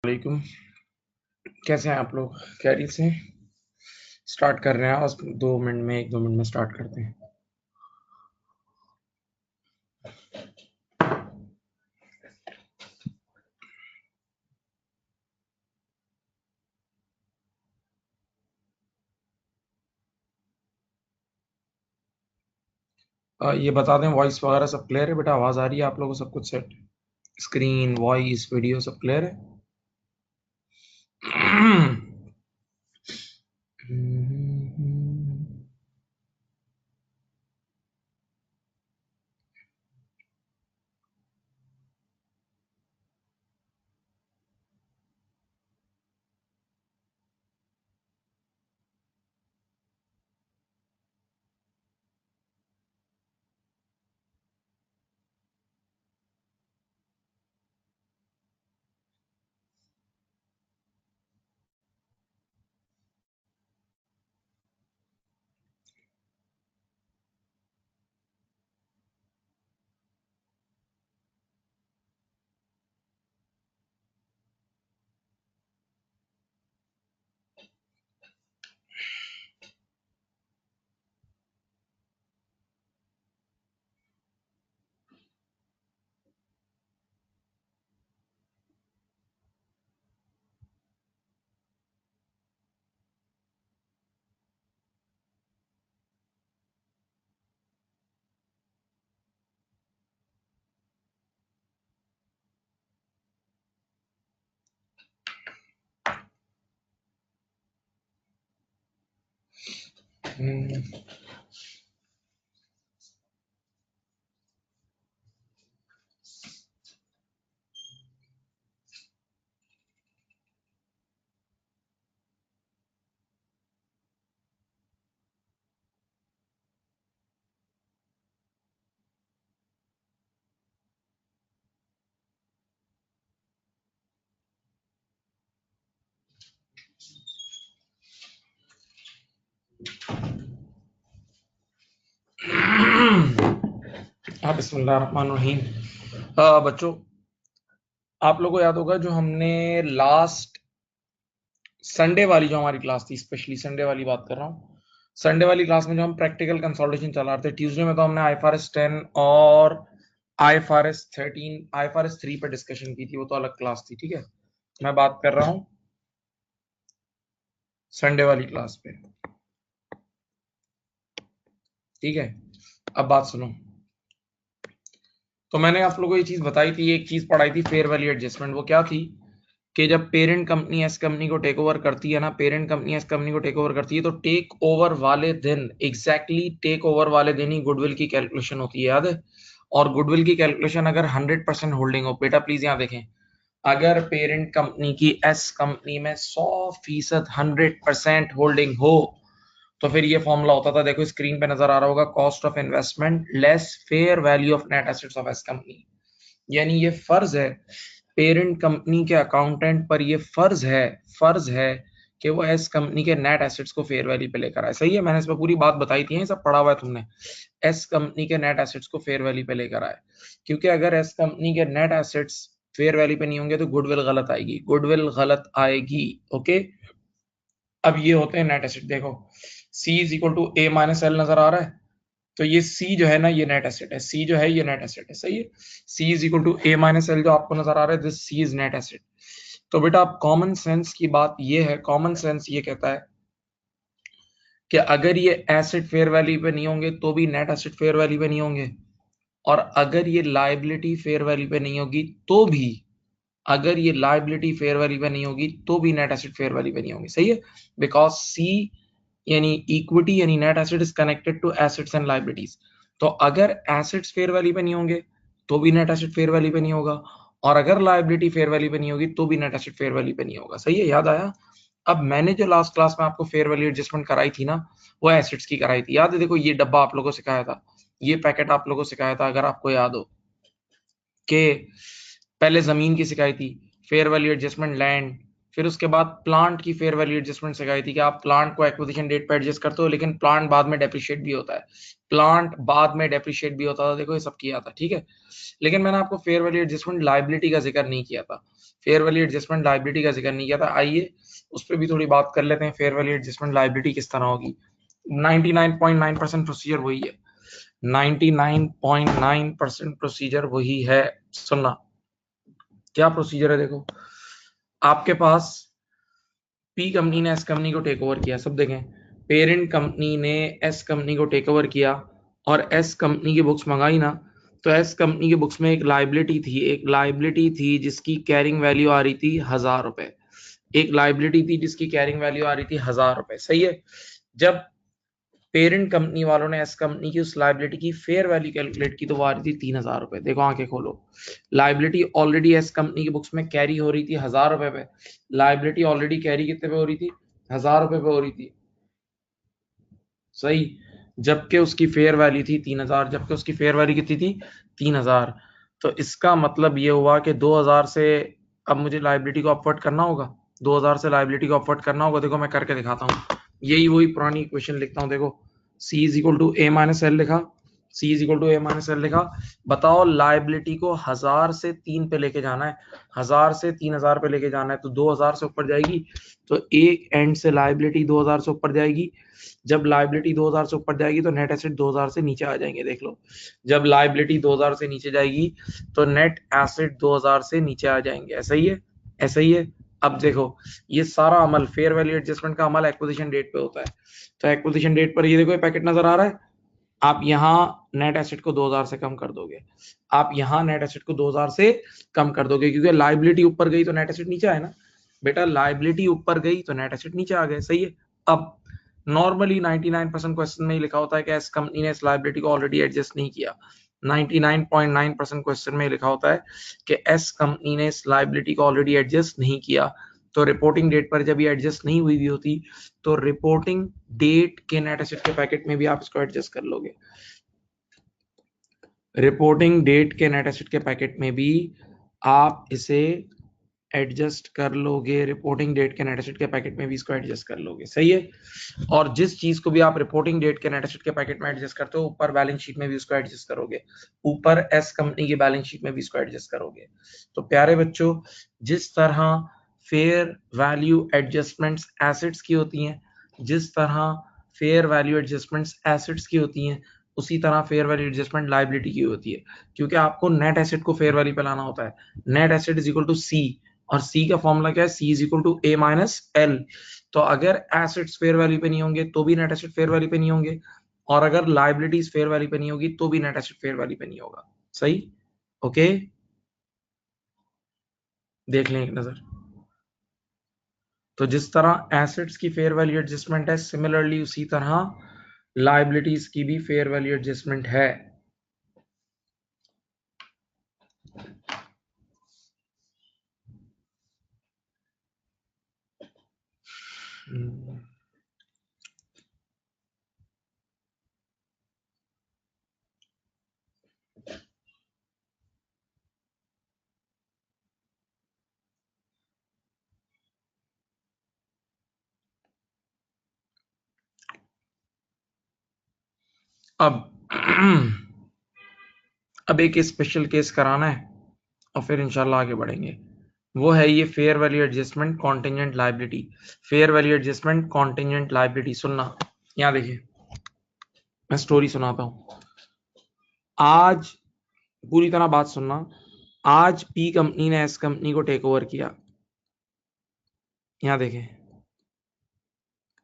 वालेकुम। कैसे हैं आप लोग? खैरियत से? स्टार्ट कर रहे हैं, बस 2 मिनट में, 1-2 मिनट में स्टार्ट करते हैं। ये बता दें, वॉइस वगैरह सब क्लियर है बेटा? आवाज़ आ रही है आप लोगों को? सब कुछ सेट? स्क्रीन, वॉइस, वीडियो सब क्लियर है? बिस्मिल्लाहिर्रहमानिर्रहीम। बच्चों, आप लोगों को याद होगा जो हमने लास्ट संडे वाली जो हमारी क्लास थी, स्पेशली संडे वाली बात कर रहा हूँ। संडे वाली क्लास में जो हम प्रैक्टिकल कंसोलिडेशन चला रहे थे, ट्यूसडे में तो हमने आईएफआरएस 10 और आईएफआरएस 13, आईएफआरएस 3 पर डिस्कशन की थी। वो तो अलग क्लास थी, ठीक है। मैं बात कर रहा हूँ संडे वाली क्लास पे, ठीक है। अब बात सुनो। तो मैंने आप लोगों को ये चीज बताई थी, एक चीज पढ़ाई थी, फेयर वैल्यू एडजस्टमेंट। वो क्या थी कि जब पेरेंट कंपनी एस कंपनी को टेक ओवर करती है ना, पेरेंट कंपनी एस कंपनी को टेक ओवर करती है, तो टेक ओवर वाले दिन, एग्जैक्टली टेक ओवर वाले दिन ही गुडविल की कैलकुलेशन होती है, याद है? और गुडविल की कैलकुलेशन अगर 100% होल्डिंग हो, बेटा प्लीज यहाँ देखें, अगर पेरेंट कंपनी की एस कंपनी में 100% 100% होल्डिंग हो, तो फिर ये फॉर्मूला होता था, देखो स्क्रीन पे नजर आ रहा होगा, cost of investment less fair value of net assets of S company. यानी ये फर्ज है पेरेंट कंपनी के अकाउंटेंट पर, ये फर्ज है कि वो एस कंपनी के नेट एसेट्स को फेयर वैल्यू पे लेकर आए। सही है, मैंने इस पर पूरी बात बताई थी, ये सब पढ़ा हुआ है तुमने। एस कंपनी के नेट एसेट्स को फेयर वैल्यू पे लेकर आए, क्योंकि अगर एस कंपनी के नेट एसेट्स फेयर वैल्यू पे नहीं होंगे तो गुडविल गलत आएगी, गुडविल गलत आएगी। ओके, अब ये होते हैं नेट एसेट। देखो C is equal to A minus L नजर आ रहा है, तो ये C जो है ना, ये नेट एसेट है। C जो है ये नेट एसेट है, सही है। C is equal to A minus L जो आपको नजर आ रहा है, this C is net asset. तो बेटा आप कॉमन सेंस की बात ये है, कॉमन सेंस ये कहता है कि अगर ये एसेट फेयर वैल्यू पे नहीं होंगे तो भी नेट एसेट फेयर वैल्यू पे नहीं होंगे, और अगर ये लायबिलिटी फेयर वैल्यू पे नहीं होगी तो भी, अगर ये लायबिलिटी फेयर वैल्यू पे नहीं होगी तो भी नेट एसेट फेयर वैल्यू पे नहीं होगी, सही है। बिकॉज सी यानी इक्विटी यानी net asset is connected to assets and liabilities. तो अगर एसेट्स फेयर वैल्यू पे नहीं होंगे तो भी नेट एसेट फेयर वैल्यू पे नहीं होगा, और अगर लायबिलिटी फेयर वैल्यू पे नहीं होगी तो भी नेट एसेट फेयर वैल्यू पे नहीं होगा, सही है, याद आया? अब मैंने जो लास्ट क्लास में आपको फेयर वैल्यू एडजस्टमेंट कराई थी ना, वो एसेट्स की कराई थी, याद है? देखो ये डब्बा आप लोगों को सिखाया था, ये पैकेट आप लोगों को सिखाया था, अगर आपको याद हो कि पहले जमीन की सिखाई थी, फेयर वैल्यू एडजस्टमेंट लैंड, फिर उसके बाद प्लांट की फेयर वैल्यू एडजस्टमेंट सिखाई थी कि आप प्लांट को एक्विजिशन डेट पे एडजस्ट करते हो, लेकिन प्लांट बाद में डेप्रिशिएट भी होता है, प्लांट बाद में डेप्रिशिएट भी होता था। देखो ये सब किया था, ठीक है। लेकिन मैंने आपको फेयर वैल्यू एडजस्टमेंट लायबिलिटी का जिक्र नहीं किया था। फेयर वैल्यू एडजस्टमेंट लायबिलिटी का जिक्र नहीं किया था। आइए उस पर भी थोड़ी बात कर लेते हैं। फेयर वैल्यू एडजस्टमेंट लायबिलिटी किस तरह होगी? 99.9% प्रोसीजर वही है। 99.9% प्रोसीजर वही है। सुनना क्या प्रोसीजर है, देखो आपके पास पी कंपनी ने एस कंपनी को टेक ओवर किया। सब देखें, पेरेंट कंपनी ने एस कंपनी को टेक ओवर किया और एस कंपनी की बुक्स मंगाई ना, तो एस कंपनी की बुक्स में एक लाइबिलिटी थी जिसकी कैरिंग वैल्यू आ रही थी 1000 रुपए। एक लाइबिलिटी थी जिसकी कैरिंग वैल्यू आ रही थी 1000 रुपए, सही है। जब पेरेंट कंपनी वालों ने एस कंपनी की उस लाइबिलिटी की फेयर वैल्यू कैलकुलेट की तो वो आ रही थी 3000 रुपए। देखो आंखें खोलो, लाइबिलिटी ऑलरेडी एस कंपनी की बुक्स में कैरी हो रही थी 1000 रुपए पे। लाइबिलिटी ऑलरेडी कैरी कितने पे हो रही थी? 1000 रुपए पे हो रही थी, सही। जबकि उसकी फेयर वैल्यू थी 3000, जबकि उसकी फेयर वैल्यू कितनी थी? 3000। तो इसका मतलब ये हुआ कि 2000 से अब मुझे लाइबिलिटी को अपवर्ट करना होगा। 2000 से लाइबिलिटी को अपवर्ट करना होगा। देखो मैं करके दिखाता हूँ। यही वही पुरानी इक्वेशन लिखता हूँ। देखो C is equal to A minus L लिखा, C is equal to A minus L लिखा। बताओ लाइबिलिटी को 1000 से 3 पे लेके जाना है, 1000 से 3000 पे लेके जाना है, तो 2000 से ऊपर जाएगी। तो एक एंड से लाइबिलिटी 2000 से ऊपर जाएगी। जब लाइबिलिटी 2000 से ऊपर जाएगी तो नेट एसेट 2000 से नीचे आ जाएंगे। देख लो, जब लाइबिलिटी 2000 से नीचे जाएगी तो नेट एसेट 2000 से नीचे आ जाएंगे। ऐसा ही है, ऐसा ही है। अब देखो ये सारा अमल फेयर वैल्यू एडजस्टमेंट का अमल एक्विजिशन डेट पे होता है। तो एक्विजिशन डेट पर ये देखो ये पैकेट नजर आ रहा है। आप यहाँ नेट एसेट को 2000 से कम कर दोगे, आप यहाँ नेट एसेट को 2000 से कम कर दोगे, क्योंकि लाइबिलिटी ऊपर गई तो नेट एसेट नीचे आए ना बेटा। लाइबिलिटी ऊपर गई तो नेट एसेट नीचे आ गए, सही है। अब नॉर्मली 99% क्वेश्चन में ही लिखा होता है कि एस कंपनी ने इस लाइबिलिटी को ऑलरेडी एडजस्ट नहीं किया। 99.9% क्वेश्चन में लिखा होता है कि एस कंपनी ने इस लाइबिलिटी को ऑलरेडी एडजस्ट नहीं किया। तो रिपोर्टिंग डेट पर जब ये एडजस्ट नहीं हुई भी होती तो रिपोर्टिंग डेट के नेट एसेट के पैकेट में भी आप इसको एडजस्ट कर लोगे। रिपोर्टिंग डेट के नेट एसेट के पैकेट में भी आप इसे एडजस्ट कर लोगे। रिपोर्टिंग डेट के नेट एसेट के पैकेट में भी इसको एडजस्ट कर लोगे, सही है। और जिस चीज को भी आप रिपोर्टिंग डेट के नेट एसेट के पैकेट में एडजस्ट करते हो, ऊपर बैलेंस शीट में भी उसको एडजस्ट करोगे, ऊपर एस कंपनी की बैलेंस शीट में भी इसको एडजस्ट करोगे। तो प्यारे बच्चों, जिस तरह फेयर वैल्यू एडजस्टमेंट्स एसेट्स की होती हैं, जिस तरह फेयर वैल्यू एडजस्टमेंट्स एसेट्स की होती हैं, उसी तरह फेयर वैल्यू एडजस्टमेंट लायबिलिटी की होती है। क्योंकि आपको नेट एसेट को फेयर वैल्यू पे लाना होता है। Net asset is equal to C, और सी का फॉर्मूला क्या है? C is equal to A minus L. तो अगर एसेट्स फेयर वैल्यू पे नहीं होंगे तो भी नेट एसेट फेयर वैल्यू पे नहीं होंगे, और अगर लायबिलिटीज फेयर वैल्यू पे नहीं होगी तो भी नेट एसेट फेयर वैल्यू पे नहीं होगा, सही। ओके, देख लें एक नजर। तो जिस तरह एसेट्स की फेयर वैल्यू एडजस्टमेंट है, सिमिलरली उसी तरह लायबिलिटीज की भी फेयर वैल्यू एडजस्टमेंट है। अब एक स्पेशल केस कराना है और फिर इंशाल्लाह आगे बढ़ेंगे। वो है ये fair value adjustment contingent liability. Fair value adjustment contingent liability, सुनना यहाँ देखिए, मैं स्टोरी सुनाता हूँ। आज पूरी तरह बात सुनना। आज पी कंपनी ने एस कंपनी को टेक ओवर किया। यहाँ देखें,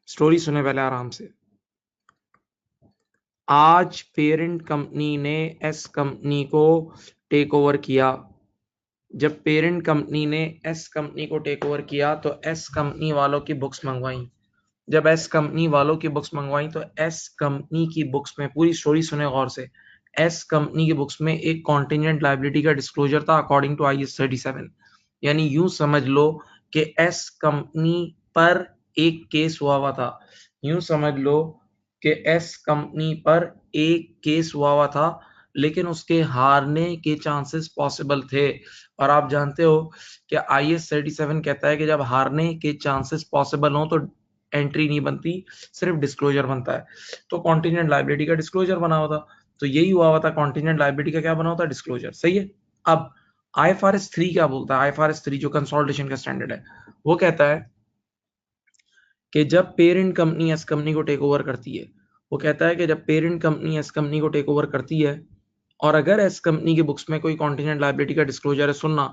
स्टोरी सुने पहले आराम से। आज पेरेंट कंपनी ने एस कंपनी को टेक ओवर किया। जब पेरेंट कंपनी ने एस कंपनी को टेक ओवर किया तो एस कंपनी वालों की बुक्स मंगवाई। जब एस कंपनी वालों की बुक्स मंगवाई तो एस कंपनी की बुक्स में, पूरी स्टोरी सुने गौर से, एस कंपनी की बुक्स में एक कॉन्टिजेंट लायबिलिटी का डिस्क्लोजर था अकॉर्डिंग टू IAS 37। यानी यूं समझ लो कि एस कंपनी पर एक केस हुआ था। यूं समझ लो कि एस कंपनी पर एक केस हुआ था, लेकिन उसके हारने के चांसेस पॉसिबल थे। और आप जानते हो कि IAS 37 कहता है कि जब हारने के चांसेस पॉसिबल हो तो एंट्री नहीं बनती, सिर्फ डिस्क्लोजर बनता है। तो कॉन्टिजेंट लायबिलिटी का डिस्क्लोजर बना हुआ था। तो यही हुआ था, कॉन्टिजेंट लायबिलिटी का क्या बना होता है? डिस्क्लोजर, सही है। अब IFRS 3 क्या बोलता है? IFRS 3 जो कंसोलिडेशन का स्टैंडर्ड है, वो कहता है कि जब पेरेंट कंपनी एस कंपनी को टेक ओवर करती है, वो कहता है कि जब पेरेंट कंपनी एस कंपनी को टेक ओवर करती है और अगर एस कंपनी के बुक्स में कोई कॉन्टिजेंट लायबिलिटी का डिस्क्लोजर है, सुनना,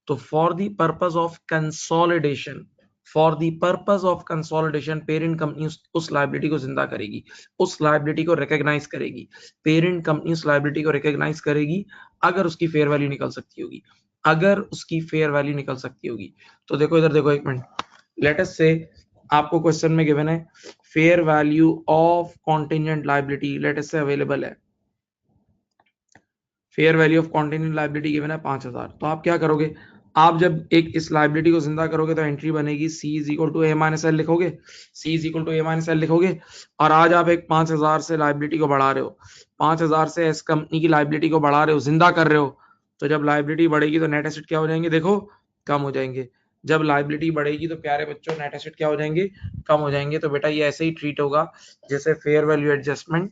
तो for the purpose of consolidation, for the purpose of consolidation parent company उस लायबिलिटी को जिंदा करेगी, उस लायबिलिटी को रिकॉग्नाइज करेगी। पेरेंट कंपनी उस लायबिलिटी को रिकॉग्नाइज करेगी अगर उसकी फेयर वैल्यू निकल सकती होगी, अगर उसकी फेयर वैल्यू निकल सकती होगी। तो देखो इधर देखो एक मिनट, लेट अस से आपको क्वेश्चन में गिवन है fair value of contingent liability, let us से अवेलेबल है, fair value of contingent liability given है 5000। तो आप क्या करोगे, आप जब एक इस लायबिलिटी को जिंदा करोगे तो एंट्री बनेगी C is equal to A-L लिखोगे, C is equal to A-L लिखोगे, और आज आप एक 5000 से लायबिलिटी को बढ़ा रहे हो, 5000 से इस कंपनी की लायबिलिटी को बढ़ा रहे हो, जिंदा कर रहे हो। तो जब लायबिलिटी बढ़ेगी तो नेट एसेट क्या हो जाएंगे, देखो कम हो जाएंगे। जब लायबिलिटी बढ़ेगी तो प्यारे बच्चों नेट एसेट क्या हो जाएंगे, कम हो जाएंगे। तो बेटा ये ऐसे ही ट्रीट होगा जैसे fair value adjustment,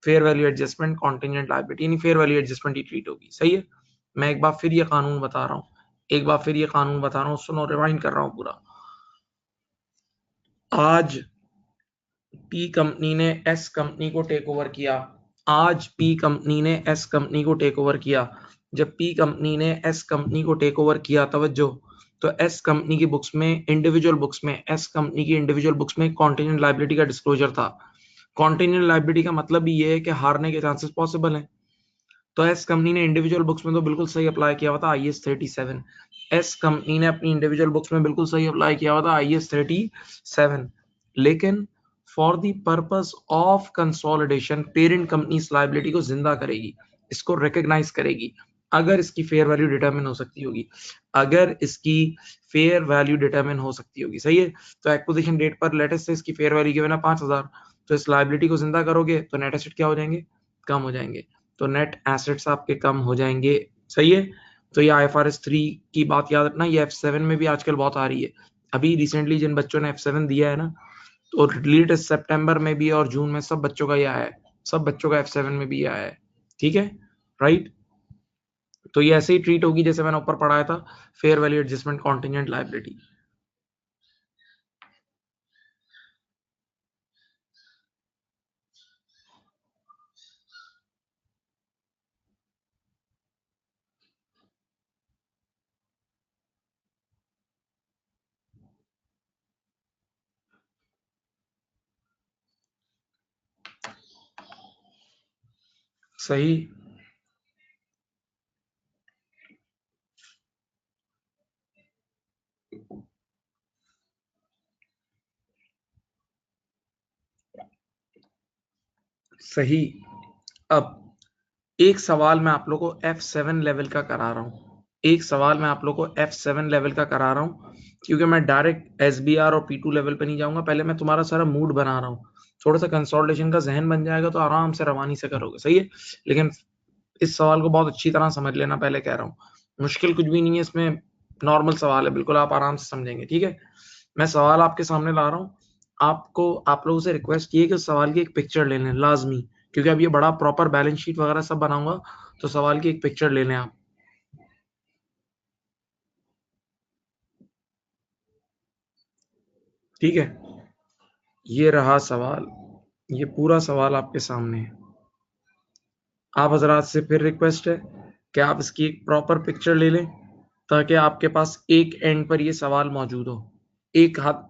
fair value adjustment contingent liability, यानी फेयर वैल्यू एडजस्टमेंट ही ट्रीट होगी। सही है, मैं एक बार फिर ये कानून बता रहा हूँ, एक बार फिर ये कानून बता रहा हूँ, सुनो, रिवाइंड कर रहा हूँ पूरा। आज पी कंपनी ने एस कंपनी को टेक ओवर किया, आज पी कंपनी ने एस कंपनी को टेक ओवर किया। जब पी कंपनी ने एस कंपनी को टेक ओवर किया, तवज्जो, तो एस कंपनी की बुक्स में, इंडिविजुअल बुक्स में, एस कंपनी की इंडिविजुअल बुक्स में कॉन्टिजेंट लायबिलिटी का डिस्क्लोजर था। कॉन्टिजेंट लायबिलिटी का मतलब भी ये है कि हारने के चांसेस पॉसिबल हैं। तो एस कंपनी ने इंडिविजुअल बुक्स में तो बिल्कुल सही अप्लाई किया हुआ था IAS 37, एस कंपनी ने अपनी इंडिविजुअल बुक्स में बिल्कुल सही अप्लाई किया हुआ था IAS 37, लेकिन for the purpose of consolidation parent company इस लायबिलिटी को जिंदा करेगी, इसको रिकॉग्नाइज करेगी अगर इसकी फेयर वैल्यू डिटरमिन हो सकती होगी, अगर इसकी फेयर वैल्यू डिटरमिन हो सकती होगी। सही है, तो एक्विजिशन डेट पर लेटेस्ट से इसकी फेयर वैल्यू गिवन है 5000, तो इस लायबिलिटी को जिंदा करोगे तो नेट एसेट क्या हो जाएंगे, कम हो जाएंगे, तो नेट एसेट्स आपके कम हो जाएंगे। सही है, तो ये IFRS 3 की बात याद रखना, ये F7 में भी आजकल बहुत आ रही है। अभी रिसेंटली जिन बच्चों ने F7 दिया है ना, तो रिलीट सितंबर में भी और जून में सब बच्चों का ये आया है, सब बच्चों का F7 में भी आया है। ठीक है, राइट। तो ये ऐसे ही ट्रीट होगी जैसे मैंने ऊपर पढ़ाया था, fair value adjustment contingent liability. सही, सही। अब एक सवाल मैं आप लोग को F7 लेवल का करा रहा हूँ, एक सवाल मैं आप लोग को F7 लेवल का करा रहा हूँ, क्योंकि मैं डायरेक्ट SBR और P2 लेवल पे नहीं जाऊंगा, पहले मैं तुम्हारा सारा मूड बना रहा हूँ, थोड़ा सा कंसोलिडेशन का जहन बन जाएगा तो आराम से रवानी से करोगे। सही है, लेकिन इस सवाल को बहुत अच्छी तरह समझ लेना, पहले कह रहा हूँ, मुश्किल कुछ भी नहीं है इसमें, नॉर्मल सवाल है, बिल्कुल आप आराम से समझेंगे। ठीक है, मैं सवाल आपके सामने ला रहा हूँ, आपको, आप लोगों से रिक्वेस्ट की है कि उस सवाल की एक पिक्चर ले लें लाजमी, क्योंकि अब ये बड़ा प्रॉपर बैलेंस शीट वगैरह सब बनाऊंगा, तो सवाल की एक पिक्चर ले लें आप। ठीक है, ये रहा सवाल, ये पूरा सवाल आपके सामने है। आप हजरात से फिर रिक्वेस्ट है कि आप इसकी एक प्रॉपर पिक्चर ले लें, ताकि आपके पास एक एंड पर ये सवाल मौजूद हो, एक हाथ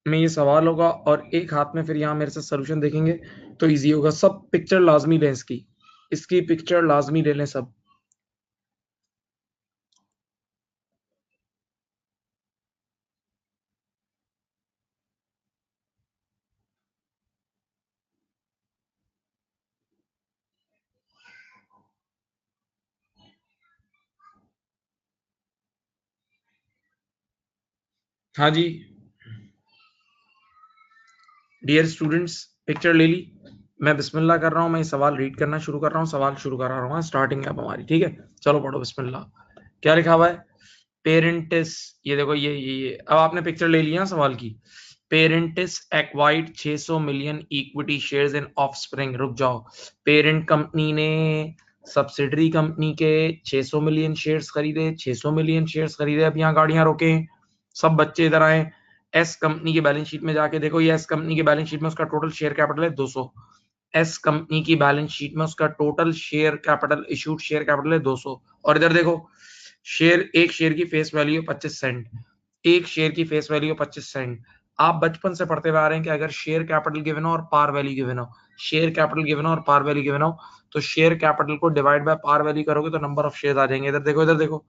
में ये सवाल होगा और एक हाथ में फिर यहाँ मेरे से सोल्यूशन देखेंगे तो इजी होगा। सब पिक्चर लाजमी लें, इसकी इसकी पिक्चर लाजमी ले लें सब। हाँ जी, डियर स्टूडेंट्स, पिक्चर ले ली, मैं बिस्मिल्लाह कर रहा हूँ, मैं सवाल रीड करना शुरू कर रहा हूँ, सवाल शुरू कर रहा हूँ, स्टार्टिंग है अब हमारी। ठीक है, चलो पढ़ो बिस्मिल्लाह। क्या लिखा हुआ है, पेरेंटिस, ये देखो ये अब आपने पिक्चर ले लिया सवाल की। पेरेंटिस एक्वाइर्ड 600 million equity shares in offspring, रुक जाओ, पेरेंट कंपनी ने सब्सिडरी कंपनी के 600 मिलियन शेयर्स खरीदे, 600 मिलियन शेयर्स खरीदे। अब यहाँ गाड़ियां रोके, सब बच्चे इधर आए, एस कंपनी की बैलेंस शीट में जाके देखो, ये एस कंपनी की बैलेंस शीट में उसका टोटल शेयर कैपिटल है 200। एस कंपनी की बैलेंस शीट में उसका total share capital, issued share capital है 200। और इधर देखो, शेयर, एक शेयर की फेस वैल्यू 25 सेंट, एक शेयर की फेस वैल्यू 25 सेंट। आप बचपन से पढ़ते हुए आ रहे हैं कि अगर शेयर कैपिटल गिवन हो और पार वैल्यू गिवन हो, शेयर कैपिटल गिवन हो और पार वैल्यू गिवन हो, तो शेयर कैपिटल को डिवाइड बाय पार वैल्यू करोगे तो नंबर ऑफ शेयर आ जाएंगे। इधर देखो, इधर देखो,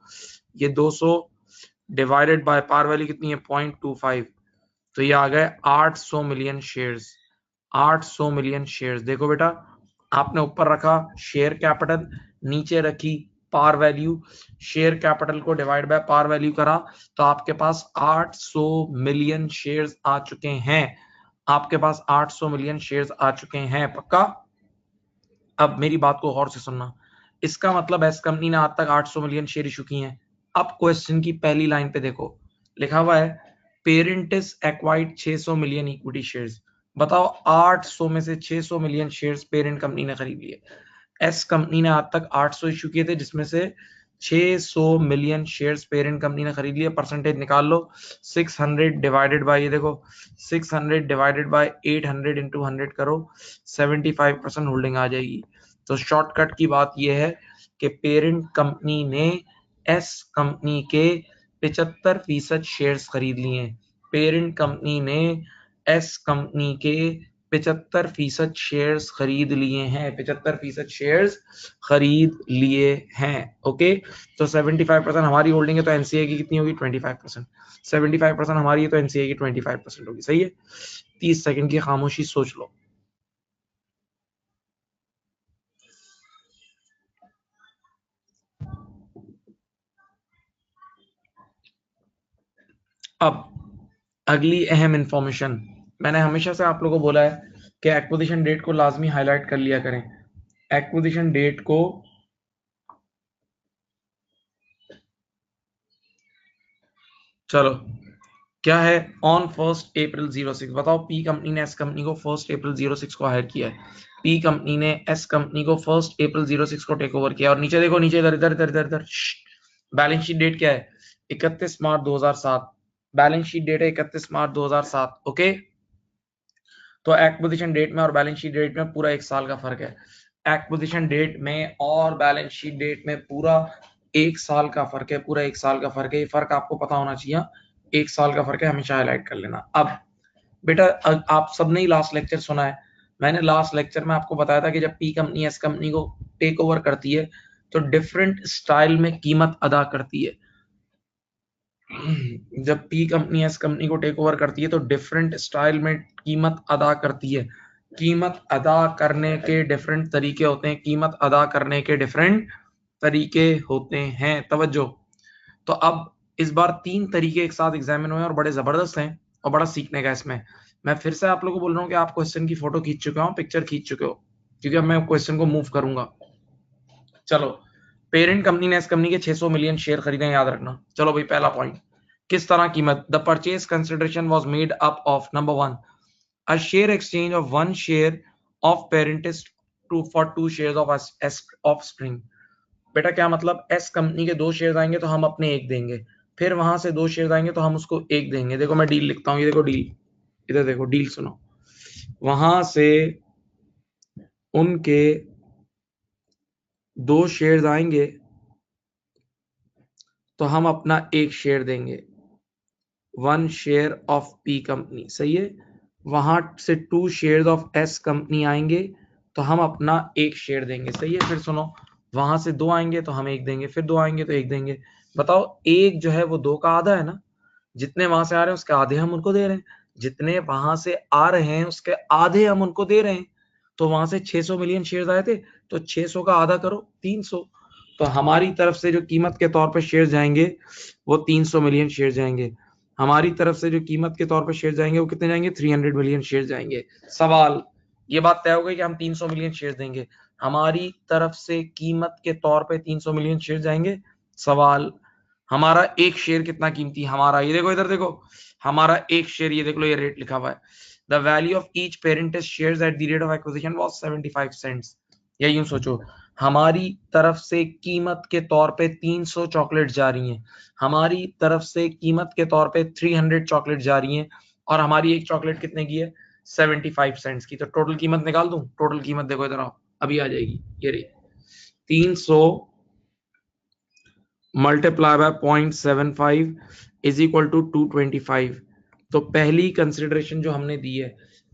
ये 200 डिवाइडेड बाय पार वैल्यू कितनी है 0.25, तो ये आ गए 800 मिलियन शेयर्स। 800 million shares. देखो बेटा, आपने ऊपर रखा शेयर कैपिटल, नीचे रखी पार वैल्यू, शेयर कैपिटल को डिवाइड बाय पार वैल्यू करा, तो आपके पास 800 मिलियन शेयर्स आ चुके हैं। आपके पास 800 मिलियन शेयर्स आ चुके हैं, पक्का? अब मेरी बात को गौर से सुनना, इसका मतलब एस कंपनी ने आज तक 800 मिलियन शेयर इशू किए हैं। अब क्वेश्चन की पहली लाइन पे देखो, लिखा हुआ है पेरेंटिस एक्वाइर्ड 600 मिलियन इक्विटी शेयर्स। बताओ 800 में से 600 मिलियन शेयर्स पेरेंट कंपनी ने खरीद लिए। एस कंपनी ने आज तक 800 इशू किए थे, जिसमें से 600 मिलियन शेयर्स पेरेंट कंपनी ने खरीद लिए। परसेंटेज निकाल लो, 600 डिवाइडेड बाय, ये देखो 600 डिवाइडेड बाय 800 इंटू 100 करो, 75% होल्डिंग आ जाएगी। तो शॉर्टकट की बात यह है कि पेरेंट कंपनी ने एस कंपनी के 75% शेयर्स खरीद लिए। पेरेंट कंपनी ने एस कंपनी के 75% शेयर्स खरीद लिए हैं, 75% शेयर्स खरीद लिए हैं। ओके, तो 75% हमारी होल्डिंग है, तो एनसीए की कितनी होगी 25%। 75% हमारी है तो एनसीए की 25% होगी। सही है, 30 सेकंड की खामोशी, सोच लो। अब अगली अहम इंफॉर्मेशन, मैंने हमेशा से आप लोगों को बोला है कि एक्विजिशन डेट को लाजमी हाईलाइट कर लिया करें। एक्विजिशन डेट को चलो क्या है, ऑन 1 अप्रैल 06। बताओ पी कंपनी ने एस कंपनी को 1 अप्रैल 06 को हायर किया है। पी कंपनी ने एस कंपनी को 1 अप्रैल 06 को टेक ओवर किया। और नीचे देखो, नीचे इधर इधर इधर इधर इधर बैलेंस शीट डेट क्या है 31 मार्च 2007। बैलेंस शीट डेट है 31 मार्च 2007। ओके, तो एक्विजिशन डेट में और बैलेंस शीट डेट में पूरा 1 साल का फर्क है। एक्विजिशन डेट में और बैलेंस शीट डेट में पूरा 1 साल का फर्क है, पूरा 1 साल का फर्क है। ये फर्क आपको पता होना चाहिए, 1 साल का फर्क है, हमेशा हाईलाइट कर लेना। अब बेटा, आप सबने ही लास्ट लेक्चर सुना है, मैंने लास्ट लेक्चर में आपको बताया था कि जब पी कंपनी एस कंपनी को टेक ओवर करती है तो डिफरेंट स्टाइल में कीमत अदा करती है। जब पी कंपनी एस कंपनी को टेक ओवर करती है तो डिफरेंट स्टाइल में कीमत अदा करती है। कीमत अदा करने के डिफरेंट तरीके होते हैं, कीमत अदा करने के डिफरेंट तरीके होते हैं। तवज्जो। तो अब इस बार 3 तरीके एक साथ एग्जामिन हुए और बड़े जबरदस्त हैं और बड़ा सीखने का इसमें। मैं फिर से आप लोगों को बोल रहा हूँ कि आप क्वेश्चन की फोटो खींच चुके हो, पिक्चर खींच चुके हो, क्योंकि अब मैं क्वेश्चन को मूव करूंगा। चलो, पेरेंट कंपनी ने इस कंपनी के 600 मिलियन शेयर खरीदे, याद रखना। चलो भाई, पहला पॉइंट, किस तरह कीमत, the purchase consideration was made up of number 1 a share exchange of 1 share of Parentis to for 2 shares of Offspring. बेटा क्या मतलब, एस कंपनी के 2 शेयर आएंगे तो हम अपने 1 देंगे, फिर वहां से 2 शेयर आएंगे तो हम उसको 1 देंगे। देखो मैं डील लिखता हूँ, ये देखो डील, इधर देखो डील सुनो, वहां से उनके 2 शेयर आएंगे तो हम अपना 1 शेयर देंगे, 1 शेयर ऑफ पी कंपनी। सही है, वहां से 2 शेयर ऑफ एस कंपनी आएंगे तो हम अपना 1 शेयर देंगे। सही है, फिर सुनो, वहां से 2 आएंगे तो हम 1 देंगे, फिर 2 आएंगे तो 1 देंगे। बताओ, 1 जो है वो 2 का आधा है ना, जितने वहां से आ रहे हैं उसके आधे हम उनको दे रहे हैं, जितने वहां से आ रहे हैं उसके आधे हम उनको दे रहे हैं। तो वहां से 600 मिलियन शेयर्स आए थे, तो 600 का आधा करो 300, तो हमारी तरफ से जो कीमत के तौर पे शेयर जाएंगे वो 300 मिलियन शेयर जाएंगे। हमारी तरफ से जो कीमत के तौर पे शेयर जाएंगे वो कितने जाएंगे, 300 मिलियन शेयर जाएंगे। सवाल, ये बात तय हो गई कि हम 300 मिलियन शेयर देंगे, हमारी तरफ से कीमत के तौर पे 300 मिलियन शेयर जाएंगे। सवाल, हमारा 1 शेयर कितना कीमती, हमारा ये देखो, इधर देखो, हमारा 1 शेयर, ये देख लो, ये रेट लिखा हुआ है, the value of each Parentis shares at the rate of acquisition was 75 cents. या यूं सोचो, हमारी तरफ से कीमत के तौर पे 300 चॉकलेट जा रही हैं, हमारी तरफ से कीमत के तौर पे 300 चॉकलेट जा रही हैं, और हमारी एक चॉकलेट कितने की है? 75 सेंट्स की। तो टोटल कीमत निकाल दूं? टोटल कीमत देखो इधर आओ, अभी आ जाएगी, ये रही 300 multiply by 0.75 is equal to 225। तो पहली कंसिडरेशन जो हमने दी है,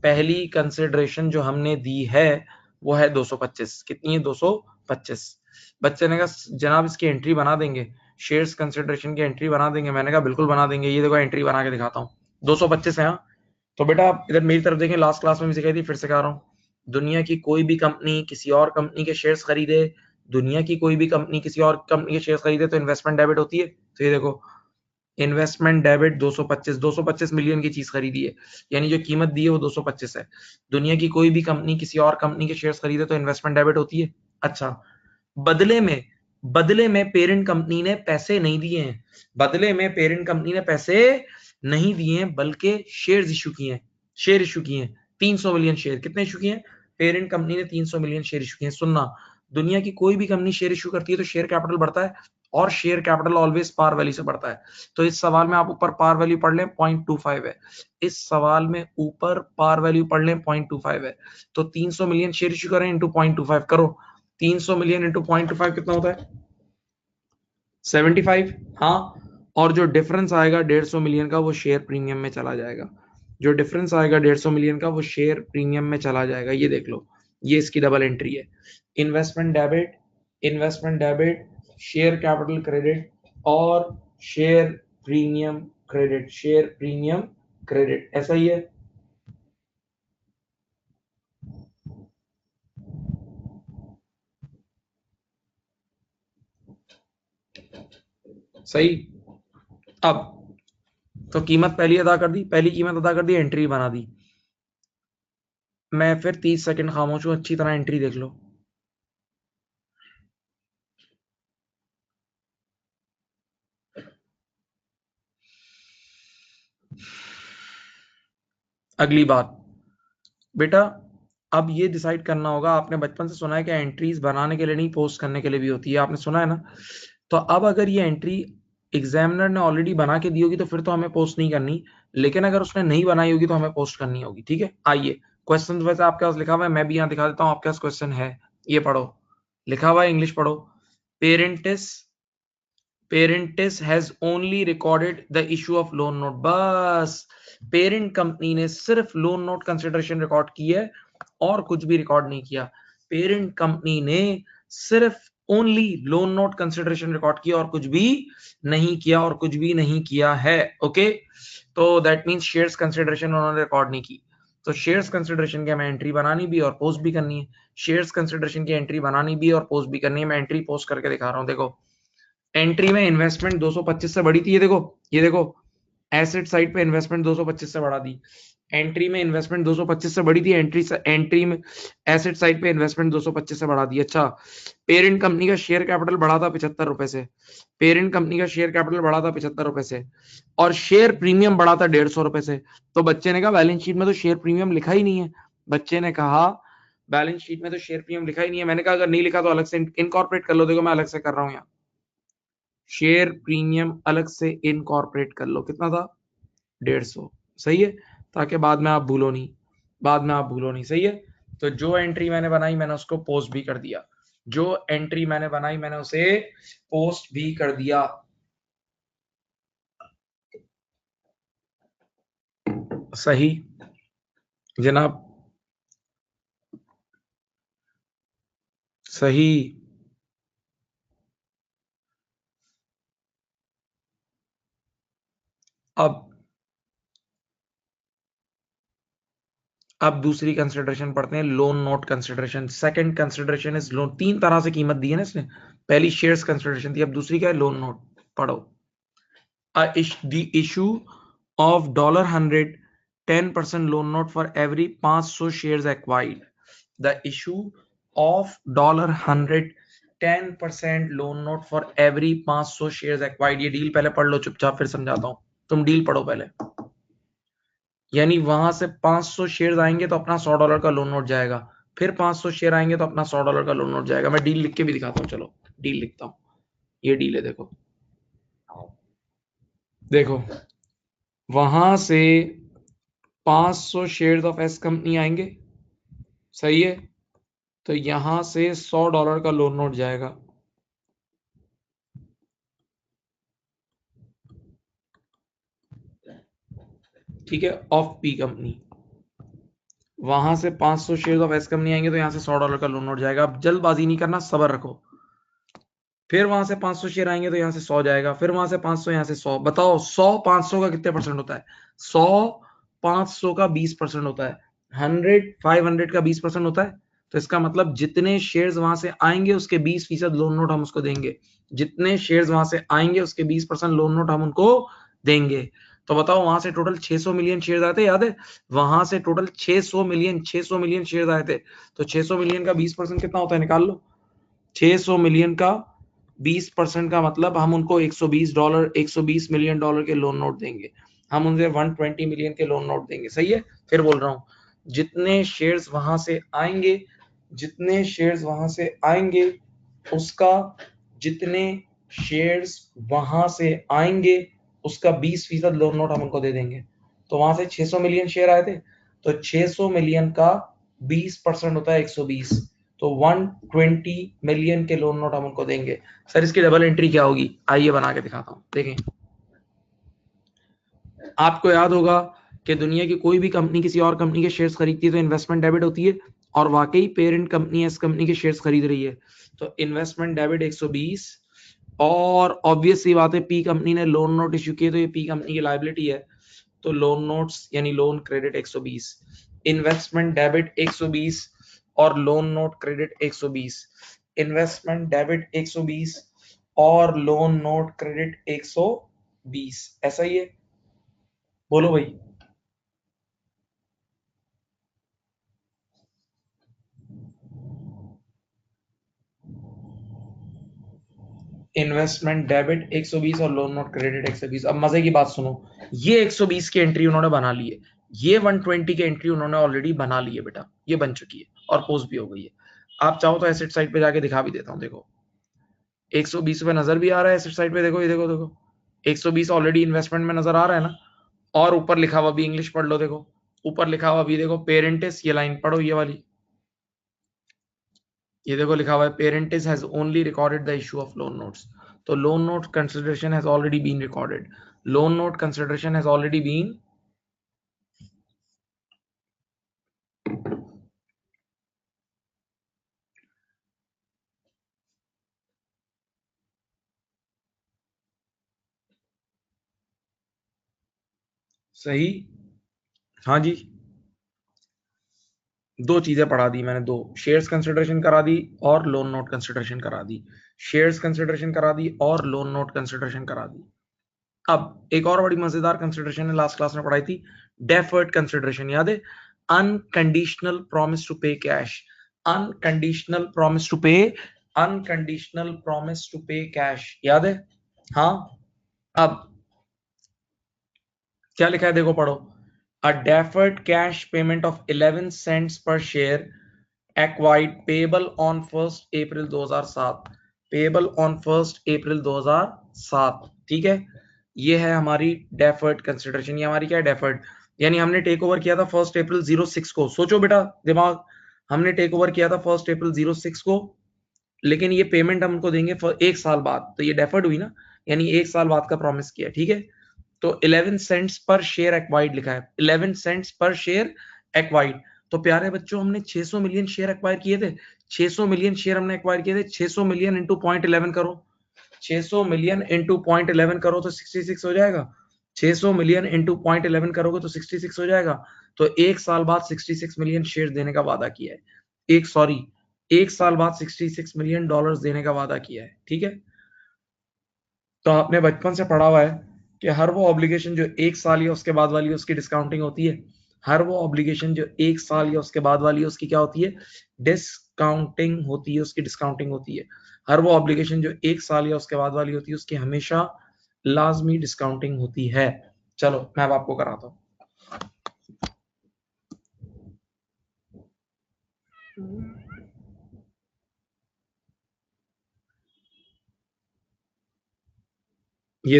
पहली कंसिडरेशन जो हमने दी है वो है 225। कितनी है? 225। बच्चे ने कहा जनाब इसकी एंट्री बना देंगे, शेयर्स कंसिडरेशन की एंट्री बना देंगे। मैंने कहा बिल्कुल बना देंगे, ये देखो एंट्री बना के दिखाता हूँ। 225 है। हाँ, तो बेटा आप इधर मेरी तरफ देखें, लास्ट क्लास में भी सिखाई थी, फिर से कह रहा हूँ, दुनिया की कोई भी कंपनी किसी और कंपनी के शेयर्स खरीदे, दुनिया की कोई भी कंपनी किसी और कंपनी के शेयर्स खरीदे तो इन्वेस्टमेंट डेबिट होती है। तो ये देखो इन्वेस्टमेंट डेबिट 225 मिलियन की चीज खरीदी है, यानी जो कीमत दी है वो 225 है। दुनिया की कोई भी कंपनी किसी और कंपनी के शेयर्स खरीदे तो इन्वेस्टमेंट डेबिट होती है। अच्छा, बदले में पेरेंट कंपनी ने पैसे नहीं दिए हैं, बदले में पेरेंट कंपनी ने पैसे नहीं दिए हैं, बल्कि शेयर्स इशू किए हैं, शेयर इशू किए हैं 300 मिलियन शेयर। कितने इशू किए हैं? पेरेंट कंपनी ने 300 मिलियन शेयर इशू किए हैं। सुनना, दुनिया की कोई भी कंपनी शेयर इशू करती है तो शेयर कैपिटल बढ़ता है, और share capital always par value से बढ़ता है। तो इस सवाल में आप ऊपर पार वैल्यू पढ़ लें 0.25 है, इस सवाल में ऊपर पार वैल्यू पढ़ लें 0.25 है। तो 300 मिलियन शेयर इशू करें इंटू 0.25 करो, 300 मिलियन इंटू 0.25 कितना होता है? 75। हाँ, और जो डिफरेंस आएगा 150 मिलियन का वो शेयर प्रीमियम में चला जाएगा, जो डिफरेंस आएगा 150 मिलियन का वो शेयर प्रीमियम में चला जाएगा। ये देख लो, ये इसकी डबल एंट्री है। Investment debit, investment debit, share capital credit और share premium credit, share premium credit, ऐसा ही है। सही। अब तो कीमत पहली अदा कर दी, पहली कीमत अदा कर दी, एंट्री बना दी। मैं फिर 30 सेकंड खामोश हूं, अच्छी तरह एंट्री देख लो। अगली बात बेटा, अब ये डिसाइड करना होगा, आपने बचपन से सुना है कि एंट्रीज बनाने के लिए नहीं पोस्ट करने के लिए भी होती है, आपने सुना है ना? तो अब अगर ये एंट्री एग्जामिनर ने ऑलरेडी बना के दी होगी तो फिर तो हमें पोस्ट नहीं करनी, लेकिन अगर उसने नहीं बनाई होगी तो हमें पोस्ट करनी होगी। ठीक है, आइए क्वेश्चन वैसे आपके पास लिखा हुआ है, मैं भी यहाँ दिखा देता हूँ आपके पास क्वेश्चन है, ये पढ़ो, लिखा हुआ है, इंग्लिश पढ़ो। Parentis Parentis has only recorded the issue of loan note. बस पेरेंट कंपनी ने सिर्फ लोन नोट कंसिडरेशन रिकॉर्ड की है और कुछ भी रिकॉर्ड नहीं किया। पेरेंट कंपनी ने सिर्फ only loan note consideration record किया और कुछ भी नहीं किया, और कुछ भी नहीं किया है। ओके, तो दैट मींस शेयर्स कंसिडरेशन उन्होंने रिकॉर्ड नहीं की। तो शेयर्स कंसिडरेशन की हमें एंट्री बनानी भी और पोस्ट भी करनी है, शेयर्स कंसिडरेशन की एंट्री बनानी भी और पोस्ट भी करनी है। मैं एंट्री पोस्ट करके दिखा रहा हूं, देखो एंट्री में इन्वेस्टमेंट 225 से बढ़ी थी, ये देखो, ये देखो एसेट साइड पे इन्वेस्टमेंट 225 से बढ़ा दी, एंट्री में इन्वेस्टमेंट 225 से बढ़ी थी, एंट्री में एसेट साइड पे इन्वेस्टमेंट 225 से बढ़ा दी। अच्छा, पेरेंट कंपनी का शेयर कैपिटल बढ़ा था 75 रुपए से, पेरेंट कंपनी का शेयर कैपिटल बढ़ा था 75 रुपए से, और शेयर प्रीमियम बढ़ा था 150 रुपए से। तो बच्चे ने कहा बैलेंस शीट में तो शेयर प्रीमियम लिखा ही नहीं है, बच्चे ने कहा बैलेंस शीट में तो शेयर प्रीमियम लिखा ही नहीं है। मैंने कहा अगर नहीं लिखा तो अलग से इनकॉर्पोरेट कर लो, देखो मैं अलग से कर रहा हूँ यहाँ, शेयर प्रीमियम अलग से इनकॉर्पोरेट कर लो, कितना था? 150। सही है, ताकि बाद में आप भूलो नहीं, बाद में आप भूलो नहीं। सही है, तो जो एंट्री मैंने बनाई मैंने उसको पोस्ट भी कर दिया, जो एंट्री मैंने बनाई मैंने उसे पोस्ट भी कर दिया। सही जनाब, सही। अब दूसरी कंसिडरेशन पढ़ते हैं, loan note consideration. Second consideration is loan. तीन तरह से कीमत दी है ना इसने, पहली शेयर्स कंसिडरेशन थी, अब दूसरी क्या है? Loan note. पढ़ो, the issue of $100 10% loan note for every 500 shares acquired. The issue of $100 10% loan note for every 500 shares acquired। ये डील पहले पढ़ लो चुपचाप, फिर समझाता हूं, तुम डील पढ़ो पहले। यानी वहां से 500 शेयर्स आएंगे तो अपना $100 का लोन नोट जाएगा, फिर 500 शेयर आएंगे तो अपना $100 का लोन नोट जाएगा। मैं डील लिख के भी दिखाता हूँ, चलो डील लिखता हूँ। ये डील है, देखो देखो, वहां से 500 शेयर्स ऑफ एस कंपनी आएंगे, सही है, तो यहां से $100 का लोन नोट जाएगा। ठीक है, ऑफ पी कंपनी। वहां से 500 शेयर ऑफ एस कंपनी आएंगे तो यहां से $100 का लोन नोट जाएगा। अब जल्दबाजी नहीं करना, सब्र रखो। फिर वहां से 500 शेयर आएंगे तो यहां से 100 जाएगा, फिर वहां से 500, यहां से 100। बताओ 100 500 का कितने परसेंट होता है? 100 500 का 20% होता है। 100 500 का 20% होता है। तो इसका मतलब जितने शेयर्स वहां से आएंगे उसके 20% लोन नोट हम उसको देंगे। जितने शेयर्स वहां से आएंगे उसके 20% लोन नोट हम उनको देंगे। तो बताओ वहां से टोटल 600 मिलियन शेयर आए थे, याद है? वहां से टोटल 600 मिलियन शेयर आए थे। तो 600 मिलियन का 20% कितना होता है, निकाल लो। 600 मिलियन का 20% का मतलब हम उनको $120 $120 मिलियन के लोन नोट देंगे। हम उनसे 120 मिलियन के लोन नोट देंगे, सही है। फिर बोल रहा हूं, जितने शेयर्स वहां से आएंगे, जितने शेयर्स वहां से आएंगे उसका, जितने शेयर्स वहां से आएंगे उसका 20% लोन नोट हम उनको दे देंगे। तो वहां से 600 मिलियन शेयर आए थे, तो 600 मिलियन का 20% होता है 120, तो 120 मिलियन के लोन नोट हम उनको देंगे। सर इसकी डबल एंट्री क्या होगी? आइए बना के दिखाता हूं, देखें। आपको याद होगा कि दुनिया की कोई भी कंपनी किसी और कंपनी के शेयर्स खरीदती है तो इन्वेस्टमेंट डेबिट होती है, और वाकई पेरेंट कंपनी इस कंपनी के शेयर्स खरीद रही है, तो इन्वेस्टमेंट डेबिट 120। और ऑब्वियस सी बात है, पी कंपनी ने लोन नोट इश्यू किए तो ये पी कंपनी की लायबिलिटी है, तो लोन नोट्स यानी लोन क्रेडिट 120, इन्वेस्टमेंट डेबिट 120 और loan note credit 120। Investment debit 120 और लोन नोट क्रेडिट 120, ऐसा ही है। बोलो भाई। इन्वेस्टमेंट डेबिट 120 और लोन नोट क्रेडिट 120। अब मजे की बात सुनो, ये 120 की एंट्री उन्होंने बना ली है, ये 120 की एंट्री उन्होंने ऑलरेडी बना ली है बेटा, ये बन चुकी है और पोस्ट भी हो गई है। आप चाहो तो एसेट साइड पे जाके दिखा भी देता हूँ, देखो 120 पे नजर भी आ रहा है एसेट साइड पे, देखो ये देखो देखो 120 ऑलरेडी इन्वेस्टमेंट में नजर आ रहा है ना। और ऊपर लिखा हुआ भी, इंग्लिश पढ़ लो, देखो ऊपर लिखा हुआ भी, देखो पेरेंटिस, ये लाइन पढ़ो ये वाली, ये देखो लिखा हुआ है Parentis has only recorded the issue of loan notes. तो loan note consideration has already been recorded, loan note consideration has already been, सही। हाँ जी, दो चीजें पढ़ा दी मैंने, दो शेयर्स कंसिडरेशन करा दी और लोन नोट कंसिडरेशन करा दी, शेयर्स कंसिडरेशन करा दी और लोन नोट कंसिडरेशन करा दी। अब एक और बड़ी मजेदार कंसिडरेशन है, लास्ट क्लास में पढ़ाई थी, डेफर्ड कंसिडरेशन, याद है? Unconditional promise to pay cash, unconditional promise to pay, unconditional promise to pay cash, याद है? हाँ। अब क्या लिखा है, देखो पढ़ो। A deferred cash payment of 11 cents per share acquired payable on 1 April 2007, payable on 1 April 2007, ठीक है। ये है हमारी डेफर्ड कंसिडरेशन, ये हमारी क्या है, डेफर्ड, यानी हमने टेक ओवर किया था 1 अप्रैल 06 को, सोचो बेटा दिमाग, हमने टेक ओवर किया था 1 अप्रैल 06 को, लेकिन ये पेमेंट हम उनको देंगे एक साल बाद, तो ये डेफर्ड हुई ना, यानी एक साल बाद का प्रॉमिस किया, ठीक है। तो 11 सेंट्स पर शेयर एक्वाइर्ड लिखा है, 11 सेंट्स पर शेयर एक्वाइर्ड। तो प्यारे बच्चों हमने 600 मिलियन शेयर एक्वायर किए थे, 600 मिलियन शेयर हमने एक्वायर किए थे, 600 मिलियन इंटू 0.11 करो, 600 मिलियन इंटू 0.11 करो तो 66 हो जाएगा, 600 मिलियन इंटू 0.11 करोगे तो 66 हो जाएगा। तो एक साल बाद 66 मिलियन शेयर देने का वादा किया है, एक साल बाद 66 मिलियन डॉलर्स देने का वादा किया है, ठीक है। तो आपने बचपन से पढ़ा हुआ है कि हर वो ऑब्लिगेशन जो एक साल या उसके बाद वाली है उसकी डिस्काउंटिंग होती है, हर वो ऑब्लिगेशन जो एक साल या उसके बाद वाली है उसकी क्या होती है, डिस्काउंटिंग होती है, उसकी डिस्काउंटिंग होती है। हर वो ऑब्लिगेशन जो एक साल या उसके बाद वाली होती है उसकी हमेशा लाजमी डिस्काउंटिंग होती है। चलो मैं अब आपको कराता हूँ। ये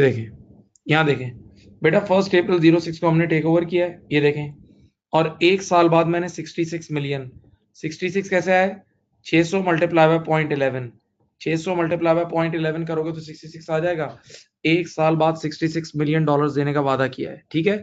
देखें, यहाँ देखें बेटा 1 अप्रैल 06 को हमने टेक ओवर किया है, ये देखें, और एक साल बाद मैंने 66 मिलियन, 66 कैसे आए, 600 मल्टीप्लाई बाय 0.11, 600 मल्टीप्लाई बाय 0.11 करोगे तो 66 आ जाएगा। एक साल बाद 66 मिलियन डॉलर्स देने का वादा किया है, ठीक है।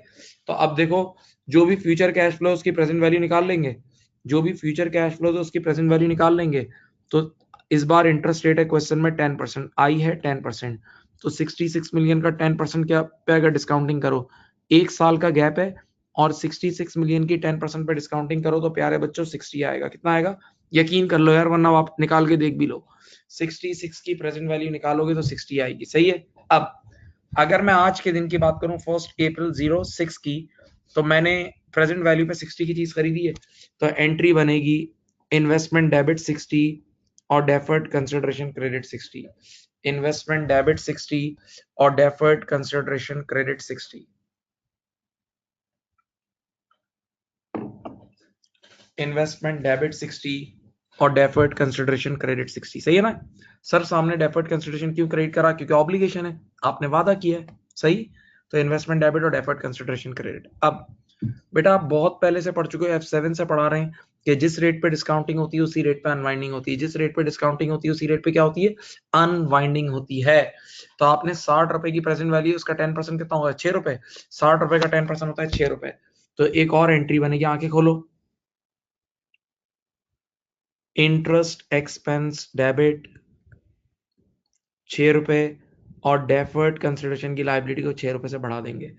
तो अब देखो, जो भी फ्यूचर कैश फ्लो उसकी प्रेजेंट वैल्यू निकाल लेंगे, जो भी फ्यूचर कैश फ्लो तो उसकी प्रेजेंट वैल्यू निकाल लेंगे। तो इस बार इंटरेस्ट रेट है क्वेश्चन में 10% आई है, 10%, तो 66 मिलियन का 10% क्या पे अगर डिस्काउंटिंग करो, एक साल का गैप है, और 66 मिलियन की 10% पे डिस्काउंटिंग करो तो प्यारे बच्चों 60 आएगा। कितना आएगा, यकीन कर लो यार, वरना आप निकाल के देख भी लो, 66 की प्रेजेंट वैल्यू निकालोगे तो 60 आएगी, सही है। अब अगर मैं आज के दिन की बात करूं 1 अप्रैल 06 की, तो मैंने प्रेजेंट वैल्यू पे 60 की चीज खरीदी है, तो एंट्री बनेगी इन्वेस्टमेंट डेबिट 60 और deferred consideration credit 60, investment debit 60 और deferred consideration credit 60, investment debit 60 और डेफर्ड कंसिडरेशन क्रेडिट 60, सही है ना सर। सामने डेफर्ड कंसिडरेशन क्यों क्रेडिट करा, क्योंकि ऑब्लिगेशन है, आपने वादा किया है, सही। तो इन्वेस्टमेंट डेबिट और डेफर्ड कंसिडरेशन क्रेडिट। अब बेटा आप बहुत पहले से पढ़ चुके हो, F7 से पढ़ा रहे हैं कि जिस रेट पे डिस्काउंटिंग होती है उसी रेट पे अनवाइंडिंग होती है, जिस रेट पे डिस्काउंटिंग होती है उसी रेट पे क्या होती है, अनवाइंडिंग होती है। तो आपने 60 रुपए की प्रेजेंट वैल्यू, उसका 10% कितना होगा, 6 रुपए, 60 रुपए का 10% होता है 6 रुपए। तो एक और एंट्री बनेगी, आंखें खोलो, इंटरेस्ट एक्सपेंस डेबिट 6 रुपए और डेफर्ड कंसिडरेशन की लायबिलिटी को 6 रुपए से बढ़ा देंगे,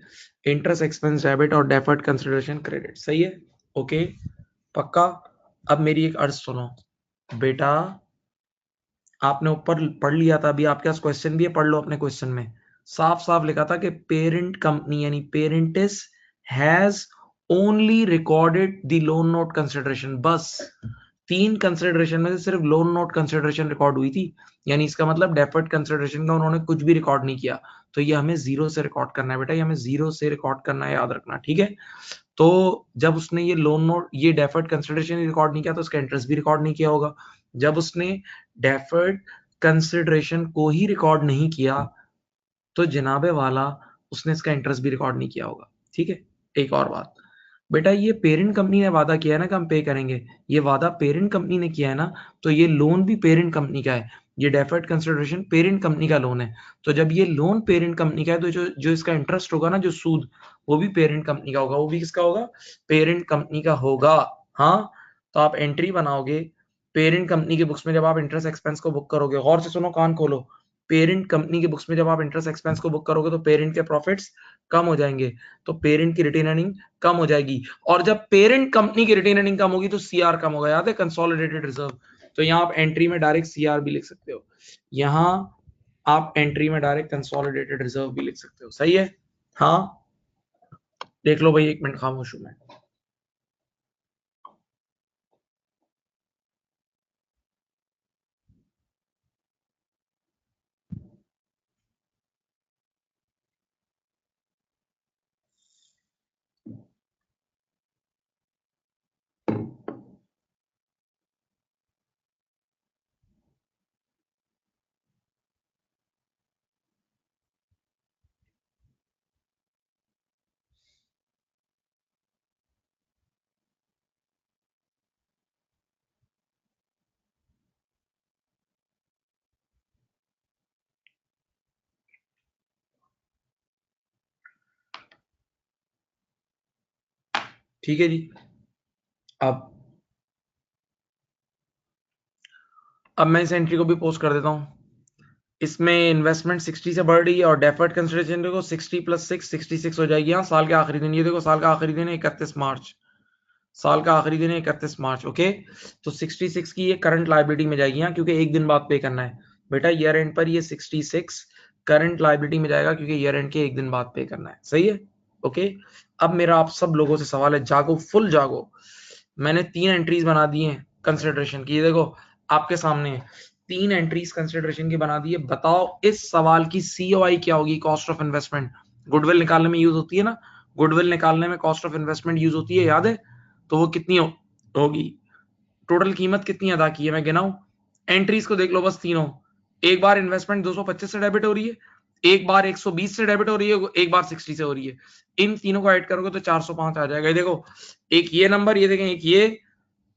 इंटरेस्ट एक्सपेंस डेबिट और डेफर्ड कंसिडरेशन क्रेडिट, सही है, ओके पक्का। अब मेरी एक अर्ज सुनो बेटा, आपने ऊपर पढ़ लिया था, अभी आपके पास क्वेश्चन भी है, पढ़ लो अपने क्वेश्चन में, साफ साफ लिखा था कि पेरेंट कंपनी यानी Parentis has only recorded the loan note consideration, बस 3 कंसिडरेशन में से सिर्फ लोन नोट कंसिडरेशन रिकॉर्ड हुई थी, यानी इसका मतलब डेफर्ड कंसिडरेशन का उन्होंने कुछ भी रिकॉर्ड नहीं किया। तो ये हमें 0 से रिकॉर्ड करना है बेटा, ये हमें 0 से रिकॉर्ड करना है, याद रखना, ठीक है। तो जब उसने ये लोन नोट, ये डेफर्ड कंसिडरेशन रिकॉर्ड नहीं किया तो उसका इंटरेस्ट भी रिकॉर्ड नहीं किया होगा। जब उसने डेफर्ड कंसिडरेशन को ही रिकॉर्ड नहीं किया तो जनाबे वाला उसने इसका इंटरेस्ट भी रिकॉर्ड नहीं किया होगा, ठीक है। एक और बात बेटा, ये पेरेंट कंपनी ने वादा किया है ना कि हम पे करेंगे, ये वादा पेरेंट कंपनी ने किया है ना, तो ये लोन भी पेरेंट कंपनी का है, ये डेफर्ड कंसिडरेशन पेरेंट कंपनी का लोन है। तो जब ये लोन पेरेंट कंपनी का है तो जो जो इसका इंटरेस्ट होगा ना, जो सूद, वो भी पेरेंट कंपनी का होगा, वो भी किसका होगा, पेरेंट कंपनी का होगा। हाँ, तो आप एंट्री बनाओगे पेरेंट कंपनी के बुक्स में, जब आप इंटरेस्ट एक्सपेंस को बुक करोगे, गौर से सुनो, कान खोलो, पेरेंट कंपनी के बुक्स में जब आप इंटरेस्ट एक्सपेंस को बुक करोगे तो पेरेंट के प्रॉफिट्स कम हो जाएंगे, तो पेरेंट की रिटेन अर्निंग कम हो जाएगी, और जब पेरेंट कंपनी की रिटेन अर्निंग कम होगी तो सीआर कम होगा, याद है, कंसोलिडेटेड रिजर्व। तो यहाँ आप एंट्री में डायरेक्ट सीआर भी लिख सकते हो, यहाँ आप एंट्री में डायरेक्ट कंसोलिडेटेड रिजर्व भी लिख सकते हो, सही है। हाँ देख लो भाई, 1 मिनट खामोश हूं मैं। ठीक है जी। अब मैं इस एंट्री को भी पोस्ट कर देता हूँ, इसमें इन्वेस्टमेंट 60 से बढ़ रही है और डेफर्ड कंसिडरेशन देखो 60 + 6 66 हो जाएगी। हाँ, साल के आखिरी दिन, ये देखो साल का आखिरी दिन है 31 मार्च, साल का आखिरी दिन है 31 मार्च, ओके। तो 66 की ये करंट लायबिलिटी में जाएगी, हाँ, क्योंकि एक दिन बाद पे करना है बेटा, ईयर एंड पर ये 66 करंट लायबिलिटी में जाएगा क्योंकि ईयर एंड के एक दिन बाद पे करना है, सही है, ओके। अब मेरा आप सब लोगों से सवाल है, जागो, फुल जागो। मैंने 3 एंट्रीज बना दी हैं कंसिडरेशन की, ये देखो आपके सामने है, 3 एंट्रीज कंसिडरेशन की बना दी है। बताओ इस सवाल की सीओआई क्या होगी, कॉस्ट ऑफ इन्वेस्टमेंट, गुडविल निकालने में यूज होती है ना, गुडविल निकालने में कॉस्ट ऑफ इन्वेस्टमेंट यूज होती है, याद है, तो वो कितनी होगी, टोटल कीमत कितनी अदा की है मैं गिनाऊं? एंट्रीज को देख लो बस तीनों। एक बार इन्वेस्टमेंट 225 से डेबिट हो रही है, एक बार 120 से डेबिट हो रही है, एक बार 60 से हो रही है। इन तीनों को ऐड करोगे तो 405 आ जाएगा। देखो एक ये नंबर, ये देखें,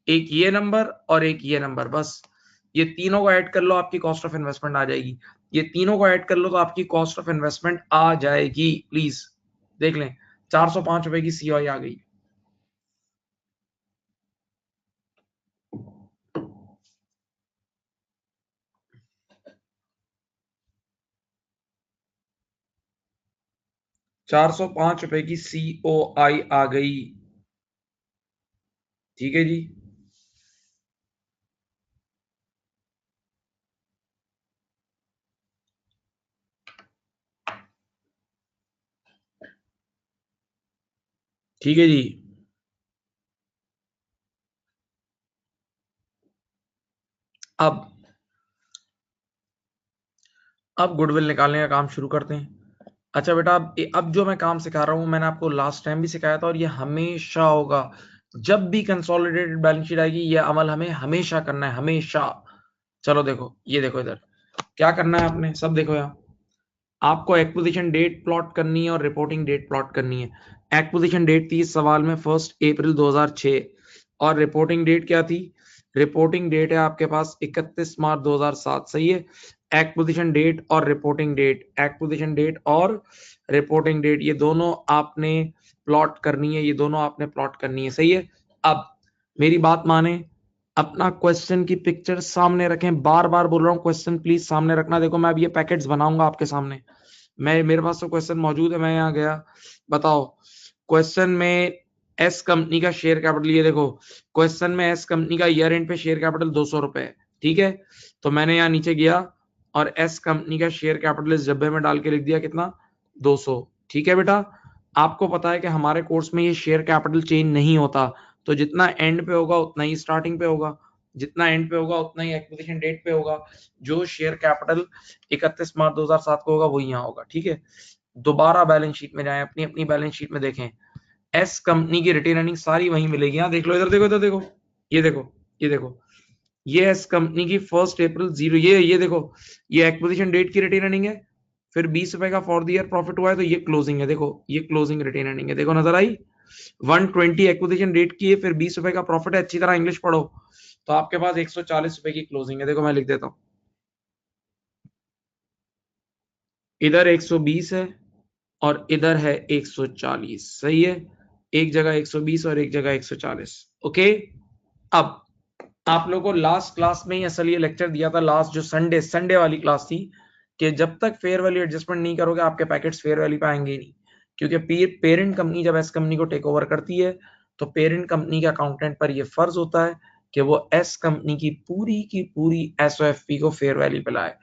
एक ये नंबर और एक ये नंबर, बस ये तीनों को ऐड कर लो, आपकी कॉस्ट ऑफ इन्वेस्टमेंट आ जाएगी। ये तीनों को ऐड कर लो तो आपकी कॉस्ट ऑफ इन्वेस्टमेंट आ जाएगी। प्लीज देख लें, 405 रुपए की सीओआई आ गई। 405 रुपए की सीओआई आ गई। ठीक है जी। ठीक है जी। अब गुडविल निकालने का काम शुरू करते हैं। अच्छा बेटा, अब जो मैं काम सिखा रहा हूं मैंने आपको लास्ट टाइम भी सिखाया था और ये हमेशा होगा। जब भी कंसोलिडेटेड बैलेंस शीट आएगी ये अमल हमें हमेशा करना है, हमेशा। चलो देखो, ये देखो इधर क्या करना है आपने, सब देखो यहाँ। आपको एक्विजिशन डेट प्लॉट करनी है और रिपोर्टिंग डेट प्लॉट करनी है। एक्विजिशन डेट थी इस सवाल में 1 अप्रैल 2006 और रिपोर्टिंग डेट क्या थी? रिपोर्टिंग डेट है आपके पास 31 मार्च 2007। सही है। एक्विजिशन डेट और रिपोर्टिंग डेट, एक्विजिशन डेट और रिपोर्टिंग डेट, ये दोनों आपने प्लॉट करनी है, ये दोनों आपने प्लॉट करनी है। सही है। अब मेरी बात माने, अपना क्वेश्चन की पिक्चर सामने रखें। बार बार बोल रहा हूँ क्वेश्चन प्लीज सामने रखना। देखो मैं अब ये पैकेट्स बनाऊंगा आपके सामने, मैं मेरे पास तो क्वेश्चन मौजूद है, मैं यहाँ गया। बताओ क्वेश्चन में एस कंपनी का शेयर कैपिटल, ये देखो क्वेश्चन में एस कंपनी का ईयर एंड पे शेयर कैपिटल 200 रुपए है। ठीक है, तो मैंने यहाँ नीचे गया और एस कंपनी का शेयर कैपिटल इस डब्बे में डाल के लिख दिया कितना, 200। ठीक है बेटा, आपको पता है कि हमारे कोर्स में ये शेयर कैपिटल चेंज नहीं होता, तो जितना एंड पे होगा उतना ही स्टार्टिंग पे होगा, जितना एंड पे होगा उतना ही एक्विजिशन डेट पे होगा। जो शेयर कैपिटल 31 मार्च 2007 को होगा वो यहाँ होगा। ठीक है, दोबारा बैलेंस शीट में जाएं, अपनी अपनी बैलेंस शीट में देखें, एस कंपनी की रिटेन अर्निंग सारी वहीं मिलेगी। यहाँ देख लो, इधर देखो, इधर देखो, ये देखो, ये देखो, ये एस कंपनी की 1 अप्रैल 0, ये देखो, ये एक्विजिशन डेट की रिटेन अर्निंग है। फिर 20 रुपए का फॉर द ईयर प्रॉफिट हुआ है तो ये क्लोजिंग है। देखो ये क्लोजिंग रिटेन अर्निंग है, देखो नजर आई। 120 एक्विजिशन डेट की है, फिर 20 रुपए का प्रॉफिट है। अच्छी तरह इंग्लिश पढ़ो तो आपके पास 140 रुपए की क्लोजिंग है। देखो मैं लिख देता हूं, इधर 120 है और इधर है 140। सही है, एक जगह 120 और एक जगह 140। ओके। अब आप लोगों को लास्ट क्लास में ही असल ये लेक्चर दिया था, लास्ट जो संडे वाली क्लास थी, कि जब तक फेयर वैल्यू एडजस्टमेंट नहीं करोगे आपके पैकेट्स फेयर वैल्यू पे आएंगे ही नहीं। क्योंकि पेरेंट कंपनी जब एस कंपनी को टेक ओवर करती है तो पेरेंट कंपनी के अकाउंटेंट पर यह फर्ज होता है कि वो एस कंपनी की पूरी एसओएफपी को फेयर वैल्यू पे लाए।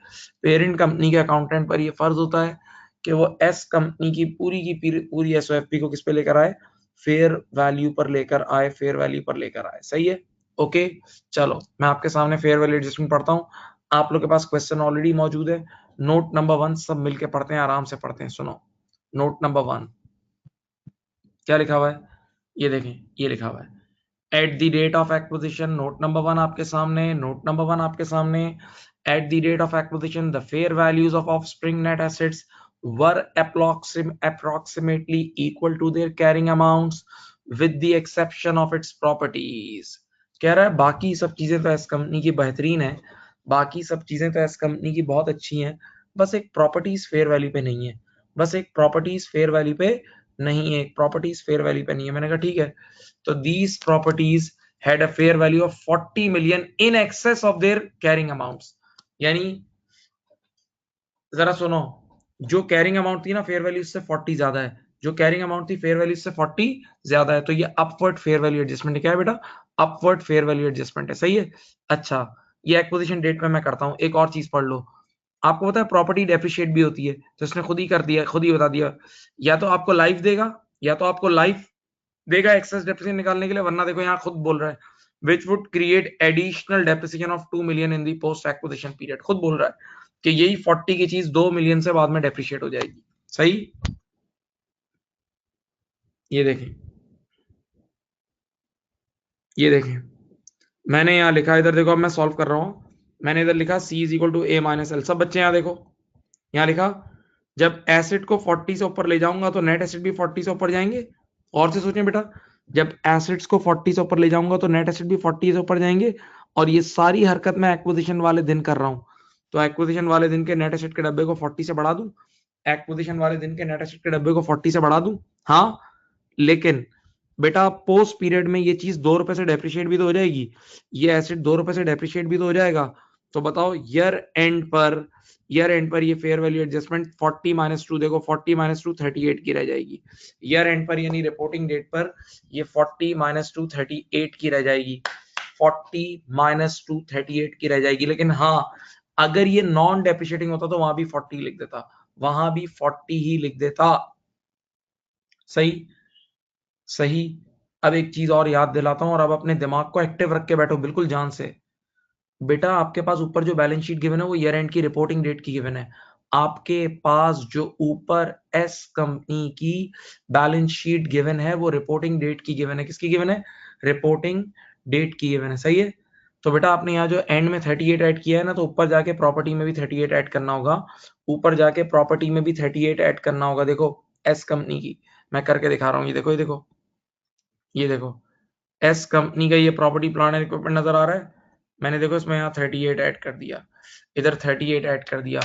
पेरेंट कंपनी के अकाउंटेंट पर यह फर्ज होता है कि वो एस कंपनी की पूरी एसओएफपी को किस पे लेकर आए, फेयर वैल्यू पर लेकर आए, फेयर वैल्यू पर लेकर आए। सही है। ओके, चलो मैं आपके सामने फेयर वैल्यू एडजस्टमेंट पढ़ता हूँ। आप लोग के पास क्वेश्चन ऑलरेडी मौजूद है। नोट नंबर 1 सब मिलके पढ़ते हैं, आराम से पढ़ते हैं। सुनो, नोट नंबर 1 क्या लिखा हुआ है, ये देखें, ये लिखा हुआ है at the date of acquisition. Note number 1 आपके सामने, नोट नंबर 1 आपके सामने। At the date of acquisition the fair values of offspring net assets were approximately equal to their carrying amounts with the exception of its properties। कह रहा है बाकी सब चीजें तो एस कंपनी की बेहतरीन है, बाकी सब चीजें तो एस कंपनी की बहुत अच्छी हैं, बस एक प्रॉपर्टीज फेयर वैल्यू पे नहीं है, बस एक प्रॉपर्टीज फेयर वैल्यू पे नहीं है, एक प्रॉपर्टीज फेयर वैल्यू पे नहीं है। मैंने कहा ठीक है, तो these properties had a fair value of 40 million in excess of their carrying amounts. यानी जरा सुनो, जो कैरिंग अमाउंट थी ना फेयर वैल्यू से 40 ज्यादा है, जो कैरिंग अमाउंट थी फेयर वैल्यू से 40 ज्यादा है, तो ये अपवर्ड फेयर वैल्यू एडजस्टमेंट क्या है बेटा, अपवर्ड फेयर वैल्यू एडजस्टमेंट है। सही है। अच्छा, ये एक्विजिशन डेट में मैं करता हूं, एक और चीज पढ़ लो। आपको पता है प्रॉपर्टी डेप्रिशिएट भी होती है, तो इसने खुद ही कर दिया, खुद ही बता दिया। या तो आपको लाइफ देगा, या तो आपको लाइफ देगा एक्सेस डेप्रिसिएशन निकालने के लिए, वरना देखो यहाँ खुद बोल रहा है which would create additional depreciation of 2 million in the post acquisition period. खुद बोल रहा है कि यही 40 की चीज 2 मिलियन से बाद में डेप्रिशिएट हो जाएगी। सही, ये देखें, ये देखें, मैंने यहाँ लिखा, इधर देखो, अब मैं सॉल्व कर रहा हूँ, मैंने इधर लिखा C is equal to A minus L. सब बच्चे यहाँ देखो, यहाँ लिखा जब एसिड को 40 से ऊपर ले जाऊंगा तो नेट एसिड भी 40 से ऊपर जाएंगे। और से सोचें बेटा, जब एसिड्स को 40 से ऊपर ले जाऊंगा तो नेट एसिड भी 40 से ऊपर जाएंगे। और ये सारी हरकत मैं एक्विजिशन वाले दिन कर रहा हूँ, तो एक्विजिशन वाले दिन के नेट एसिड के डब्बे को 40 से बढ़ा दूं, एक्विजिशन वाले दिन के नेट एसिड के डब्बे को 40 से बढ़ा दूं। हाँ, लेकिन बेटा पोस्ट पीरियड में ये चीज 2 रुपए से डेप्रिशिएट भी तो हो जाएगी, ये एसिड 2 रुपए से डेप्रिशिएट भी तो हो जाएगा। तो बताओ ईयर एंड पर ये फेयर वैल्यू एडजस्टमेंट 40 माइनस 2, देखो 40 माइनस 2 38 की रह जाएगी। ईयर एंड पर यानी रिपोर्टिंग डेट पर ये 40 माइनस 2 38 की रह जाएगी, 40 माइनस 2 38 की रह जाएगी। लेकिन हाँ, अगर ये नॉन डेप्रिशिएटिंग होता तो वहां भी 40 लिख देता, वहां भी 40 ही लिख देता। सही सही। अब एक चीज और याद दिलाता हूं, और अब अपने दिमाग को एक्टिव रख के बैठो बिल्कुल जान से। बेटा आपके पास ऊपर जो बैलेंस शीट गिवन है वो ईयर एंड की रिपोर्टिंग डेट की गिवन है। आपके पास जो ऊपर एस कंपनी की बैलेंस शीट गिवन है वो रिपोर्टिंग डेट की गिवन है। किसकी गिवन है? रिपोर्टिंग डेट की गिवन है। सही है। तो बेटा आपने यहाँ जो एंड में 38 ऐड किया है ना, तो ऊपर जाके प्रॉपर्टी में भी 38 ऐड करना होगा, ऊपर जाके प्रॉपर्टी में भी 38 ऐड करना होगा। देखो एस कंपनी की मैं करके दिखा रहा हूँ, ये देखो, ये देखो, ये देखो, एस कंपनी का ये प्रॉपर्टी प्लांट एंड इक्विपमेंट नजर आ रहा है। मैंने देखो इसमें यहाँ 38 ऐड कर दिया, इधर 38 ऐड कर दिया।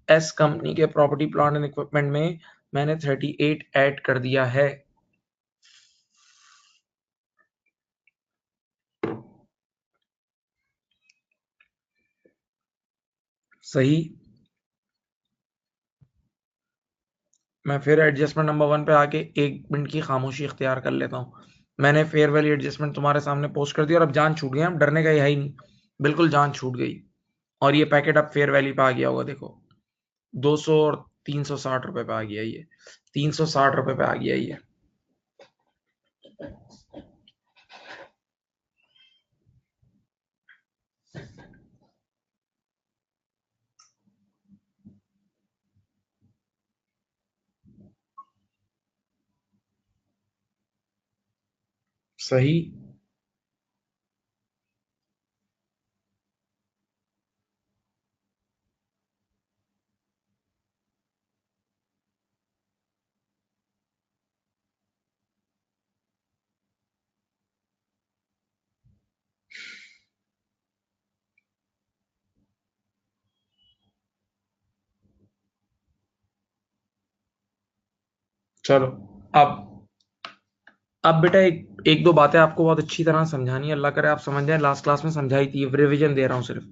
एस कंपनी के प्रॉपर्टी प्लांट एंड इक्विपमेंट में मैंने 38 ऐड कर दिया है। सही। मैं फिर एडजस्टमेंट नंबर 1 पे आके 1 मिनट की खामोशी इख्तियार कर लेता हूँ। मैंने फेयर वैल्यू एडजस्टमेंट तुम्हारे सामने पोस्ट कर दिया, और अब जान छूट गई, अब डरने का है ही नहीं, बिल्कुल जान छूट गई। और ये पैकेट अब फेयर वैल्यू पे आ गया होगा, देखो 200 और 360 रुपए पे आ गया, ये 360 रुपए पे आ गया ये। सही। चलो, अब अब बेटा एक दो बातें आपको बहुत अच्छी तरह समझानी है, अल्लाह करे आप समझ जाए। लास्ट क्लास में समझाई थी, रिवीजन दे रहा हूँ सिर्फ।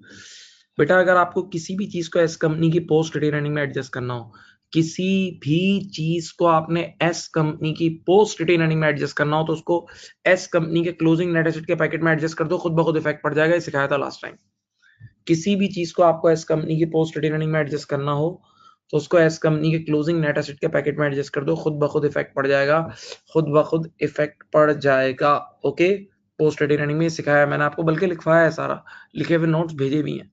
बेटा अगर आपको किसी भी चीज को एस कंपनी की पोस्ट रिटेन अर्निंग में एडजस्ट करना हो, किसी भी चीज को आपने एस कंपनी की पोस्ट रिटेन अर्निंग में एडजस्ट करना हो, तो उसको एस कंपनी के क्लोजिंग नेट एसेट के पैकेट में एडजस्ट कर दो, खुद ब खुद इफेक्ट पड़ जाएगा। ये सिखाया था लास्ट टाइम। किसी भी चीज को आपको एस कंपनी की पोस्ट रिटेन अर्निंग में एडजस्ट करना हो, तो उसको एस कंपनी के क्लोजिंग नेट एसेट के पैकेट में एडजस्ट कर दो, खुद ब खुद इफेक्ट पड़ जाएगा, खुद ब खुद इफेक्ट पड़ जाएगा। ओके, पोस्ट रिटेन अर्निंग में सिखाया मैंने आपको, बल्कि लिखवाया है सारा, लिखे हुए नोट्स भेजे भी हैं।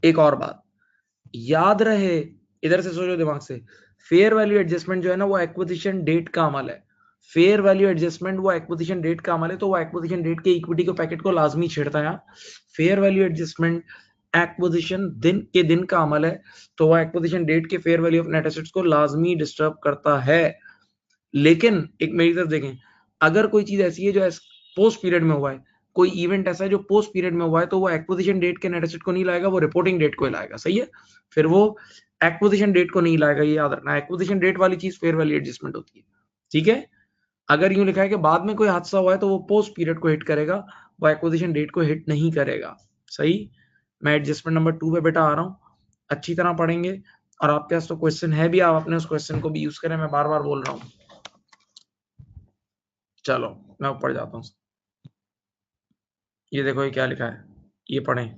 एक और बात याद रहे, इधर से सोचो दिमाग से, फेयर वैल्यू एडजस्टमेंट जो है ना वो एक्विजिशन डेट का अमल है। फेयर वैल्यू एडजस्टमेंट वो एक्विजिशन डेट का अमल है, तो वो एक्विजिशन डेट के इक्विटी को पैकेट को लाजमी छेड़ता है। फेयर वैल्यू एडजस्टमेंट एक्विजिशन दिन के दिन का अमल है, तो वो एक्विजिशन डेट के fair value of net assets को लाजमी डिस्टर्ब करता है। लेकिन एक मेरी तरफ देखें, अगर कोई चीज ऐसी है जो पोस्ट पीरियड में हुआ है, कोई इवेंट ऐसा है जो पोस्ट पीरियड में हुआ है, तो वो एक्विजिशन डेट के नेट एसेट को नहीं लाएगा, वो रिपोर्टिंग डेट को लाएगा। सही है। फिर वो एक्विजिशन डेट को नहीं लाएगा, ये याद रखना। एक्विजिशन डेट वाली चीज फेयर वैल्यू एडजस्टमेंट होती है। ठीक है। अगर यूं लिखा है कि बाद में कोई हादसा हुआ है तो वो पोस्ट पीरियड को हिट करेगा, वो एक्विजिशन डेट को हिट नहीं करेगा। सही। मैं एडजस्टमेंट नंबर 2 पे बेटा आ रहा हूँ, अच्छी तरह पढ़ेंगे, और आपके पास तो क्वेश्चन है भी, आप अपने उस क्वेश्चन को भी यूज करें, मैं बार बार बोल रहा हूँ। चलो मैं ऊपर जाता हूँ। ये देखो ये क्या लिखा है, ये पढ़ें।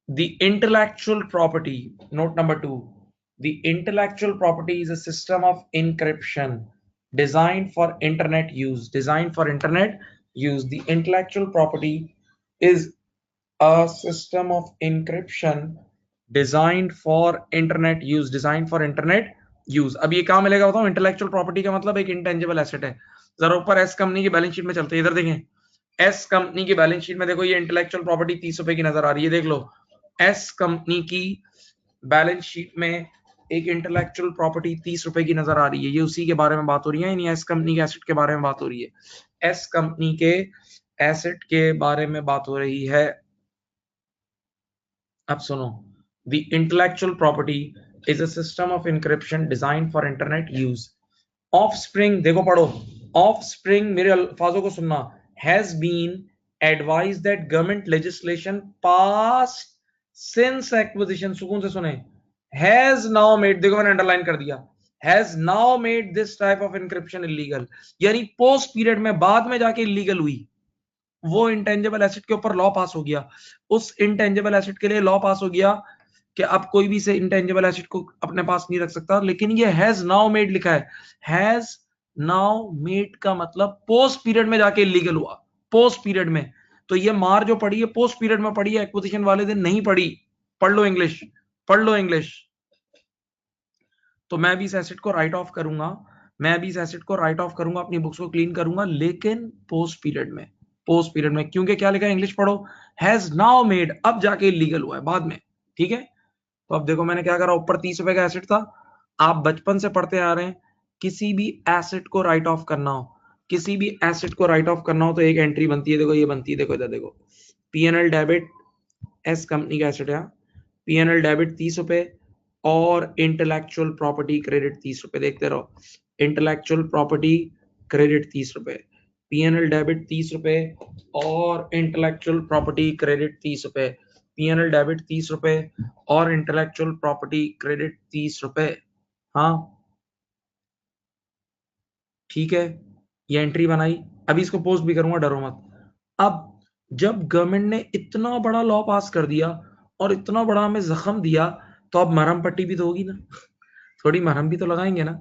The intellectual property, note number 2, the intellectual property is a system of encryption designed for internet use. Designed for internet use. The intellectual property is a system of encryption designed for internet use. Designed for internet use. अब ये क्या मिलेगा बताओ? Intellectual property का मतलब एक intangible asset है। जरा ऊपर एस कंपनी की बैलेंस शीट में चलते हैं, इधर देखें, एस कंपनी की बैलेंस शीट में देखो, ये इंटेलेक्चुअल प्रॉपर्टी 30 रुपए की नजर आ रही है, देख लो एस कंपनी की बैलेंस शीट में एक इंटेलेक्चुअल प्रॉपर्टी 30 रुपए की नजर आ रही है। ये उसी के बारे में बात हो रही है, यानी एस कंपनी के एसेट के बारे में बात हो रही है। एस कंपनी के एसेट के बारे में बात हो रही है। अब सुनो, the intellectual property is a system of encryption design for internet use. Offspring, देखो पढ़ो, ऑफस्प्रिंग, मेरे अल्फाजों को सुनना, has been advise that government legislation pass since acquisition, सुकून से सुने, हैज नाउ मेड, देखो मैंने अंडरलाइन कर दिया, has now made this type of encryption illegal, यानी पोस्ट पीरियड में, बाद में जाके इलीगल हुई। वो इंटेंजिबल एसेट के ऊपर लॉ पास हो गया, उस इंटेंजिबल एसेट के लिए लॉ पास हो गया कि अब कोई भी से इंटेंजिबल एसेट को अपने पास नहीं रख सकता। लेकिन ये हैज नाउ मेड लिखा है, हैज नाउ मेड का मतलब पोस्ट पीरियड में जाके इलीगल हुआ, पोस्ट पीरियड में। तो ये मार जो पड़ी है पोस्ट पीरियड में पड़ी है, एक्विजिशन वाले दिन नहीं पड़ी। पढ़ लो इंग्लिश, पढ़ लो इंग्लिश। तो मैं भी इस एसेट को राइट ऑफ करूंगा, मैं भी इस एसेट को राइट ऑफ करूंगा, अपनी बुक्स को क्लीन करूंगा, लेकिन पोस्ट पीरियड में, पोस्ट पीरियड में, क्योंकि क्या लिखा है, इंग्लिश पढ़ो, हैज नाउ मेड, अब जाके इलीगल हुआ है बाद में, ठीक है। तो अब देखो मैंने क्या करा, ऊपर 30 रुपए का एसेट था, आप बचपन से पढ़ते आ रहे हैं, किसी भी एसेट को राइट ऑफ करना हो, किसी भी एसेट को राइट ऑफ करना हो तो एक एंट्री बनती है, देखो ये बनती है, देखो इधर देखो, पीएनएल डेबिट, एस कंपनी का एसेट है, पीएनएल डेबिट 30 रुपए और इंटेलेक्चुअल प्रॉपर्टी क्रेडिट 30 रुपए, देखते रहो, इंटेलेक्चुअल प्रॉपर्टी क्रेडिट 30 रुपए, पीएनएल डेबिट 30 रुपए और इंटेलेक्चुअल प्रॉपर्टी क्रेडिट 30 रुपए, पीएनएल डेबिट 30 रुपए और इंटेलेक्चुअल प्रॉपर्टी क्रेडिट 30 रुपए। हाँ ठीक है, ये एंट्री बनाई, अभी इसको पोस्ट भी करूंगा, डरो मत। अब जब गवर्नमेंट ने इतना बड़ा लॉ पास कर दिया और इतना बड़ा हमें जख्म दिया, तो अब मरहम पट्टी भी तो होगी ना, थोड़ी मरहम भी तो लगाएंगे ना।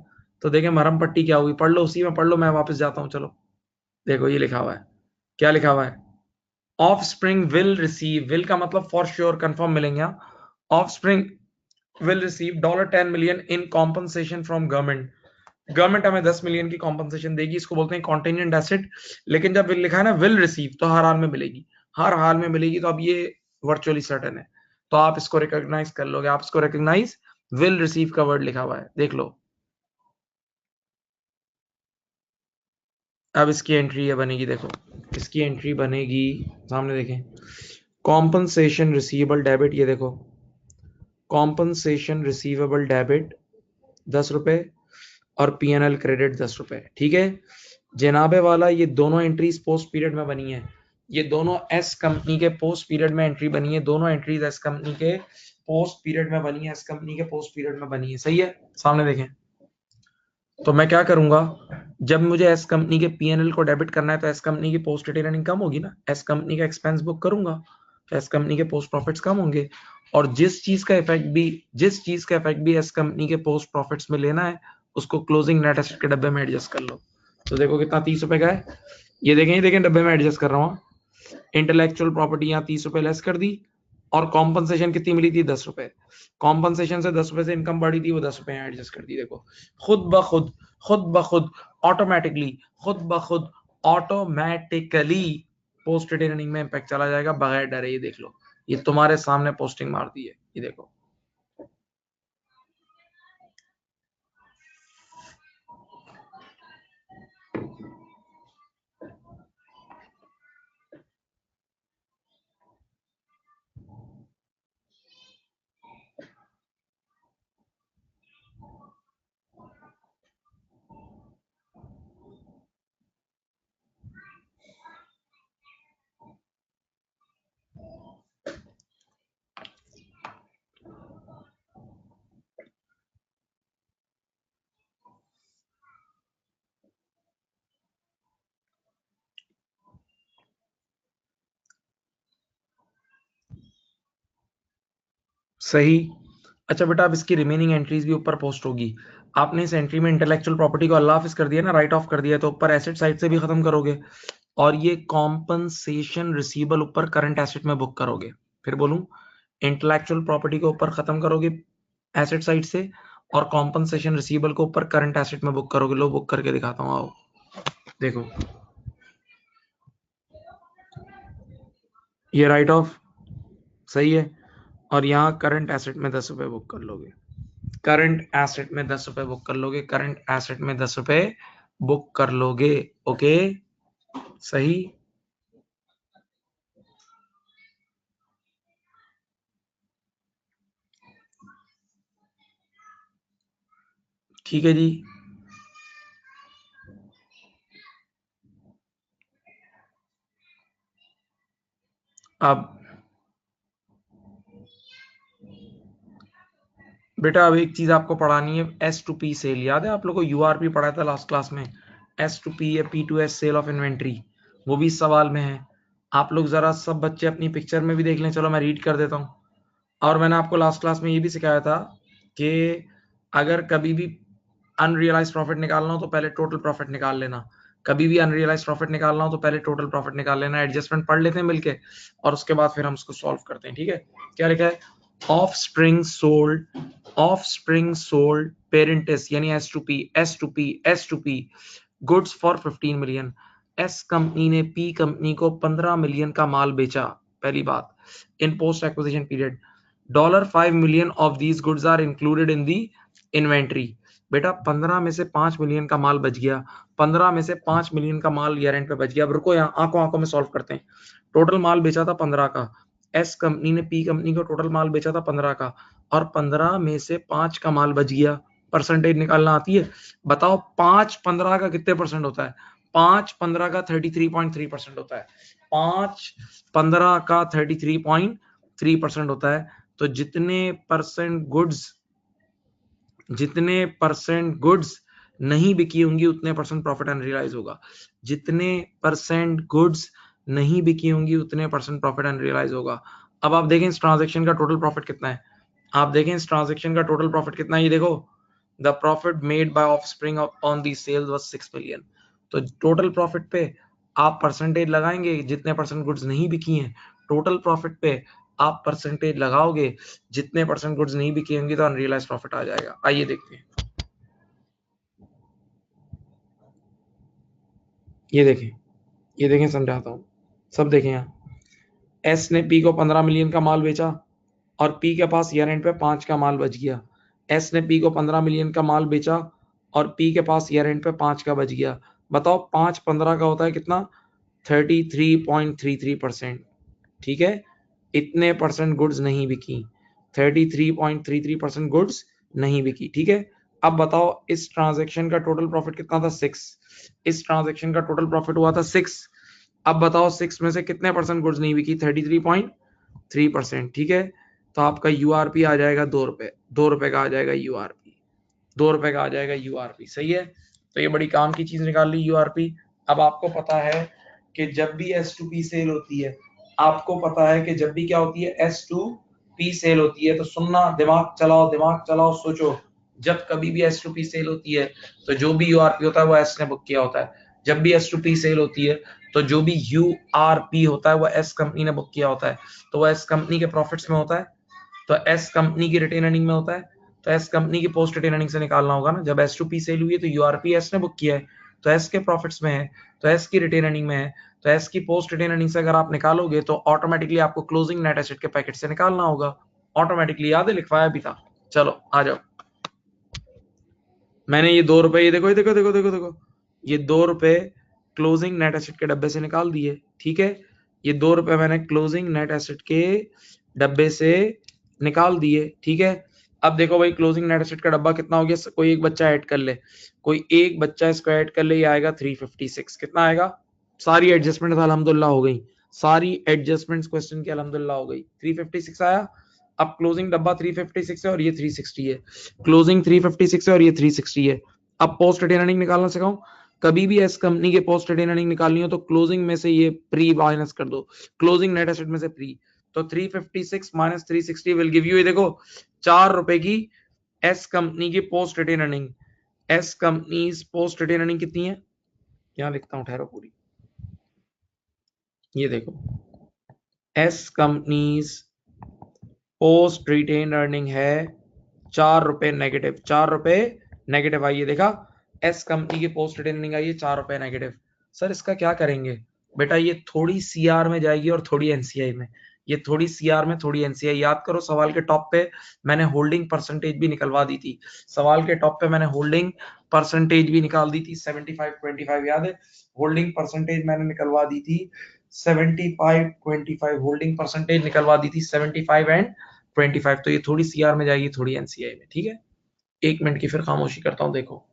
तो देखें मरहम पट्टी क्या होगी, पढ़ लो, उसी में पढ़ लो, मैं वापस जाता हूँ, चलो देखो ये लिखा हुआ है, क्या लिखा हुआ है, ऑफस्प्रिंग विल रिसीव, विल का मतलब फॉर श्योर कंफर्म मिलेंगे, offspring will receive $10 million in compensation from government, government हमें 10 मिलियन की कॉम्पनसेशन देगी, इसको बोलते हैं कॉन्टेंजेंट एसेट। लेकिन जब विल लिखा है ना, विल रिसीव, तो हर हाल में मिलेगी, हर हाल में मिलेगी, तो अब ये वर्चुअली सर्टेन है, तो आप इसको रिकॉग्नाइज कर लोगे, आप इसको रिकॉग्नाइज, विल रिसीव का वर्ड लिखा हुआ है, देख लो। अब इसकी एंट्री ये बनेगी, देखो इसकी एंट्री बनेगी, सामने देखें, कॉम्पनसेशन रिसीवेबल डेबिट, ये देखो कॉम्पनसेशन रिसीवेबल डेबिट 10 रुपए और पीएनएल क्रेडिट 10 रुपए, ठीक है जनाबे वाला। ये दोनों एंट्रीज पोस्ट पीरियड में बनी है, ये दोनों एस कंपनी के पोस्ट पीरियड में एंट्री बनी है, दोनों एंट्रीज एस कंपनी के पोस्ट पीरियड में बनी है, एस कंपनी के पोस्ट पीरियड में बनी है, सही है, सामने देखें। तो मैं क्या करूंगा, जब मुझे एस कंपनी के पीएनएल को डेबिट करना है, तो एस कंपनी की पोस्ट रिटेन अर्निंग कम होगी ना, एस कंपनी का एक्सपेंस बुक करूंगा, तो एस कंपनी के पोस्ट प्रॉफिट्स कम होंगे, और जिस चीज का इफेक्ट भी एस कंपनी के पोस्ट प्रॉफिट्स में लेना है, उसको क्लोजिंग नेट एसेट के डब्बे में एडजस्ट कर लो। तो देखो कितना 30 रुपए का है, ये देखें डब्बे में एडजस्ट कर रहा हूँ, इंटेलेक्चुअल प्रॉपर्टी यहाँ 30 रुपए लेस कर दी, और कॉम्पनसेशन कितनी मिली थी, 10 रुपए, कॉम्पनसेशन से 10 रुपए से इनकम बढ़ी थी, वो 10 रुपए एडजस्ट कर दी, देखो खुद ब खुद ऑटोमेटिकली, खुद ब खुद ऑटोमेटिकली पोस्ट रिटेन अर्निंग में इम्पैक्ट चला जाएगा बगैर डरे, ये देख लो, ये तुम्हारे सामने पोस्टिंग मार दी है, ये देखो। सही। अच्छा बेटा, अब इसकी रिमेनिंग एंट्रीज भी ऊपर पोस्ट होगी, आपने इस एंट्री में इंटेलेक्चुअल प्रॉपर्टी को अल्लाह हाफिज कर दिया ना, राइट ऑफ कर दिया, तो ऊपर एसेट साइड से भी खत्म करोगे, और ये कॉम्पनसेशन रिसीवेबल ऊपर करंट एसेट में बुक करोगे। फिर बोलूं, इंटेलेक्चुअल प्रॉपर्टी को ऊपर खत्म करोगे एसेट साइड से, और कॉम्पनसेशन रिसीवेबल को ऊपर करंट एसेट में बुक करोगे। लो बुक करके दिखाता हूँ, आओ देखो, ये राइट ऑफ सही है, और यहाँ करंट एसेट में 10 रुपए बुक कर लोगे, करंट एसेट में 10 रुपए बुक कर लोगे, करंट एसेट में 10 रुपए बुक कर लोगे। ओके सही, ठीक है जी। अब बेटा अब एक चीज आपको पढ़ानी है, S2P सेल, याद है आप लोगों को URP पढ़ाया था लास्ट क्लास में, S2P या P2S सेल ऑफ इन्वेंट्री, वो भी इस सवाल में है। आप लोग जरा सब बच्चे अपनी पिक्चर में भी देख लें, चलो मैं रीड कर देता हूँ। और मैंने आपको लास्ट क्लास में ये भी सिखाया था कि अगर कभी भी अनरियलाइज प्रॉफिट निकालना हो तो पहले टोटल प्रॉफिट निकाल लेना, कभी भी अनरियलाइज प्रॉफिट निकालना हो तो पहले टोटल प्रॉफिट निकाल लेना। एडजस्टमेंट पढ़ लेते हैं मिलके और उसके बाद फिर हम उसको सॉल्व करते हैं, ठीक है। क्या लिखा है, ऑफस्प्रिंग सोल्ड पेरेंटिस यानी S2P goods for 15 million. S company ने पी कंपनी को 15 मिलियन का माल बेचा, पहली बात, in post acquisition period. $5 million of these goods are included in the inventory. बेटा 15 में से 5 मिलियन का माल बच गया, 15 में से 5 मिलियन का माल ईयर एंड पे बच गया। अब रुको यहाँ आंखों आंखों में सॉल्व करते हैं। टोटल माल बेचा था 15 का, एस कंपनी ने पी कंपनी को टोटल माल बेचा था 15 का, और 15 में से 5 का माल बच गया। परसेंटेज निकालना आती है, बताओ 5 15 का कितने परसेंट होता है? 5 15 का 33.3% होता है, 5 15 का 33.3% होता है। तो जितने परसेंट गुड्स नहीं बिकी होंगी उतने परसेंट प्रॉफिट अनरियलाइज होगा, जितने परसेंट गुड्स नहीं बिकी होंगी उतने परसेंट प्रॉफिट अनरियलाइज होगा। अब आप देखें इस ट्रांजैक्शन का टोटल प्रॉफिट कितना है, आप देखें इस ट्रांजैक्शन का टोटल प्रॉफिट कितना है, ये देखो, the profit made by offspring on the sales was 6 million. तो टोटल प्रॉफिट पे आप परसेंटेज लगाएंगे जितने परसेंट गुड्स नहीं बिकी हैं, टोटल प्रॉफिट पे आप परसेंटेज लगाओगे जितने परसेंट गुड्स नहीं बिकी होंगी तो अनरियलाइज प्रॉफिट आ जाएगा। आइए देखते हैं, ये देखें समझाता हूँ, सब देखें यहाँ। एस ने पी को 15 मिलियन का माल बेचा और पी के पास ईयर एंड पे 5 का माल बच गया। एस ने पी को 15 मिलियन का माल बेचा और पी के पास ईयर एंड पे 5 का बच गया। बताओ 5 15 का होता है कितना? 33.33%। ठीक है, इतने परसेंट गुड्स नहीं बिकी, 33.33% गुड्स नहीं बिकी। ठीक है, अब बताओ इस ट्रांजैक्शन का टोटल प्रॉफिट कितना था? 6। इस ट्रांजैक्शन का टोटल प्रॉफिट हुआ था 6। अब बताओ 6 में से कितने परसेंट गुड्स नहीं बिकी? 33.3%। ठीक है, तो आपका यूआरपी आ जाएगा 2 रुपए, 2 रुपए का आ जाएगा यूआरपी, 2 रुपए का आ जाएगा यूआरपी। सही है, तो ये बड़ी काम की चीज निकाल ली यूआरपी। अब आपको पता है कि जब भी S2P सेल होती है, आपको पता है कि जब भी क्या होती है, S2P सेल होती है, तो सुनना, दिमाग चलाओ, सोचो। जब कभी भी S2P सेल होती है तो जो भी यूआरपी होता है वो एस ने बुक किया होता है। जब भी S2P सेल होती है तो जो भी यूआरपी होता है वो एस कंपनी ने बुक किया होता है, तो वो एस कंपनी के प्रॉफिट्स में होता है, तो एस कंपनी की रिटेन अर्निंग में होता है, तो एस कंपनी की पोस्ट रिटेन अर्निंग से निकालना होगा ना। जब S2P सेल हुई है तो यूआरपी एस ने बुक किया है, तो एस के प्रॉफिट्स में है, तो एस की रिटेन अर्निंग में है, तो एस की पोस्ट रिटेन अर्निंग से अगर आप निकालोगे तो ऑटोमेटिकली आपको क्लोजिंग नेट एसेट के पैकेट से निकालना होगा, ऑटोमेटिकली। याद है, लिखवाया भी था। चलो आ जाओ, मैंने ये 2 रुपए, ये देखो, ये 2 रुपए क्लोजिंग नेट एसेट के डब्बे से निकाल दिए। ठीक है, ये 2 रुपए मैंने क्लोजिंग नेट एसेट के डब्बे से निकाल दिए। ठीक है, अब देखो भाई, क्लोजिंग नेट एसेट का डब्बा कितना हो गया? कोई एक बच्चा ऐड कर ले, कोई एक बच्चा इसको ऐड कर ले, ये आएगा 356। कितना आएगा? सारी एडजस्टमेंट अल्हम्दुलिल्लाह हो गई, सारी एडजस्टमेंट्स क्वेश्चन की अल्हम्दुलिल्लाह हो गई। 356 आया। अब क्लोजिंग डब्बा 356 है और ये 360 है, क्लोजिंग 356 है और ये 360 है। अब पोस्ट रिटेन अर्निंग निकालना सिखाऊं? कभी भी एस कंपनी के पोस्ट रिटेन अर्निंग निकालनी हो तो क्लोजिंग में से ये प्री माइनस कर दो, क्लोजिंग नेट एसेट में से प्री, तो 356 माइनस 360 विल गिव यू, ये देखो, 4 रुपए की एस कंपनी की post retain earning. S company post retain earning कितनी है? क्या लिखता हूं, ठहरो पूरी, ये देखो, S companies post retain earning है 4 रुपए नेगेटिव, 4 रुपए नेगेटिव आई है। देखा, एस कंपनी की पोस्ट रिटेन अर्निंग आई है 4 रुपए नेगेटिव। सर इसका क्या करेंगे? बेटा ये थोड़ी सीआर में जाएगी और थोड़ी एनसीआई में, ये थोड़ी सीआर में थोड़ी एनसीआई। याद करो सवाल के टॉप पे मैंने होल्डिंग परसेंटेज भी निकलवा दी थी, सवाल के टॉप पे मैंने होल्डिंग परसेंटेज भी निकाल दी थी 75-25, याद है? होल्डिंग परसेंटेज मैंने निकलवा दी थी 75-25, होल्डिंग परसेंटेज निकलवा दी थी 75 एंड 25। तो ये थोड़ी सीआर में जाएगी थोड़ी एनसीआई में, ठीक है? 1 मिनट की फिर खामोशी करता हूं, देखो।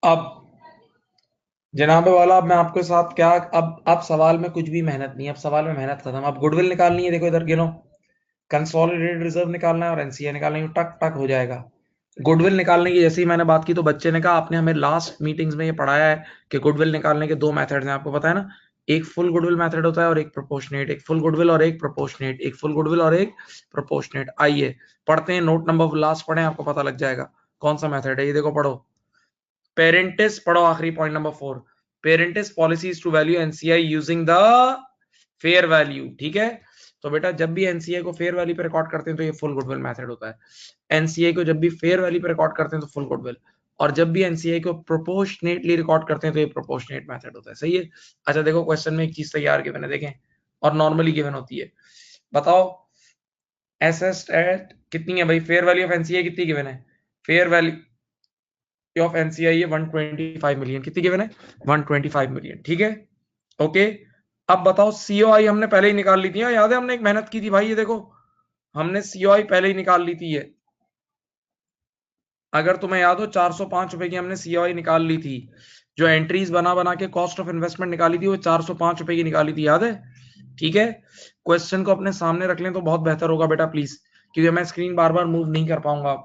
अब जनाबे वाला, अब मैं आपके साथ क्या, अब सवाल में कुछ भी मेहनत नहीं है, अब सवाल में मेहनत खत्म। अब गुडविल निकालनी है, देखो इधर गिनो, कंसोलिडेटेड रिजर्व निकालना है और एनसीए निकालना है, टक टक हो जाएगा। गुडविल निकालने की जैसे ही मैंने बात की तो बच्चे ने कहा आपने हमें लास्ट मीटिंग्स में ये पढ़ाया है कि गुडविल निकालने के 2 मेथड्स हैं, आपको पता है ना? एक फुल गुडविल मेथड होता है और एक प्रोपोर्शनेट, एक फुल गुडविल और एक प्रोपोर्शनेट, एक फुल गुडविल और एक प्रोपोर्शनेट। आइए पढ़ते हैं, नोट नंबर लास्ट पढ़ें, आपको पता लग जाएगा कौन सा मेथड है। ये देखो पढ़ो, पेरेंटिस पढ़ो, आखिरी point number 4, parent's policies to value NCI using the fair value, ठीक है? तो बेटा जब भी एनसीआई को फेयर वैल्यू पे रिकॉर्ड करते हैं तो ये फुल गुडविल मेथड होता है, एनसीआई को जब भी फेयर वैल्यू पे रिकॉर्ड करते हैं तो फुल गुडविल, और जब भी एनसीआई को प्रोपोर्शनेटली रिकॉर्ड करते हैं तो ये प्रोपोर्शनेट मेथड होता है, सही है? अच्छा देखो क्वेश्चन में एक चीज तैयार गिवन है, देखें, और नॉर्मली गिवन होती है। बताओ एसेस्ट एट कितनी है भाई, फेयर वैल्यू ऑफ एनसीआई कितनी गिवन है? फेयर वैल्यू ऑफ एनसीआई है 125 मिलियन, कितनी गिवन है? 125 मिलियन, ठीक है? ओके, अब बताओ सीओआई हमने पहले ही निकाल ली थी, याद है हमने एक मेहनत की थी भाई, ये देखो हमने सीओआई पहले ही निकाल ली थी। ये अगर तुम्हें याद हो 405 रुपए की हमने सीओआई निकाल ली थी, जो एंट्रीज बना बना के कॉस्ट ऑफ इन्वेस्टमेंट निकाली थी वो 405 रुपए की निकाली थी, याद है? ठीक है, क्वेश्चन को अपने सामने रख लें तो बहुत बेहतर होगा बेटा प्लीज, क्योंकि मैं स्क्रीन बार बार मूव नहीं कर पाऊंगा।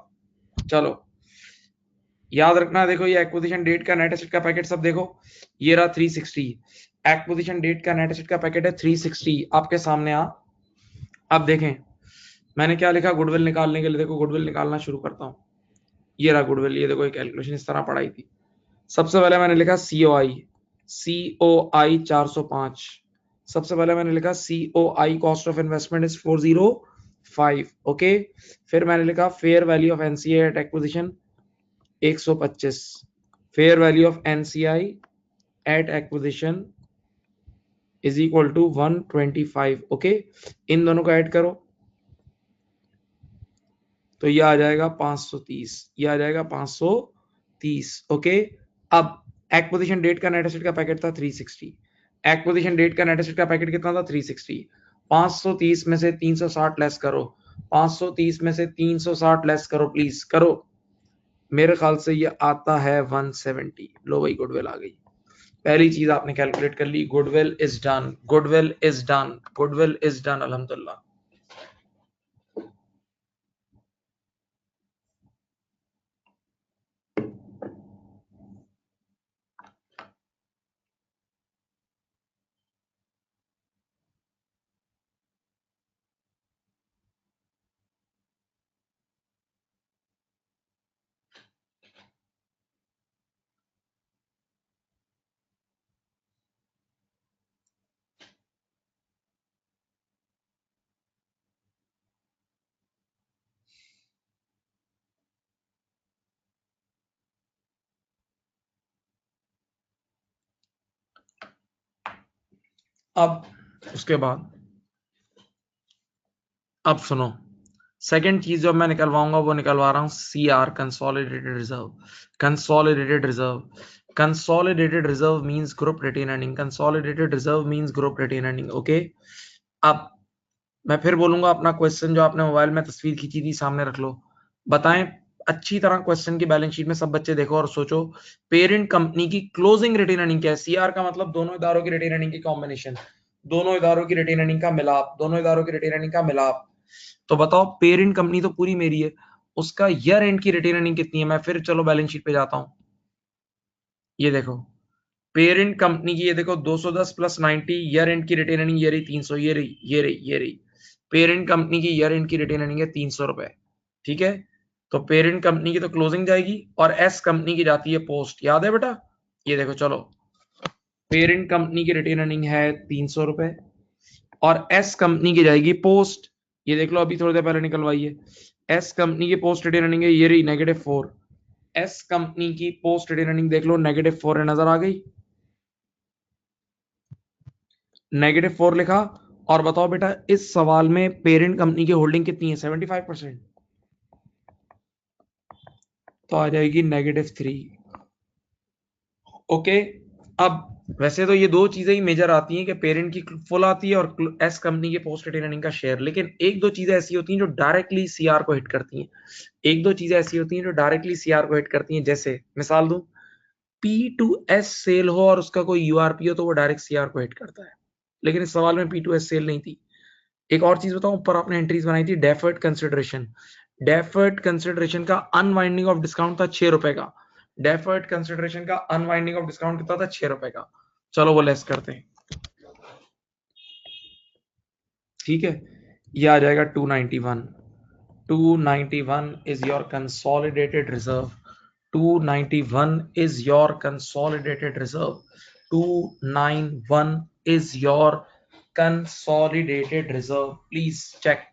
चलो याद रखना, देखो ये एक्विजिशन डेट का नेट एसेट का पैकेट सब देखो, ये रहा 360, एक्विजिशन डेट का नेट एसेट का पैकेट है 360 आपके सामने। अब देखें मैंने क्या लिखा गुडविल निकालने के लिए, देखो गुडविल निकालना शुरू करता हूं, ये रहा गुडविल, ये देखो एक कैलकुलेशन इस तरह पढ़ाई थी। सबसे पहले मैंने लिखा सीओआई, सीओआई 405, सबसे पहले मैंने लिखा COI cost of investment is 405, okay. फिर मैंने लिखा fair value of NCI at acquisition 125, fair value of NCI at acquisition is equal to 125, okay. इन दोनों को ऐड करो तो ये आ जाएगा 530, ये आ जाएगा 530, ओके। अब एक्विजिशन डेट का नेट एसेट का पैकेट था 360, एक्विजिशन डेट का नेट एसेट का पैकेट कितना था 360, 530 में से 360 लेस करो, 530 में से 360 लेस करो, प्लीज करो, मेरे ख्याल से ये आता है 170। लो भाई गुडविल आ गई, पहली चीज आपने कैलकुलेट कर ली, goodwill is done, goodwill is done, goodwill is done, अल्हम्दुलिल्लाह। अब उसके बाद अब सुनो, सेकंड चीज जो मैं निकलवाऊंगा वो निकलवा रहा हूं CR, consolidated reserve, consolidated reserve, consolidated reserve means group retain earning, consolidated reserve means group retain earning, okay. अब मैं फिर बोलूंगा अपना क्वेश्चन जो आपने मोबाइल में तस्वीर खींची थी सामने रख लो, बताएं अच्छी तरह क्वेश्चन की बैलेंस शीट में सब बच्चे देखो और सोचो, पेरेंट कंपनी की क्लोजिंग रिटेन अर्निंग क्या है? सीआर का मतलब दोनों इदारों की रिटेन अर्निंग की कॉम्बिनेशन, दोनों इदारों की रिटेन अर्निंग का मिलाप, दोनों इदारों की रिटेन अर्निंग का मिलाप। तो बताओ, पेरेंट कंपनी तो पूरी मेरी है, उसका ईयर एंड की रिटेन अर्निंग कितनी है? मैं फिर चलो बैलेंस शीट पे जाता हूं। ये देखो, पेरेंट कंपनी की ये देखो 210 प्लस 90 ईयर एंड की रिटेन अर्निंग, ये रही 300, ये रही, ये रही, ये रही। पेरेंट कंपनी की ईयर एंड की रिटेन अर्निंग है 300 रुपए, ठीक है। तो पेरेंट कंपनी की तो क्लोजिंग जाएगी और एस कंपनी की जाती है पोस्ट, याद है बेटा? ये देखो चलो, पेरेंट कंपनी की रिटेन अर्निंग है 300 रुपए और एस कंपनी की जाएगी पोस्ट। ये देख लो, अभी थोड़ी देर पहले निकलवाई है। एस कंपनी की पोस्ट रिटेन अर्निंग है, ये रही -4। एस कंपनी की पोस्ट रिटेन अर्निंग देख लो, -4 है, नजर आ गई? -4 लिखा। और बताओ बेटा, इस सवाल में पेरेंट कंपनी की होल्डिंग कितनी है? 75%। तो आ जाएगी -3। ओके। अब वैसे तो ये दो चीजें ही मेजर आती हैं कि पेरेंट की फुल आती है और एस कंपनी के पोस्ट रिटेन अर्निंग का शेयर, लेकिन एक दो चीजें ऐसी होती हैं जो डायरेक्टली सीआर को हिट करती हैं। एक दो चीजें ऐसी होती हैं जो डायरेक्टली सीआर को हिट करती हैं, जैसे मिसाल दूं, P2S सेल हो और उसका कोई यूआरपी हो तो वो डायरेक्ट सीआर को हिट करता है, लेकिन इस सवाल में P2S सेल नहीं थी। एक और चीज बताऊं, ऊपर आपने एंट्रीज बनाई थी डेफर्ड कंसिडरेशन। डेफर्ड कंसिडरेशन का अनवाइंडिंग ऑफ डिस्काउंट था 6 रुपए का। डेफर्ड कंसिडरेशन का अनवाइंडिंग ऑफ डिस्काउंट कितना था? 6 रुपए का। चलो वो लेस करते हैं, ठीक है। ये आ जाएगा 291। 291 is your consolidated reserve. 291 is your consolidated reserve. 291 is your consolidated reserve. Please check.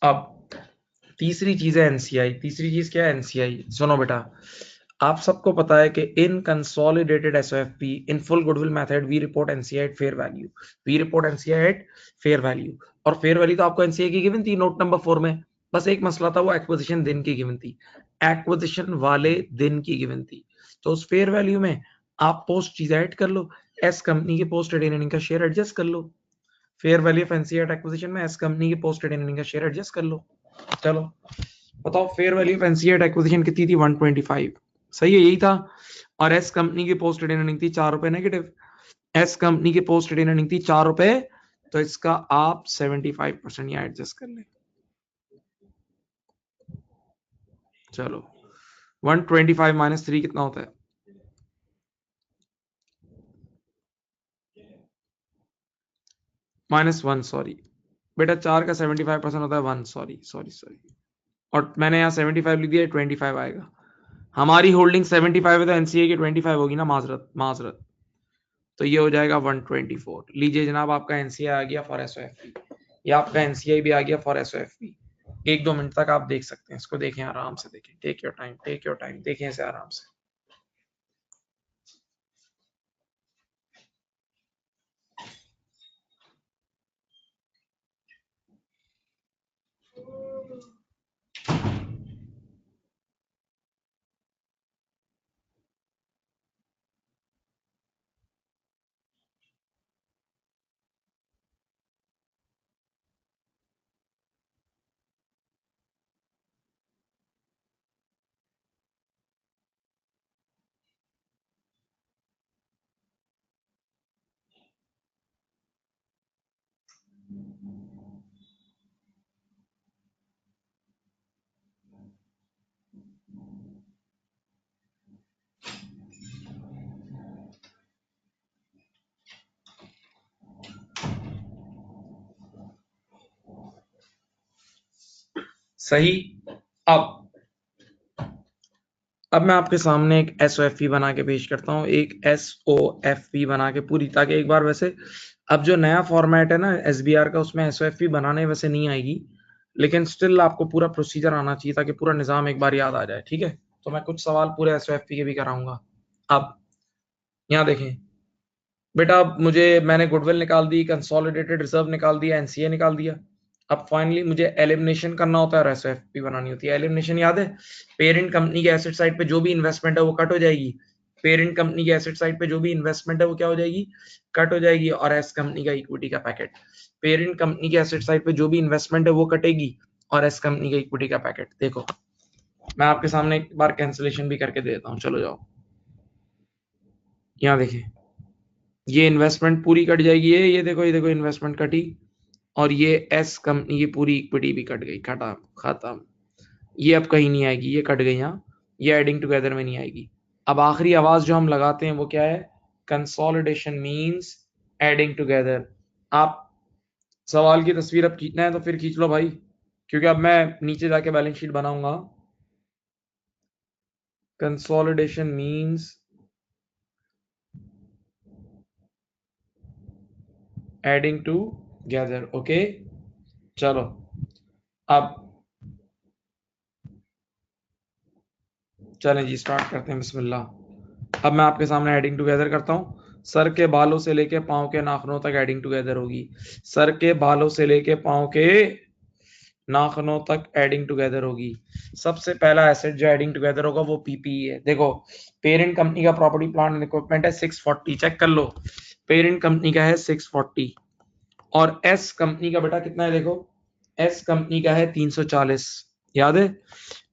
अब तीसरी चीज है एनसीआई। तीसरी चीज क्या है? एनसीआई। सुनो बेटा, आप सबको पता है कि in consolidated SOFP in full goodwill method we report NCI at fair value. We report NCI at fair value. और फेयर वैल्यू तो आपको एनसीआई की गिवन थी नोट नंबर 4 में। बस एक मसला था, वो एक्विजिशन दिन की गिवन थी, एक्विजिशन वाले दिन की गिवन थी। तो उस फेयर वैल्यू में आप पोस्ट चीज ऐड कर लो, एस कंपनी के पोस्ट रिटेन अर्निंग का शेयर एडजस्ट कर लो। Fair value of NCI at acquisition में एस कंपनी की पोस्ट रिटेन अर्निंग का शेयर एडजस्ट कर लो। चलो बताओ, fair value of NCI at acquisition कितनी थी? 125। सही है, यही था। और एस कंपनी की पोस्ट रिटेन अर्निंग थी 4 रुपए नेगेटिव। एस कंपनी की पोस्ट रिटेन अर्निंग थी 4 रुपए, तो इसका आप 75% यहाँ एडजस्ट कर लें। चलो 125 माइनस 3 कितना होता है? -1। सॉरी बेटा, 4 का 75% होता है 1। सॉरी सॉरी सॉरी, और मैंने यहाँ 75 लिख दिया, 25 आएगा। हमारी होल्डिंग 75 है तो एनसीए की 25 होगी ना, माजरत माजरत। तो ये हो जाएगा 124। लीजिए जनाब, आपका एनसीआई आ गया फॉर एसओएफपी। ये आपका एनसीआई भी आ गया फॉर एसओएफपी। 1-2 मिनट तक आप देख सकते हैं इसको, देखें आराम से, देखें, take your time, take your time, देखें इसे आराम से। सही। अब मैं आपके सामने एक एसओएफपी बना के पेश करता हूँ, एक एसओएफपी बना के पूरी, ताकि एक बार, वैसे अब जो नया फॉर्मेट है ना एसबीआर का, उसमें एसओएफपी बनाने वैसे नहीं आएगी, लेकिन स्टिल आपको पूरा प्रोसीजर आना चाहिए ताकि पूरा निजाम एक बार याद आ जाए, ठीक है। तो मैं कुछ सवाल पूरे एसओएफपी के भी कराऊंगा। अब यहाँ देखें, बेटा अब मैंने गुडविल निकाल दी, कंसोलिडेटेड रिजर्व निकाल दिया, एनसीए निकाल दिया। अब फाइनली मुझे एलिमिनेशन करना होता है और एसओएफपी बनानी होती है। एलिमिनेशन याद है, पेरेंट कंपनी के एसेट साइड पे जो भी इन्वेस्टमेंट है वो कट हो जाएगी। पेरेंट कंपनी के एसेट साइड पे जो भी इन्वेस्टमेंट है वो क्या हो जाएगी, कट हो जाएगी। और एस कंपनी का इक्विटी का पैकेट, पेरेंट कंपनी के एसेट साइड पे जो भी इन्वेस्टमेंट है वो कटेगी और एस कंपनी का इक्विटी का पैकेट। देखो मैं आपके सामने एक बार कैंसिलेशन भी करके देता हूँ, चलो जाओ। यहाँ देखिए, ये इन्वेस्टमेंट पूरी कट जाएगी, ये देखो इन्वेस्टमेंट कटी, और ये एस कंपनी की पूरी इक्विटी भी कट गई, खत्म। ये अब कहीं नहीं आएगी, ये कट गई। यहाँ ये एडिंग टुगेदर में नहीं आएगी। अब आखिरी आवाज जो हम लगाते हैं वो क्या है, कंसोलिडेशन मींस एडिंग टुगेदर। आप सवाल की तस्वीर अब खींचना है तो फिर खींच लो भाई, क्योंकि अब मैं नीचे जाके बैलेंस शीट बनाऊंगा। Consolidation means adding together. Okay चलो अब चलें जी, स्टार्ट करते हैं, बिस्मिल्लाह। अब मैं आपके सामने एडिंग टुगेदर करता हूँ। सर के बालों से लेके पाँव के नाखूनों तक एडिंग टुगेदर होगी। सर के बालों से लेके पाँव के नाखूनों तक एडिंग टुगेदर होगी। सबसे पहला एसेट जो एडिंग टुगेदर होगा वो पीपीई है। देखो पेरेंट कंपनी का प्रॉपर्टी प्लांट एंड इक्विपमेंट है 640, चेक कर लो, पेरेंट कंपनी का है 640 और एस कंपनी का बेटा कितना है, देखो एस कंपनी का है 340, याद है,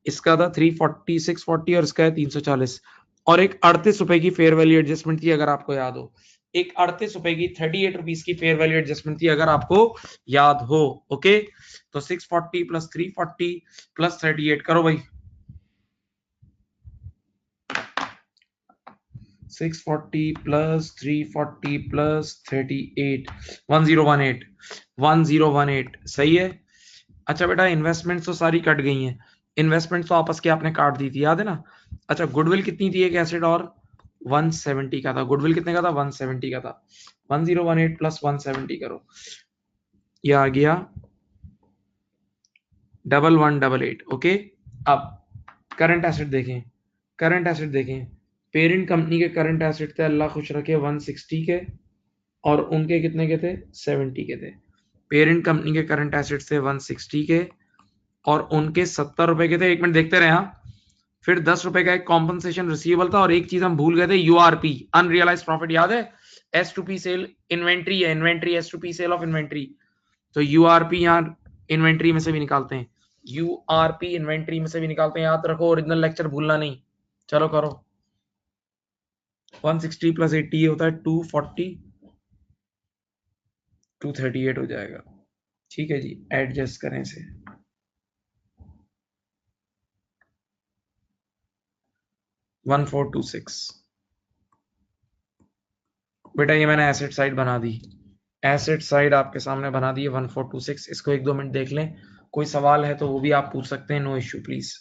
इसका था 340 640 और इसका है 340। और एक 38 रुपए की फेयर वैल्यू एडजस्टमेंट थी, अगर आपको याद हो, एक 38 रुपए की 38 रुपीज की फेयर वैल्यू एडजस्टमेंट थी, अगर आपको याद हो। ओके तो 640 प्लस 340 प्लस 38 करो भाई, 640 प्लस 340 प्लस 38, 1018 सही है। अच्छा बेटा इन्वेस्टमेंट तो सारी कट गई हैं, इन्वेस्टमेंट तो आपस के आपने काट दी थी, याद है ना। अच्छा गुडविल कितनी थी एक एसेट, और 170 का था गुडविल, कितने का था 170 का था। 1018 प्लस 170 करो, ये आ गया 1188। ओके अब करंट एसेट देखें, करंट एसेट देखें, पेरेंट कंपनी के करंट एसेट थे अल्लाह खुश रखे 160 के, और उनके कितने के थे 70 के थे। पेरेंट कंपनी के करंट एसेट थे 160 के और उनके 70 रुपए के थे। एक मिनट देखते रहे हाँ। फिर 10 रुपए का एक कॉम्पनसेशन रिसीवेबल था और एक चीज हम भूल गए थे, यूआरपी अनरियलाइज प्रॉफिट, याद है, S to P sale inventory है, inventory S to P sale of inventory, तो यूआरपी यहाँ इन्वेंट्री में से भी निकालते हैं, यूआरपी इन्वेंट्री में से भी निकालते हैं, याद रखो, ओरिजिनल लेक्चर भूलना नहीं। चलो करो, 160 प्लस 80 होता है 240, 238 हो जाएगा। ठीक है जी, एडजस्ट करें इसे, 1426। बेटा ये मैंने एसेट साइड बना दी, एसेट साइड आपके सामने बना दी है 1426। इसको 1-2 मिनट देख लें, कोई सवाल है तो वो भी आप पूछ सकते हैं, नो इश्यू प्लीज।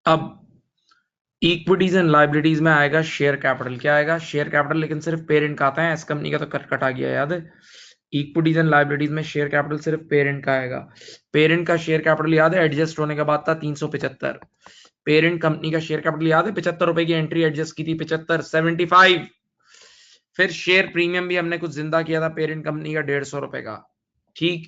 अब इक्विटीज एंड लाइबिलिटीज में आएगा शेयर कैपिटल, क्या आएगा शेयर कैपिटल, लेकिन सिर्फ पेरेंट का आता है, एस कंपनी का तो कटा गया, याद है। इक्विटीज एंड लाइबिलिटीज में शेयर कैपिटल सिर्फ पेरेंट का आएगा। पेरेंट का शेयर कैपिटल याद है, एडजस्ट होने के बाद था 375। पेरेंट कंपनी का शेयर कैपिटल याद है, 75 रुपए की एंट्री एडजस्ट की थी, 75 75। फिर शेयर प्रीमियम भी हमने कुछ जिंदा किया था पेरेंट कंपनी का 150 रुपए का, ठीक।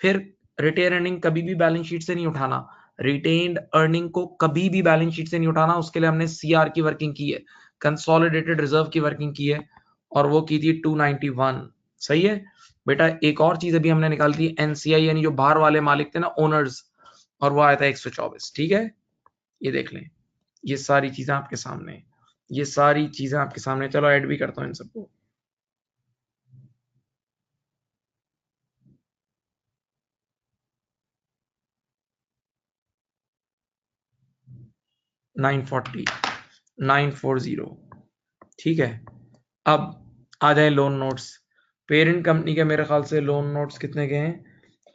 फिर रिटेन अर्निंग कभी भी बैलेंस शीट से नहीं उठाना, रिटेन्ड अर्निंग को कभी भी बैलेंस शीट से नहीं उठाना, उसके लिए हमने सीआर की वर्किंग की है, कंसोलिडेटेड रिजर्व की वर्किंग की है, और वो की थी 291, सही है। बेटा एक और चीज अभी हमने निकाल दी एनसीआई, यानी जो बाहर वाले मालिक थे ना, ओनर्स, और वो आया था 124। ठीक है, ये देख लें, ये सारी चीजें आपके सामने, ये सारी चीजें आपके सामने। चलो ऐड भी करता हूँ इन सबको। $940, 940। ठीक है, अब आ जाए लोन नोट्स। पेरेंट कंपनी के मेरे ख्याल से लोन नोट्स कितने के हैं,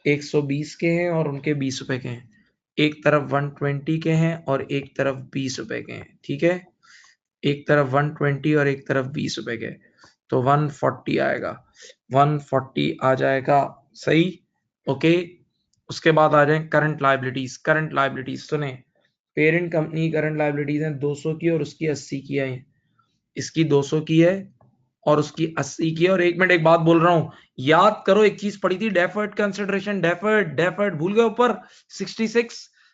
120 के हैं और उनके 20 रुपए के हैं। एक तरफ 120 के हैं और एक तरफ 20 रुपए के हैं। ठीक है, एक तरफ 120 और एक तरफ 20 रुपए के, तो 140 आएगा, 140 आ जाएगा। सही, ओके। उसके बाद आ जाए करंट लाइबिलिटीज। करंट लाइबिलिटीज सुने, पेरेंट कंपनी की करंट लाइबिलिटीज हैं 200 की और उसकी 80 की है। इसकी 200 की है और उसकी 80 की है। और एक मिनट, एक बात बोल रहा हूं, याद करो एक चीज पड़ी थी, डेफर्ड कंसिडरेशन। डेफर्ड डेफर्ड भूल गए ऊपर, 66,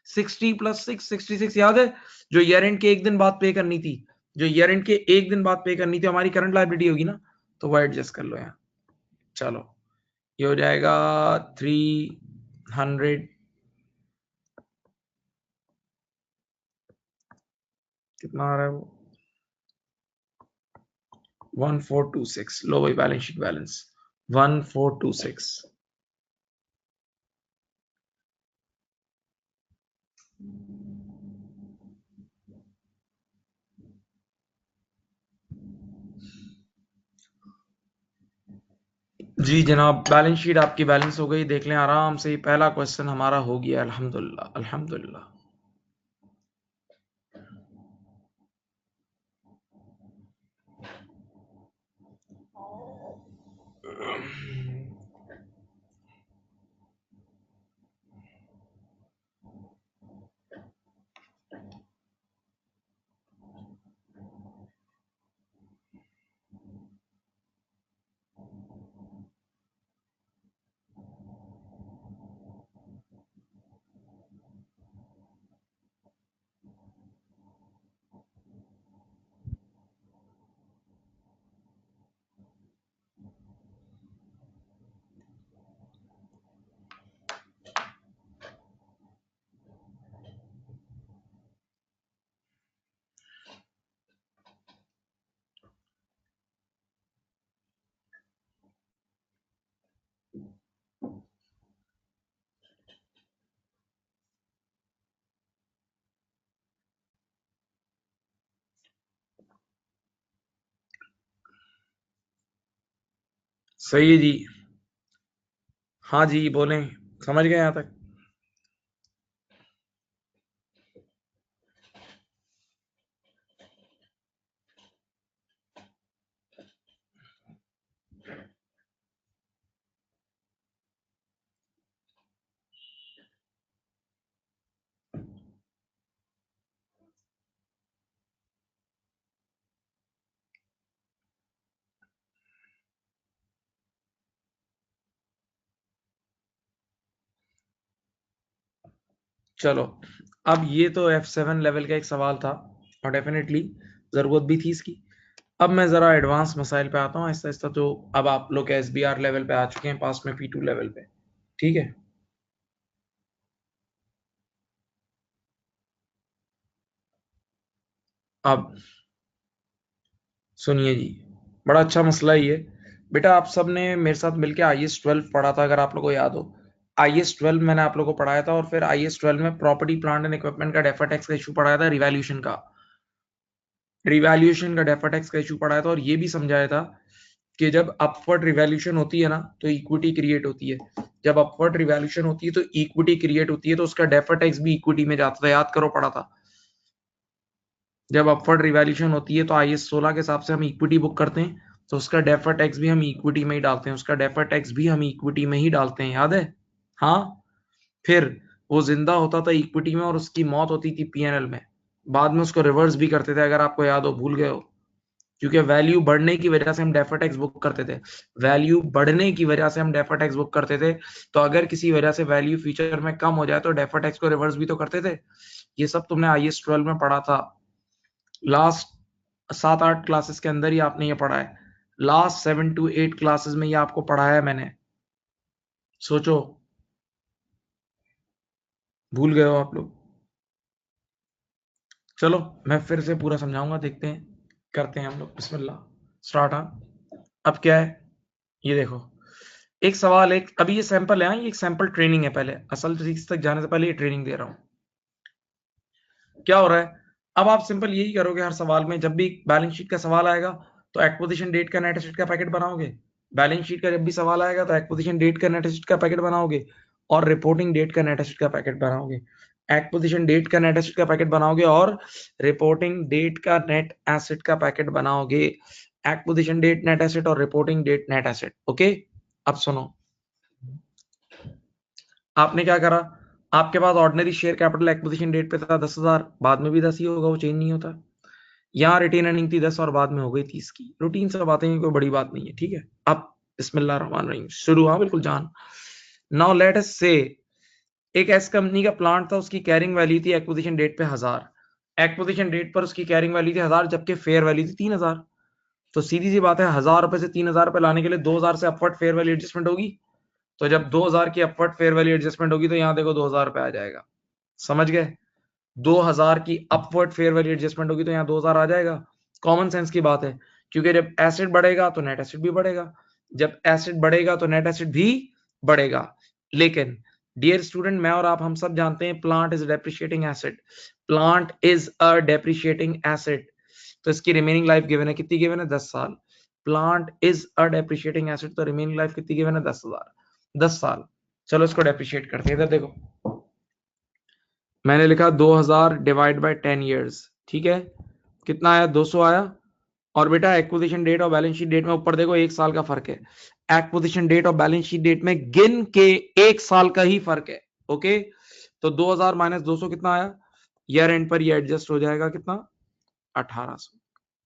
60 + 6, 66 याद है, जो ईयर एंड के एक दिन बाद पे करनी थी, जो ईयर एंड के एक दिन बाद पे करनी थी, हमारी करंट लाइबिलिटी होगी ना, तो वो एडजस्ट कर लो यहाँ। चलो, ये हो जाएगा 300, कितना आ रहा है वो, 1426। लो भाई, बैलेंस शीट बैलेंस 1426। जी जनाब, बैलेंस शीट आपकी बैलेंस हो गई, देख लें आराम से। पहला क्वेश्चन हमारा हो गया, अल्हम्दुलिल्लाह अल्हम्दुलिल्लाह। सही है जी। हाँ जी बोलें, समझ गए यहाँ तक। चलो, अब ये तो F7 लेवल का एक सवाल था और डेफिनेटली ज़रूरत भी थी इसकी। अब मैं ज़रा एडवांस मसाइल पे आता हूँ आहिस्ता आहिस्ता। तो अब आप लोग SBR लेवल पे आ चुके हैं, पास में P2 लेवल पे। ठीक है, अब सुनिए जी, बड़ा अच्छा मसला ही है। बेटा आप सब ने मेरे साथ मिलके IS 12 पढ़ा था, अगर आप लोगों को याद हो। IS 12 मैंने आप लोगों को पढ़ाया था, और फिर IS 12 में प्रॉपर्टी प्लांट एंड इक्विपमेंट का डेफर टैक्स का इशू पढ़ाया था, रिवैल्यूएशन का डेफर टैक्स का इशू पढ़ाया था, और ये भी समझाया था कि जब अपवर्ड रिवैल्यूएशन होती है ना, तो इक्विटी क्रिएट होती है। जब अपवर्ड रिवैल्यूएशन होती है तो इक्विटी क्रिएट होती है, तो उसका डेफर टैक्स भी इक्विटी में जाता था। याद करो, पढ़ा था। जब अपवर्ड रिवैल्यूएशन होती है तो IS 16 के हिसाब से हम इक्विटी बुक करते हैं, तो उसका डेफर टैक्स भी हम इक्विटी में ही डालते हैं, उसका डेफर टैक्स भी हम इक्विटी में ही डालते हैं। याद है? हाँ। फिर वो जिंदा होता था इक्विटी में और उसकी मौत होती थी पीएनएल में। बाद में उसको रिवर्स भी करते थे, अगर आपको याद हो, भूल गए हो, क्योंकि वैल्यू बढ़ने की वजह से हम डेफर टैक्स बुक करते थे। वैल्यू बढ़ने की वजह से हम डेफर टैक्स बुक करते थे। तो अगर किसी वजह से वैल्यू फ्यूचर में कम हो जाए तो डेफर टैक्स को रिवर्स भी तो करते थे। ये सब तुमने IS 12 में पढ़ा था। लास्ट 7-8 क्लासेस के अंदर ही आपने ये पढ़ा है। लास्ट 7 to 8 क्लासेस में ये आपको पढ़ाया है मैंने। सोचो, भूल गए हो आप लोग? चलो मैं फिर से पूरा समझाऊंगा, देखते हैं, करते हैं हम लोग। बिस्मिल्लाह, स्टार्ट। हाँ, अब क्या है, ये देखो, एक सवाल, एक अभी ये सैंपल है, ये एक सैंपल ट्रेनिंग है, पहले असल चीज तक जाने से पहले ये ट्रेनिंग दे रहा हूं। क्या हो रहा है, अब आप सिंपल यही करोगे, हर सवाल में जब भी बैलेंस शीट का सवाल आएगा तो एक्विजिशन डेट का नेट एसेट का पैकेट बनाओगे, बैलेंस शीट का जब भी सवाल आएगा तो एक्विजिशन डेट का नेट एसेट का पैकेट बनाओगे, और रिपोर्टिंग डेट का नेट एसेट का पैकेट बनाओगे। एक्विजिशन डेट का नेट एसेट का पैकेट बनाओगे और रिपोर्टिंग डेट का नेट एसेट का पैकेट बनाओगे। एक्विजिशन डेट नेट एसेट और reporting date net asset. Okay, अब सुनो, आपने क्या करा, आपके पास ordinary share capital acquisition date पे था 10,000, बाद में भी 10 ही होगा, वो चेंज नहीं होता। यहाँ रिटेन अर्निंग थी 10 और बाद में हो गई 30 की, रूटीन से बातें हैं, कोई बड़ी बात नहीं है, ठीक है। अब बिस्मिल्लाह रहमान रहीम, शुरू। हाँ बिल्कुल जान। नाउ लेट अस से एक एस कंपनी का प्लांट था, उसकी कैरिंग वैल्यू थी एक्विजिशन डेट पे 1000, एक्विजिशन डेट पर उसकी कैरिंग वैल्यू थी 1000, जबकि फेयर वैल्यू थी 3000। तो सीधी सी बात है, 1000 रुपए से 3000 रुपए लाने के लिए 2000 से अपवर्ड फेयर वैल्यू एडजस्टमेंट होगी। तो जब 2000 की अपवर्ड फेयर वैल्यू एडजस्टमेंट होगी तो यहाँ देखो 2000 रुपए आ जाएगा, समझ गए? 2000 की अपवर्ड फेयर वैल्यू एडजस्टमेंट होगी तो यहाँ 2000 आ जाएगा। कॉमन सेंस की बात है, क्योंकि जब एसेट बढ़ेगा तो नेट एसेट भी बढ़ेगा, जब एसेट बढ़ेगा तो नेट एसेट भी बढ़ेगा। लेकिन डियर स्टूडेंट, मैं और आप हम सब जानते हैं plant is depreciating asset, plant is a depreciating asset. तो इसकी रिमेनिंग लाइफ गिवन है, कितनी गिवन है? 10 साल। Plant is a depreciating asset, तो रिमेनिंग लाइफ कितनी गिवन है? 10,000, 10 साल। चलो इसको डेप्रिशिएट करते हैं, इधर देखो, मैंने लिखा 2000 डिवाइड बाय 10 ईयर्स, ठीक है, कितना आया? 200 आया। और बेटा एक्विजिशन डेट और बैलेंस शीट डेट में ऊपर देखो 1 साल का फर्क है, एक्विजिशन डेट और बैलेंस शीट डेट में गिन के 1 साल का ही फर्क है। ओके, तो 2000 माइनस 200 कितना आया? ईयर एंड पर ये एडजस्ट हो जाएगा, कितना? 1800।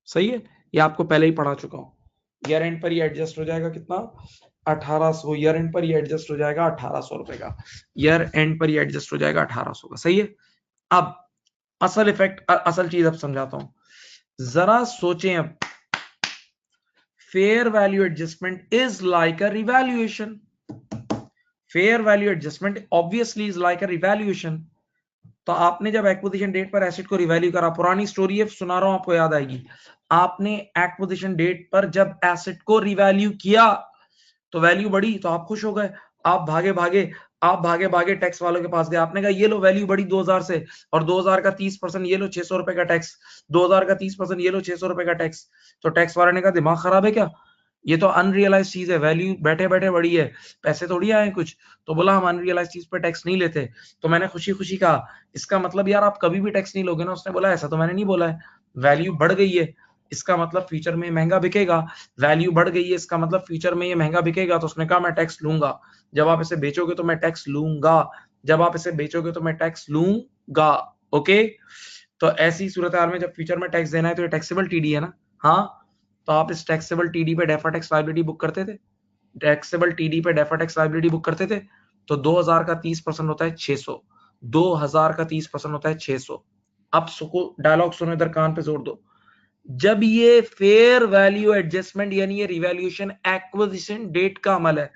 सही है, ये आपको पहले ही पढ़ा चुका हूं। ईयर एंड पर ये एडजस्ट हो जाएगा, कितना? 1800। ईयर एंड पर ये एडजस्ट हो जाएगा 1800 रुपए का, ईयर एंड पर ये एडजस्ट हो जाएगा 1800 का। सही है। अब असल इफेक्ट, असल चीज अब समझाता हूं, जरा सोचें अब। Fair value adjustment is like a revaluation, fair value adjustment obviously is like a revaluation. तो आपने जब एक्विजिशन डेट पर एसेट को रिवैल्यू करा, पुरानी स्टोरी है, सुना रहा हूं, आपको याद आएगी। आपने एक्विजिशन डेट पर जब एसेट को रिवैल्यू किया तो वैल्यू बढ़ी, तो आप खुश हो गए, आप भागे भागे, आप भागे भागे टैक्स वालों के पास गए, आपने कहा ये लो वैल्यू बढ़ी 2000 से, और 2000 का 30%, ये लो 600 रुपए का टैक्स, 2000 का 30%, ये लो 600 रुपए का टैक्स। तो टैक्स वाले ने कहा दिमाग खराब है क्या, ये तो अनरियलाइज चीज है, वैल्यू बैठे बैठे बढ़ी है, पैसे थोड़ी आए कुछ। तो बोला हम अनरियलाइज चीज पे टैक्स नहीं लेते। तो मैंने खुशी खुशी कहा इसका मतलब यार आप कभी भी टैक्स नहीं लोगे ना। उसने बोला ऐसा तो मैंने नहीं बोला है, वैल्यू बढ़ गई है इसका मतलब फ्यूचर में महंगा बिकेगा, वैल्यू बढ़ गई है इसका मतलब फ्यूचर में ये महंगा बिकेगा। तो उसने कहा मैं टैक्स लूंगा, जब आप इसे बेचोगे तो मैं टैक्स लूंगा, जब आप इसे बेचोगे तो मैं टैक्स लूंगा। ओके, तो ऐसी सूरत हाल में जब फ्यूचर में टैक्स देना है तो ये टैक्सेबल टीडी है ना। हाँ, तो आप इस टैक्सेबल टीडी पे डेफर्ड टैक्स लायबिलिटी बुक करते थे, टैक्सेबल टीडी पे डेफर्ड टैक्स लायबिलिटी बुक करते थे। तो 2000 का 30% होता है 600, 2000 का 30% होता है 600। अब सुको डायलॉग सुनो, इधर कान पे जोर दो। जब ये फेयर वैल्यू एडजस्टमेंट यानी ये रिवैल्यूएशन एक्विजिशन डेट का अमल है,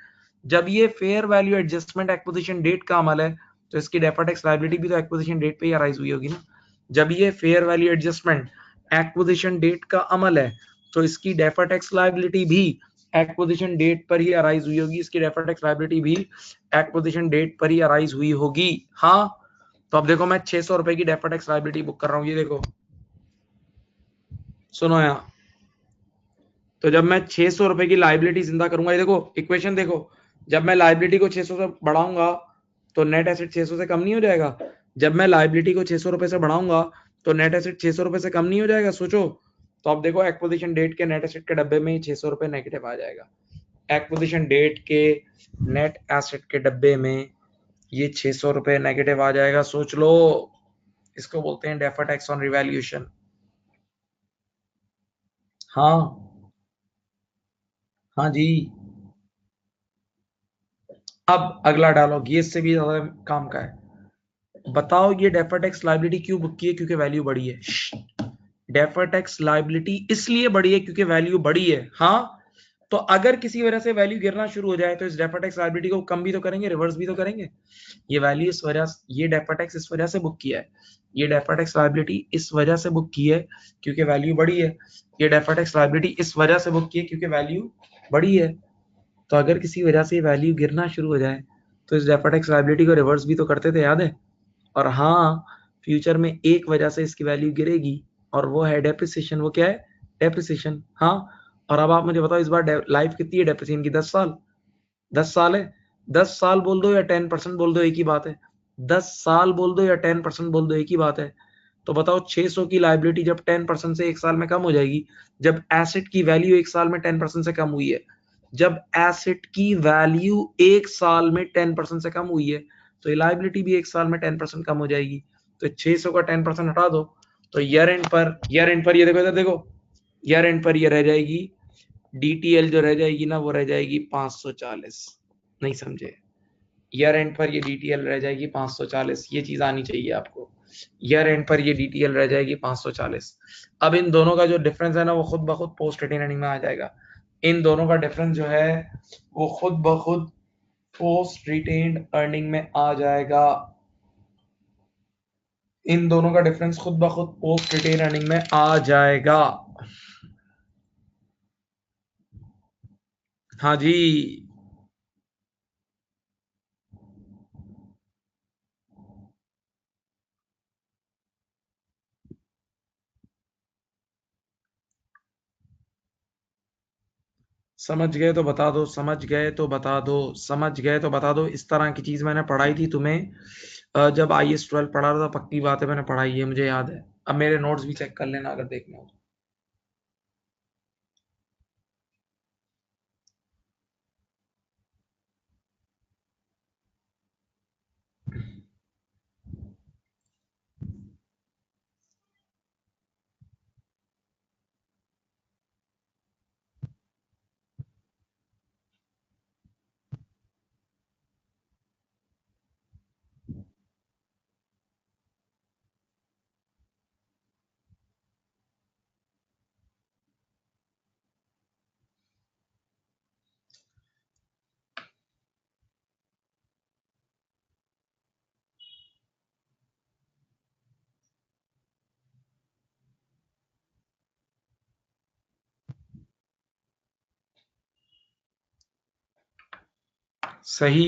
जब ये fair value adjustment acquisition date का अमल है, तो इसकी डेफर्ड टैक्स लायबिलिटी भी तो एक्विजिशन डेट पे ही अराइज हुई होगी ना। जब ये fair value adjustment acquisition date का अमल है तो इसकी डेफर्ड टैक्स लायबिलिटी भी एक्विजिशन डेट पर ही अराइज हुई होगी, इसकी डेफर्ड टैक्स लायबिलिटी भी एक्विजिशन डेट पर ही अराइज हुई होगी। हाँ, तो अब देखो मैं 600 रुपए की डेफर्ड टैक्स लायबिलिटी बुक कर रहा हूँ, ये देखो, सुनो यहाँ। तो जब मैं 600 रुपए की लाइबिलिटी जिंदा करूंगा, ये देखो इक्वेशन देखो, जब मैं लाइबिलिटी को 600 से बढ़ाऊंगा तो नेट एसेट 600 से कम नहीं हो जाएगा, जब मैं लाइबिलिटी को 600 रुपए से बढ़ाऊंगा तो नेट एसेट 600 रुपए से कम नहीं हो जाएगा, सोचो। तो अब देखो एक्विजिशन डेट के नेट एसेट के डब्बे में ही 600 रुपए नेगेटिव आ जाएगा, एक्विजिशन डेट के नेट एसेट के डब्बे में ये 600 रुपए नेगेटिव आ जाएगा, सोच लो। इसको बोलते हैं डेफर्ड टैक्स ऑन रिवैल्यूएशन। हाँ, हाँ जी। अब अगला डायलॉग ये इससे भी ज्यादा काम का है, बताओ ये डेफर्ड टैक्स लायबिलिटी क्यों बुक की है? क्योंकि वैल्यू बढ़ी है। डेफर्ड टैक्स लायबिलिटी इसलिए बढ़ी है क्योंकि वैल्यू बढ़ी है। हाँ, तो अगर किसी वजह से वैल्यू गिरना शुरू हो जाए तो इस डेफर्ड टैक्स लायबिलिटी को कम भी तो करेंगे, रिवर्स भी तो करेंगे। ये वैल्यू इस वजह, ये डेफर्ड टैक्स इस वजह से बुक किया है, ये डेफर्ड टैक्स लायबिलिटी इस वजह से बुक की है क्योंकि वैल्यू बढ़ी है, ये डेफर्ड टैक्स लायबिलिटी इस वजह से बुक की है क्योंकि वैल्यू बढ़ी है। तो अगर किसी वजह से वैल्यू गिरना शुरू हो जाए तो इस डेफर्ड टैक्स लायबिलिटी को रिवर्स भी तो करते थे, याद है। और हाँ, फ्यूचर में एक वजह से इसकी वैल्यू गिरेगी और वो है डेप्रिसिएशन। वो क्या है? डेप्रिसिएशन। हाँ, और अब आप मुझे बताओ इस बार लाइफ कितनी है डेप्रिसिएशन की? 10 साल। 10 साल है। 10 साल बोल दो या 10% बोल दो, एक ही बात है। 10 साल बोल दो या 10% बोल दो, एक ही बात है। तो बताओ 600 की लाइबिलिटी जब 10% से एक साल में कम हो जाएगी, जब एसेट की वैल्यू एक साल में 10% से कम हुई है, जब एसेट की वैल्यू एक साल में 10% से कम हुई है तो ये लाइबिलिटी भी एक साल में 10% कम हो जाएगी। तो 600 का 10% हटा दो तो ईयर एंड पर ये देखो, इधर देखो, ईयर एंड पर ये रह जाएगी डीटीएल, जो रह जाएगी ना वो रह जाएगी 540। नहीं समझे? ईयर एंड पर ये डीटीएल रह जाएगी 540, ये चीज आनी चाहिए आपको। ईयर एंड पर ये डीटीएल रह जाएगी 540। अब इन दोनों का जो डिफरेंस है ना वो खुद ब खुद पोस्ट रिटेन अर्निंग में आ जाएगा। इन दोनों का डिफरेंस जो है वो खुद ब खुद पोस्ट रिटेन अर्निंग में आ जाएगा। इन दोनों का डिफरेंस खुद ब खुद पोस्ट रिटेन अर्निंग में आ जाएगा। हाँ जी, समझ गए तो बता दो, समझ गए तो बता दो, समझ गए तो बता दो। इस तरह की चीज मैंने पढ़ाई थी तुम्हें जब IAS 12 पढ़ा रहा था, पक्की बात है मैंने पढ़ाई है, मुझे याद है। अब मेरे नोट्स भी चेक कर लेना अगर देखने हो। सही।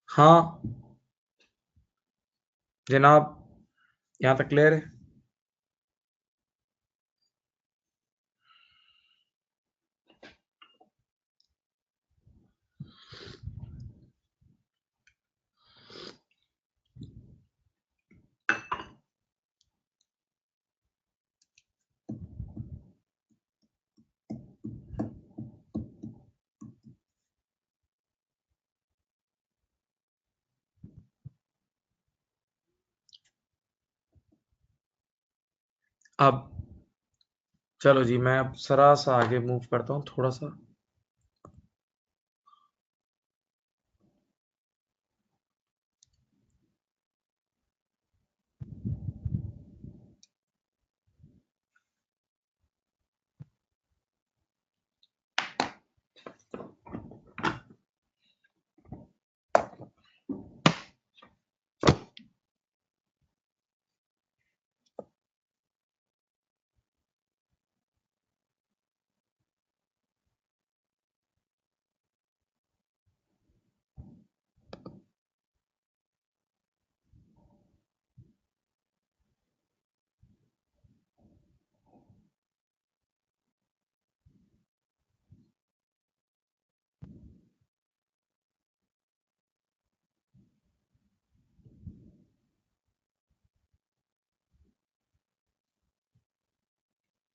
हाँ जनाब, यहाँ तक क्लियर है। अब चलो जी, मैं अब जरा सा आगे मूव करता हूँ थोड़ा सा।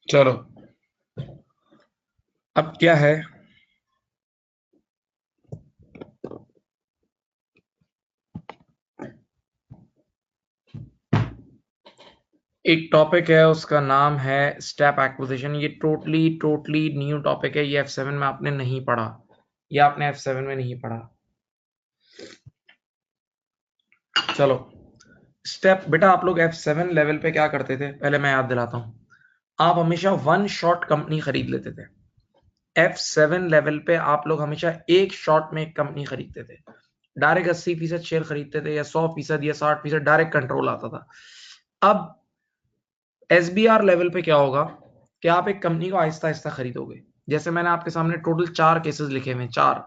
चलो अब क्या है, एक टॉपिक है उसका नाम है स्टेप एक्विजिशन। ये टोटली टोटली न्यू टॉपिक है, ये F7 में आपने नहीं पढ़ा, ये आपने F7 में नहीं पढ़ा। चलो स्टेप बेटा, आप लोग F7 लेवल पे क्या करते थे पहले मैं याद दिलाता हूं। आप हमेशा वन शॉट कंपनी खरीद लेते थे। F7 लेवल पे आप लोग हमेशा एक शॉट में एक कंपनी खरीदते थे, डायरेक्ट 80% शेयर खरीदते थे या 100% या 60% डायरेक्ट कंट्रोल आता था। अब SBR लेवल पे क्या होगा कि आप एक कंपनी को आहिस्ता आहिस्ता खरीदोगे। जैसे मैंने आपके सामने टोटल 4 केसेस लिखे हुए हैं, 4।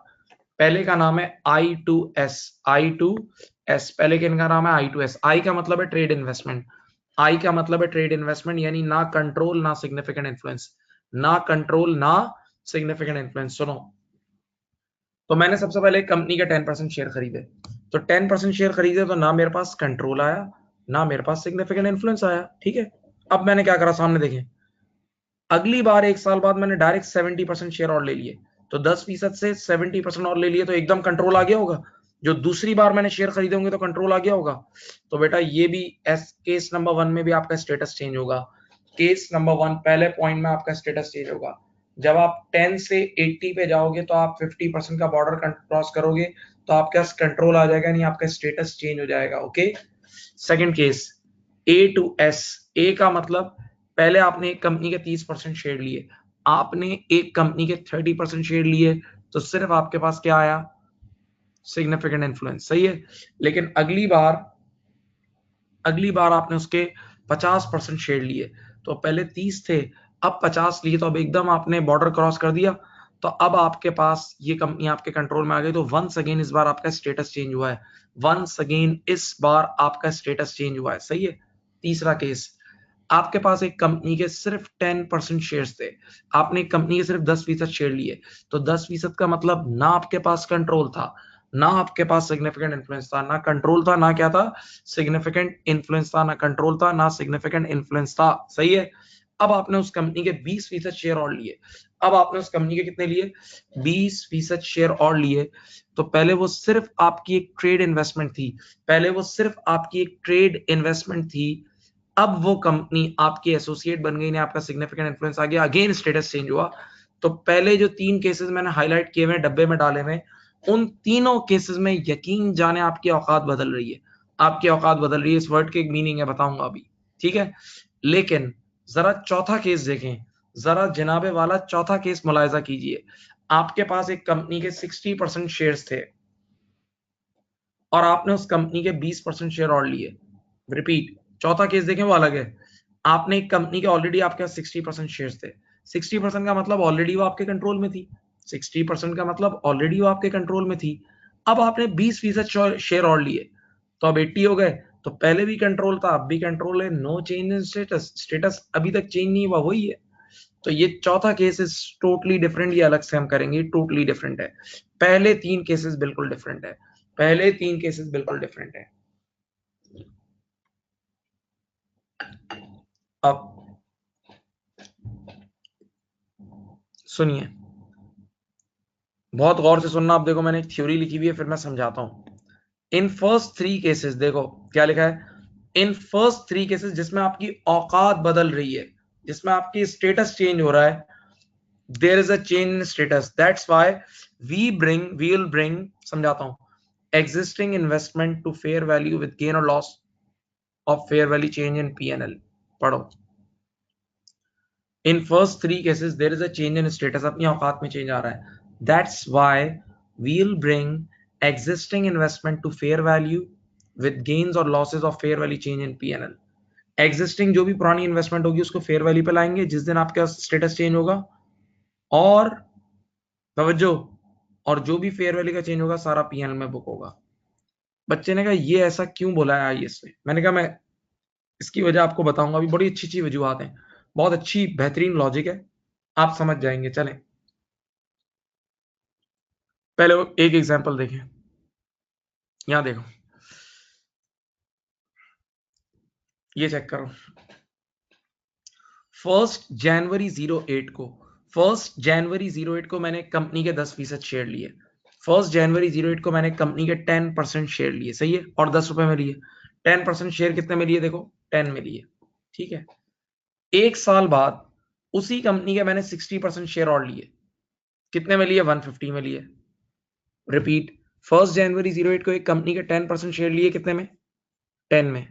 पहले का नाम है I2S। I2S पहले के इनका नाम है I2S। I का मतलब है ट्रेड इन्वेस्टमेंट। I का मतलब है ट्रेड इन्वेस्टमेंट, यानी ना कंट्रोल ना सिग्निफिकेंट इन्फ्लुएंस, ना कंट्रोल ना सिग्निफिकेंट इन्फ्लुएंस। सुनो, तो मैंने सबसे पहले एक कंपनी के 10% शेयर खरीदे। तो 10% शेयर खरीदे तो ना मेरे पास कंट्रोल आया, ना मेरे पास सिग्निफिकेंट इन्फ्लुएंस आया। ठीक है, अब मैंने क्या करा, सामने देखें, अगली बार 1 साल बाद मैंने डायरेक्ट 70% शेयर और ले लिए। तो 10% से 70% और ले लिए तो एकदम कंट्रोल आ गया होगा। जो दूसरी बार मैंने शेयर खरीदे होंगे तो कंट्रोल आ गया होगा। तो बेटा ये भी केस नंबर 1 में भी आपका स्टेटस चेंज होगा। केस नंबर 1 पहले पॉइंट में आपका स्टेटस चेंज होगा। जब आप 10 से 80 पे जाओगे तो आप 50% का बॉर्डर क्रॉस करोगे तो आपके पास कंट्रोल आ जाएगा, नहीं आपका स्टेटस चेंज हो जाएगा। Okay, second case A2S। ए का मतलब पहले आपने एक कंपनी के 30% शेयर लिए, आपने एक कंपनी के 30% शेयर लिए, तो सिर्फ आपके पास क्या आया, सिग्निफिकेंट इन्फ्लुएंस। सही है। लेकिन अगली बार आपने उसके 50% शेयर लिए, तो पहले 30 थे, अब 50 लिए, तो अब एकदम आपने बॉर्डर क्रॉस कर दिया, तो अब आपके पास ये कंपनी आपके कंट्रोल में आ गई। तो वंस अगेन इस बार आपका स्टेटस चेंज हुआ है, वंस अगेन इस बार आपका स्टेटस चेंज हुआ है। सही है। तीसरा केस, आपके पास एक कंपनी के सिर्फ 10% शेयर्स थे, आपने एक कंपनी के सिर्फ 10% शेयर लिए, तो 10% का मतलब ना आपके पास कंट्रोल था, ना आपके पास सिग्निफिकेंट इन्फ्लुएंस था, ना कंट्रोल था, ना क्या था, सिग्निफिकेंट इन्फ्लुएंस था, ना कंट्रोल था, ना सिग्निफिकेंट इन्फ्लुएंस था। सही है। अब आपने उस कंपनी के 20% शेयर और लिए। अब आपने उस कंपनी के कितने लिए, 20% शेयर और लिए। तो पहले वो सिर्फ आपकी एक ट्रेड इन्वेस्टमेंट थी, पहले वो सिर्फ आपकी एक ट्रेड इन्वेस्टमेंट थी, अब वो कंपनी आपकी एसोसिएट बन गई, ने आपका सिग्निफिकेंट इन्फ्लुएंस आ गया, अगेन स्टेटस चेंज हुआ। तो पहले जो 3 केसेस मैंने हाईलाइट किए हुए डब्बे में डाले हुए, उन तीनों केसेस में यकीन जाने आपकी औकात बदल रही है, आपकी औकात बदल रही है। इस वर्ड के एक मीनिंग है, बताऊंगा अभी, ठीक है। लेकिन जरा चौथा केस देखें, जरा जनाबे वाला चौथा केस मुलायजा कीजिए। आपके पास एक कंपनी के 60% शेयर्स थे और आपने उस कंपनी के 20% शेयर और लिए। रिपीट, चौथा केस देखें वो अलग है। आपने एक कंपनी के ऑलरेडी आपके पास 60% शेयर्स थे, 60% का मतलब ऑलरेडी वो आपके कंट्रोल में थी, 60% का मतलब ऑलरेडी वो आपके कंट्रोल में थी। अब आपने 20% शेयर और लिए, तो अब 80 हो गए। तो पहले भी कंट्रोल था, अब भी कंट्रोल है, no change in status, status अभी तक चेंज नहीं हुआ, वही है। तो ये चौथा केस इज टोटली डिफरेंट, ये अलग से हम करेंगे, टोटली डिफरेंट है। पहले 3 केसेस बिल्कुल डिफरेंट है, पहले 3 केसेस बिल्कुल डिफरेंट है। अब सुनिए, बहुत गौर से सुनना। आप देखो, मैंने एक थ्योरी लिखी हुई है, फिर मैं समझाता हूं। इन फर्स्ट 3 केसेस देखो क्या लिखा है, इन फर्स्ट 3 केसेस जिसमें आपकी औकात बदल रही है, जिसमें आपकी स्टेटस चेंज हो रहा है, there is a change in status, that's why we will bring, समझाता हूं, existing investment to fair value with gain और loss of fair value change in P&L। पढ़ो, in first 3 cases there is a change in status, अपनी औकात में change आ रहा है। That's why we'll bring existing investment to fair value with gains और losses of fair value change in P&L। Existing जो भी पुरानी इन्वेस्टमेंट होगी उसको फेयर वैल्यू पे लाएंगे जिस दिन आपका स्टेटस चेंज होगा, और तवज्जो, और जो भी फेयर वैल्यू का चेंज होगा सारा P&L में बुक होगा। बच्चे ने कहा ये ऐसा क्यों बोला है आईएएस ने? मैंने कहा मैं इसकी वजह आपको बताऊंगा, अभी बड़ी अच्छी अच्छी वजूहत हैं, बहुत अच्छी बेहतरीन लॉजिक है, आप समझ जाएंगे। चलें, पहले एक एग्जांपल देखें, यहां देखो, ये चेक करो। 1 जनवरी 08 को मैंने कंपनी के 10% शेयर लिए, 1 जनवरी 08 को मैंने कंपनी के 10% शेयर लिए, सही है, और 10 रुपए में लिए। 10% शेयर कितने में लिए, देखो 10 में लिए, ठीक है। 1 साल बाद उसी कंपनी के मैंने 60% शेयर और लिए, कितने में लिए, 150 में लिए। रिपीट, 1 जनवरी 08 को एक कंपनी के 10% शेयर लिए, कितने में, 10 में,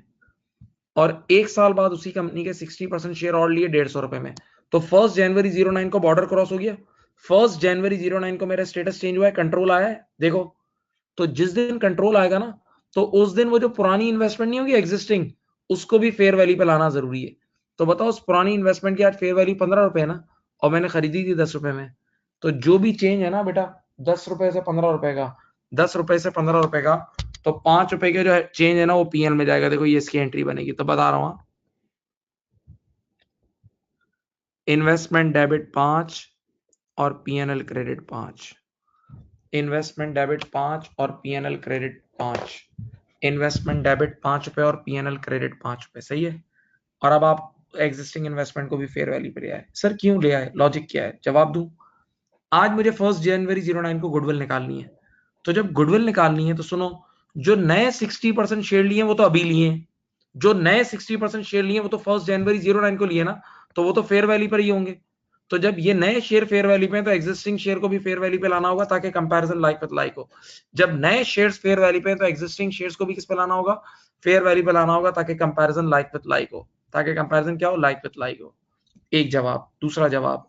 और 1 साल बाद उसी कंपनी के 60% शेयर और लिए 150 रुपए में। तो 1 जनवरी 09 को बॉर्डर क्रॉस हो गया, 1 जनवरी 09 को मेरा स्टेटस चेंज हुआ है, कंट्रोल आया है, देखो। तो जिस दिन कंट्रोल आएगा ना, तो उस दिन वो जो पुरानी इन्वेस्टमेंट नहीं होगी एग्जिस्टिंग, उसको भी फेयर वैल्यू पे लाना जरूरी है। तो बताओ उस पुरानी इन्वेस्टमेंट की आज फेयर वैल्यू 15 रुपए है ना, और मैंने खरीदी थी 10 रुपए में। तो जो भी चेंज है ना बेटा 10 रुपए से 15 रुपए का, 10 रुपए से 15 रुपए का, तो 5 रुपए के जो चेंज है ना वो पीएल में जाएगा। देखो ये इसकी एंट्री बनेगी। तो बता रहा हूं, इन्वेस्टमेंट डेबिट 5 और पीएनएल क्रेडिट 5, इन्वेस्टमेंट डेबिट 5 और पीएनएल क्रेडिट 5, इन्वेस्टमेंट डेबिट 5 रुपए और पीएनएल क्रेडिट 5 रुपए, सही है। और अब आप एग्जिस्टिंग इन्वेस्टमेंट को भी फेयर वैल्यू पे ले आए। सर क्यों ले आए, लॉजिक क्या है, जवाब दूं। आज मुझे 1 जनवरी 09 को गुडविल निकालनी है। तो जब गुडविल निकालनी है तो सुनो, जो नए 60% शेयर लिए वो तो अभी लिए, जो नए 60% शेयर लिए वो तो 1 जनवरी 09 को लिए ना, तो वो तो फेयर वैल्यू पर ही होंगे। तो जब ये नए शेयर फेयर वैल्यू पे हैं, तो एग्जिस्टिंग शेयर को भी फेयर वैल्यू पे लाना होगा ताकि कंपैरिजन लाइक विद लाइक हो। जब नए शेयर्स फेयर वैल्यू पे हैं, तो एग्जिस्टिंग शेयर्स को भी किस पे लाना होगा, फेयर वैल्यू पे लाना होगा, ताकि कंपैरिजन लाइक विद लाइक हो, ताकि कंपैरिजन क्या हो, लाइक विद लाइक हो। एक जवाब। दूसरा जवाब,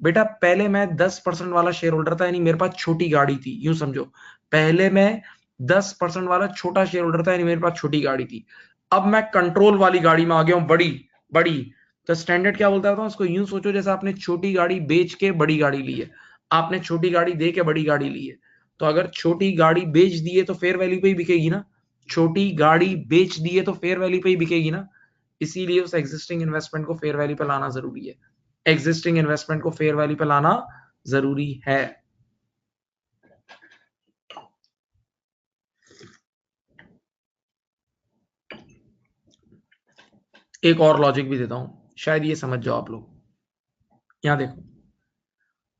बेटा पहले मैं 10% वाला शेयर होल्डर था, यानी मेरे पास छोटी गाड़ी थी, यूं समझो। पहले मैं 10% वाला छोटा शेयर होल्डर था, यानी मेरे पास छोटी गाड़ी थी। अब मैं कंट्रोल वाली गाड़ी में आ गया हूं, बड़ी बड़ी। तो स्टैंडर्ड क्या बोलता था, उसको यूं सोचो जैसे आपने छोटी गाड़ी बेच के बड़ी गाड़ी ली है, आपने छोटी गाड़ी दे के बड़ी गाड़ी ली है। तो अगर छोटी गाड़ी बेच दिए तो फेयर वैल्यू पे ही बिकेगी ना, छोटी गाड़ी बेच दिए तो फेयर वैल्यू पे ही बिकेगी ना। इसीलिए उस एग्जिस्टिंग इन्वेस्टमेंट को फेयर वैल्यू पे लाना जरूरी है, एग्जिस्टिंग इन्वेस्टमेंट को फेयर वैल्यू पे लाना जरूरी है। एक और लॉजिक भी देता हूं, शायद ये समझ जाओ आप लोग। यहां देखो,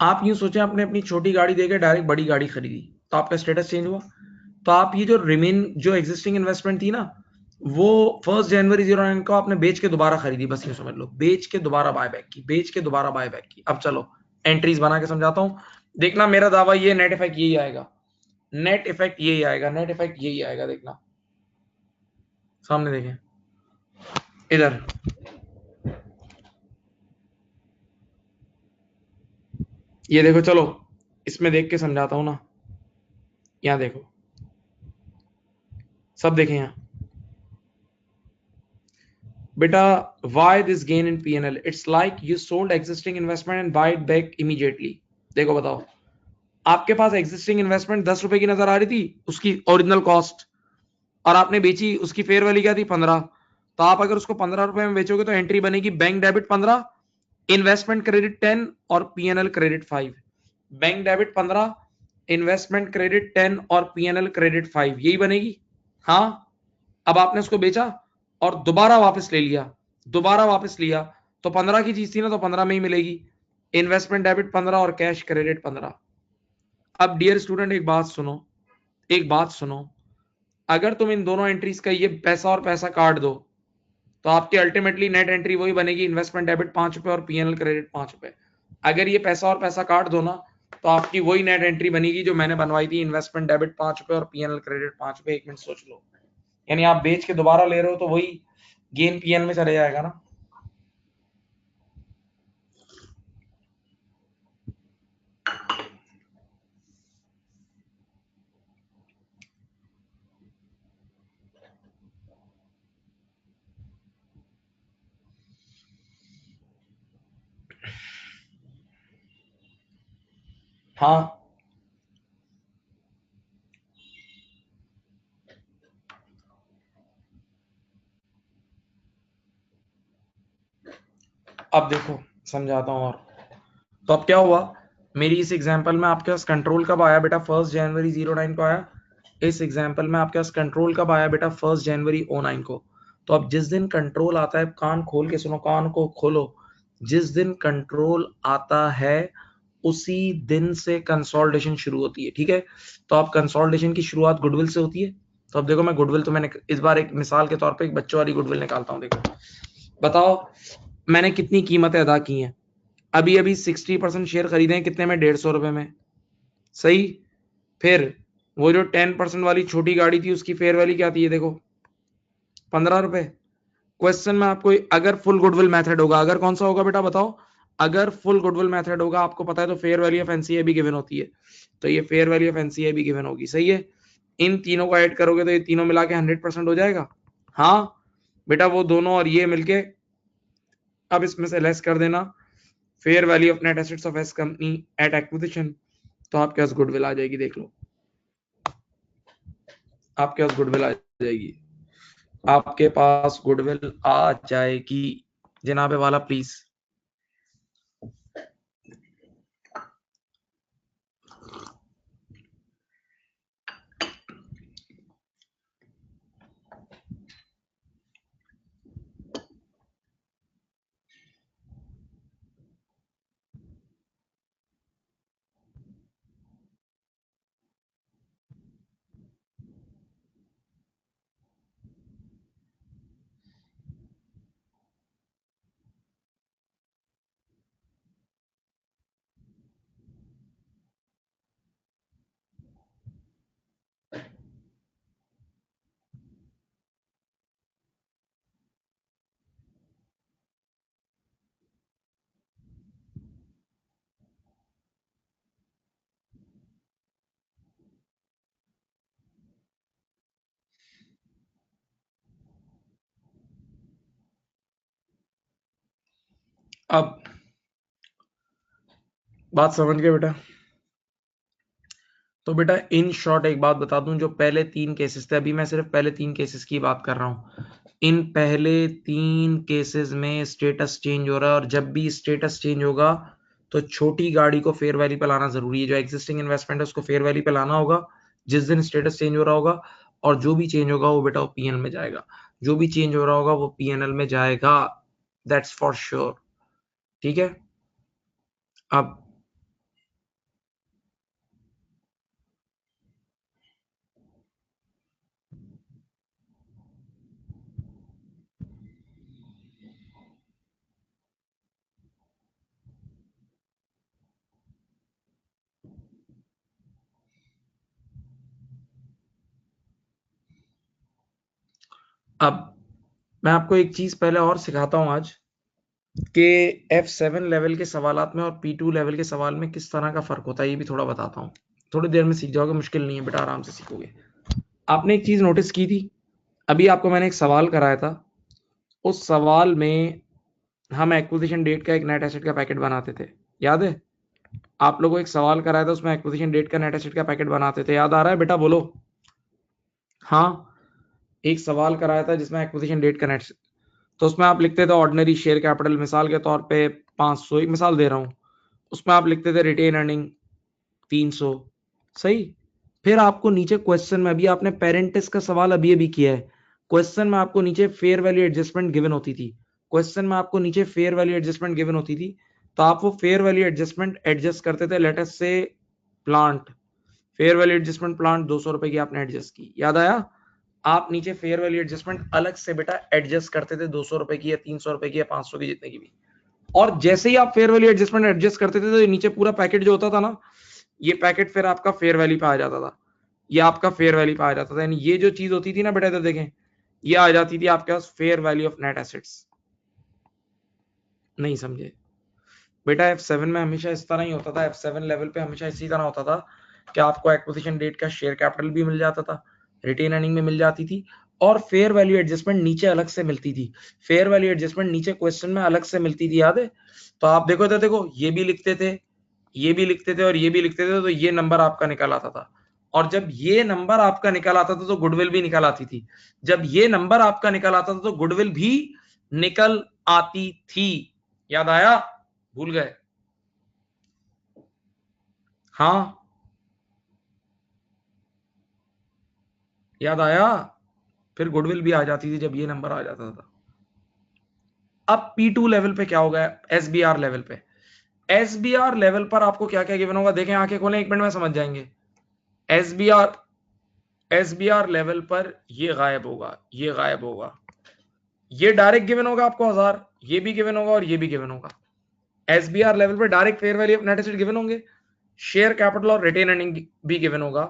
आप यूं सोचें आपने अपनी छोटी गाड़ी देकर डायरेक्ट बड़ी गाड़ी खरीदी, तो आपका स्टेटस चेंज हुआ। तो आप ये जो एग्जिस्टिंग इन्वेस्टमेंट थी ना, वो 1 जनवरी 09 को आपने बेच के दोबारा खरीदी, बस यूं समझ लो, बेच के दोबारा बायबैक की, बेच के दोबारा बायबैक की। अब चलो एंट्रीज बना के समझाता हूं, देखना मेरा दावा ये नेट इफेक्ट यही आएगा, नेट इफेक्ट यही आएगा, नेट इफेक्ट यही आएगा। देखना सामने देखें, इधर ये देखो, चलो इसमें देख के समझाता हूं ना। यहां देखो, सब देखें यहां बेटा, why this gain in P&L? It's like you sold existing investment and buy it back immediately. देखो बताओ, आपके पास एग्जिस्टिंग इन्वेस्टमेंट 10 रुपए की नजर आ रही थी, उसकी ओरिजिनल कॉस्ट, और आपने बेची, उसकी फेयर वैल्यू क्या थी, 15। तो आप अगर उसको 15 रुपए में बेचोगे तो एंट्री बनेगी बैंक डेबिट 15, इन्वेस्टमेंट क्रेडिट 10 और PNL credit 5। Bank debit 15, investment credit 10 और पीएनएल क्रेडिट 5, यही बनेगी। हाँ, अब आपने उसको बेचा और दोबारा वापस ले लिया, दोबारा वापस लिया, तो 15 की चीज थी ना, तो 15 में ही मिलेगी। इन्वेस्टमेंट डेबिट 15 और कैश क्रेडिट 15। अब डियर स्टूडेंट एक बात सुनो, एक बात सुनो, अगर तुम इन दोनों एंट्रीज का ये पैसा और पैसा काट दो, तो आपकी अल्टीमेटली नेट एंट्री वही बनेगी, इन्वेस्टमेंट डेबिट 5 रुपए और पीएनएल क्रेडिट 5 रुपए। अगर ये पैसा और पैसा काट दो ना, तो आपकी वही नेट एंट्री बनेगी जो मैंने बनवाई थी, इन्वेस्टमेंट डेबिट 5 रुपए और पीएनएल क्रेडिट 5 रुपए। एक मिनट सोच लो, यानी आप बेच के दोबारा ले रहे हो तो वही गेन पीएन में चले जाएगा ना। हाँ, अब देखो समझाता हूँ और। तो अब क्या हुआ, मेरी इस एग्जांपल में आपके पास कंट्रोल कब आया बेटा, 1 जनवरी 09 को आया। इस एग्जांपल में आपके पास कंट्रोल कब आया बेटा, 1 जनवरी 09 को। तो अब जिस दिन कंट्रोल आता है, कान खोल के सुनो, कान को खोलो, जिस दिन कंट्रोल आता है उसी दिन से कंसोलिडेशन शुरू होती है, ठीक है। तो अब कंसोलिडेशन की शुरुआत गुडविल से होती है। तो अब देखो, मैं गुडविल, तो मैंने इस बार एक मिसाल के तौर पे एक बच्चों वाली गुडविल निकालता हूँ। देखो बताओ मैंने कितनी कीमतें अदा की हैं। अभी अभी 60% शेयर खरीदे हैं, कितने में, 150 रुपए में, सही। फिर वो जो 10% वाली छोटी गाड़ी थी उसकी फेयर वैल्यू क्या थी, ये देखो 15 रुपए। क्वेश्चन में आपको, अगर फुल गुडविल मेथड होगा, अगर कौन सा होगा बेटा बताओ, अगर फुल गुडविल मेथड होगा, आपको पता है, तो फेयर वैल्यू ऑफ एनसीए भी गिवन होती है, तो ये फेयर वैल्यू ऑफ एनसीए भी गिवन होगी। सही है, इन तीनों को ऐड करोगे तो ये तीनों मिला के 100% हो जाएगा। हाँ बेटा, वो दोनों और ये मिलके, अब इसमें से लेस कर देना fair value of net assets of S company at acquisition, तो आपके पास गुडविल आ जाएगी। देख लो, आपके पास गुडविल आ जाएगी, आपके पास गुडविल आ जाएगी। जनाबे वाला प्लीज। अब बात समझ गए बेटा? तो बेटा इन शॉर्ट एक बात बता दूं, जो पहले 3 केसेस थे, अभी मैं सिर्फ पहले 3 केसेस की बात कर रहा हूं, इन पहले 3 केसेस में स्टेटस चेंज हो रहा है, और जब भी स्टेटस चेंज होगा तो छोटी गाड़ी को फेयर वैल्यू पे लाना जरूरी है। जो एग्जिस्टिंग इन्वेस्टमेंट है उसको फेयर वैल्यू पे लाना होगा जिस दिन स्टेटस चेंज हो रहा होगा, और जो भी चेंज होगा वो बेटा पीएनएल में जाएगा, जो भी चेंज हो रहा होगा वो पीएनएल में जाएगा, दैट्स फॉर श्योर। ठीक है, अब मैं आपको एक चीज पहले और सिखाता हूं आज, कि F7 लेवल के सवालात में और P2 लेवल के सवाल में किस तरह का फर्क होता है, ये भी थोड़ा बताता हूँ। थोड़ी देर में सीख जाओगे, मुश्किल नहीं है बेटा, आराम से सीखोगे। आपने एक चीज नोटिस की थी, अभी आपको मैंने एक सवाल कराया था, उस सवाल में हम एक्विजिशन डेट का एक नेट एसेट का पैकेट बनाते थे, याद है? आप लोगों को एक सवाल कराया था, उसमें एक्विजिशन डेट का नेट एसेट का पैकेट बनाते थे, याद आ रहा है बेटा? बोलो हाँ। एक सवाल कराया था जिसमें एक्विजिशन डेट का नेट, तो उसमें आप लिखते थे ऑर्डिनरी शेयर कैपिटल, मिसाल के तौर पे 500, एक मिसाल दे रहा हूं, उसमें आप लिखते थे रिटेन अर्निंग 300। सही, फिर आपको नीचे क्वेश्चन में, अभी आपने पेरेंटिस का सवाल अभी अभी किया है, क्वेश्चन में आपको नीचे फेयर वैल्यू एडजस्टमेंट गिवन होती थी, क्वेश्चन में आपको नीचे फेयर वैल्यू एडजस्टमेंट गिवन होती थी, तो आप वो फेयर वैल्यू एडजस्टमेंट एडजस्ट करते थे। लेटेस्ट से plant, fair value adjustment plant 200 रुपए की आपने एडजस्ट की, याद आया? आप नीचे फेयर वैल्यू एडजस्टमेंट अलग से बेटा एडजस्ट करते थे, 200 रुपए की या 300 रुपए की या 500 की, जितने की भी। और जैसे ही आप फेयर वैल्यू एडजस्टमेंट एडजस्ट करते थे, तो नीचे पूरा पैकेट जो होता था ना, ये पैकेट फिर आपका फेयर वैल्यू पे आ जाता था, ये आपका फेयर वैल्यू पे आ जाता था। यानी ये जो चीज होती थी ना बेटा, इधर देखें, ये आ जाती थी आपके पास fair value of net assets. नहीं समझे बेटा? F7 में हमेशा इस तरह ही होता था, F7 लेवल पे हमेशा इसी तरह होता था कि आपको एक्विजिशन डेट का शेयर कैपिटल भी मिल जाता था, रिटेन अर्निंग में मिल जाती थी, और फेयर वैल्यू एडजस्टमेंट नीचे अलग से मिलती थी। फेयर वैल्यू एडजस्टमेंट नीचे क्वेश्चन में अलग से मिलती थी, याद है? तो आप देखो, तो देखो, ये भी लिखते थे, ये भी लिखते थे, और ये भी लिखते थे, तो ये नंबर आपका निकल आता था। और जब ये नंबर आपका निकल आता था तो गुडविल भी निकल आती थी, जब ये नंबर आपका निकल आता था तो गुडविल भी निकल आती थी। याद आया? भूल गए? हाँ, याद आया? फिर गुडविल भी आ जाती थी जब ये नंबर आ जाता था। अब P2 लेवल पे क्या होगा? SBR लेवल पे, SBR लेवल पर आपको क्या क्या गिवन होगा? देखें, आंखें खोलें, 1 मिनट में समझ जाएंगे। SBR लेवल पर ये गायब होगा, ये गायब होगा, ये डायरेक्ट गिवन होगा आपको 1000, ये भी गिवन होगा और ये भी गिवन होगा। SBR लेवल पर direct fair value of net asset given होंगे, शेयर कैपिटल और रिटेन अर्निंग भी गिवन होगा,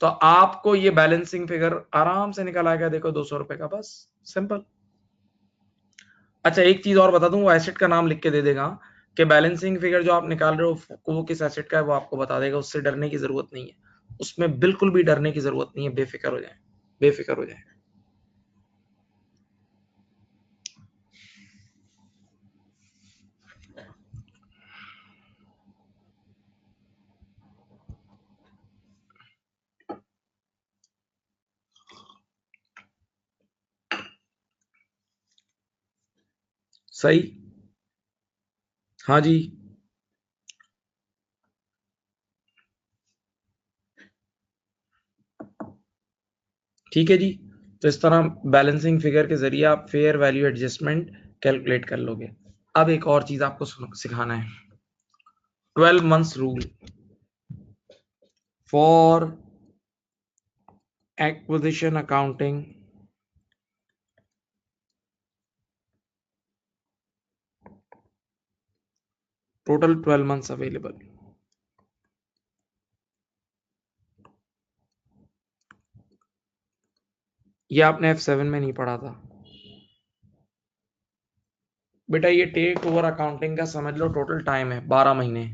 तो आपको ये बैलेंसिंग फिगर आराम से निकल आएगा। देखो 200 रुपए का, बस सिंपल। अच्छा एक चीज और बता दूं, वो एसेट का नाम लिख के दे देगा, कि बैलेंसिंग फिगर जो आप निकाल रहे हो वो किस एसेट का है वो आपको बता देगा, उससे डरने की जरूरत नहीं है, उसमें बिल्कुल भी डरने की जरूरत नहीं है, बेफिक्र हो जाए, बेफिक्र हो जाए। सही, हाँ जी, ठीक है जी। तो इस तरह बैलेंसिंग फिगर के जरिए आप फेयर वैल्यू एडजस्टमेंट कैलकुलेट कर लोगे। अब एक और चीज आपको सिखाना है, 12 months rule for acquisition accounting, total 12 months available. ये आपने F7 में नहीं पढ़ा था बेटा, ये टेक ओवर अकाउंटिंग का समझ लो टोटल टाइम है 12 महीने।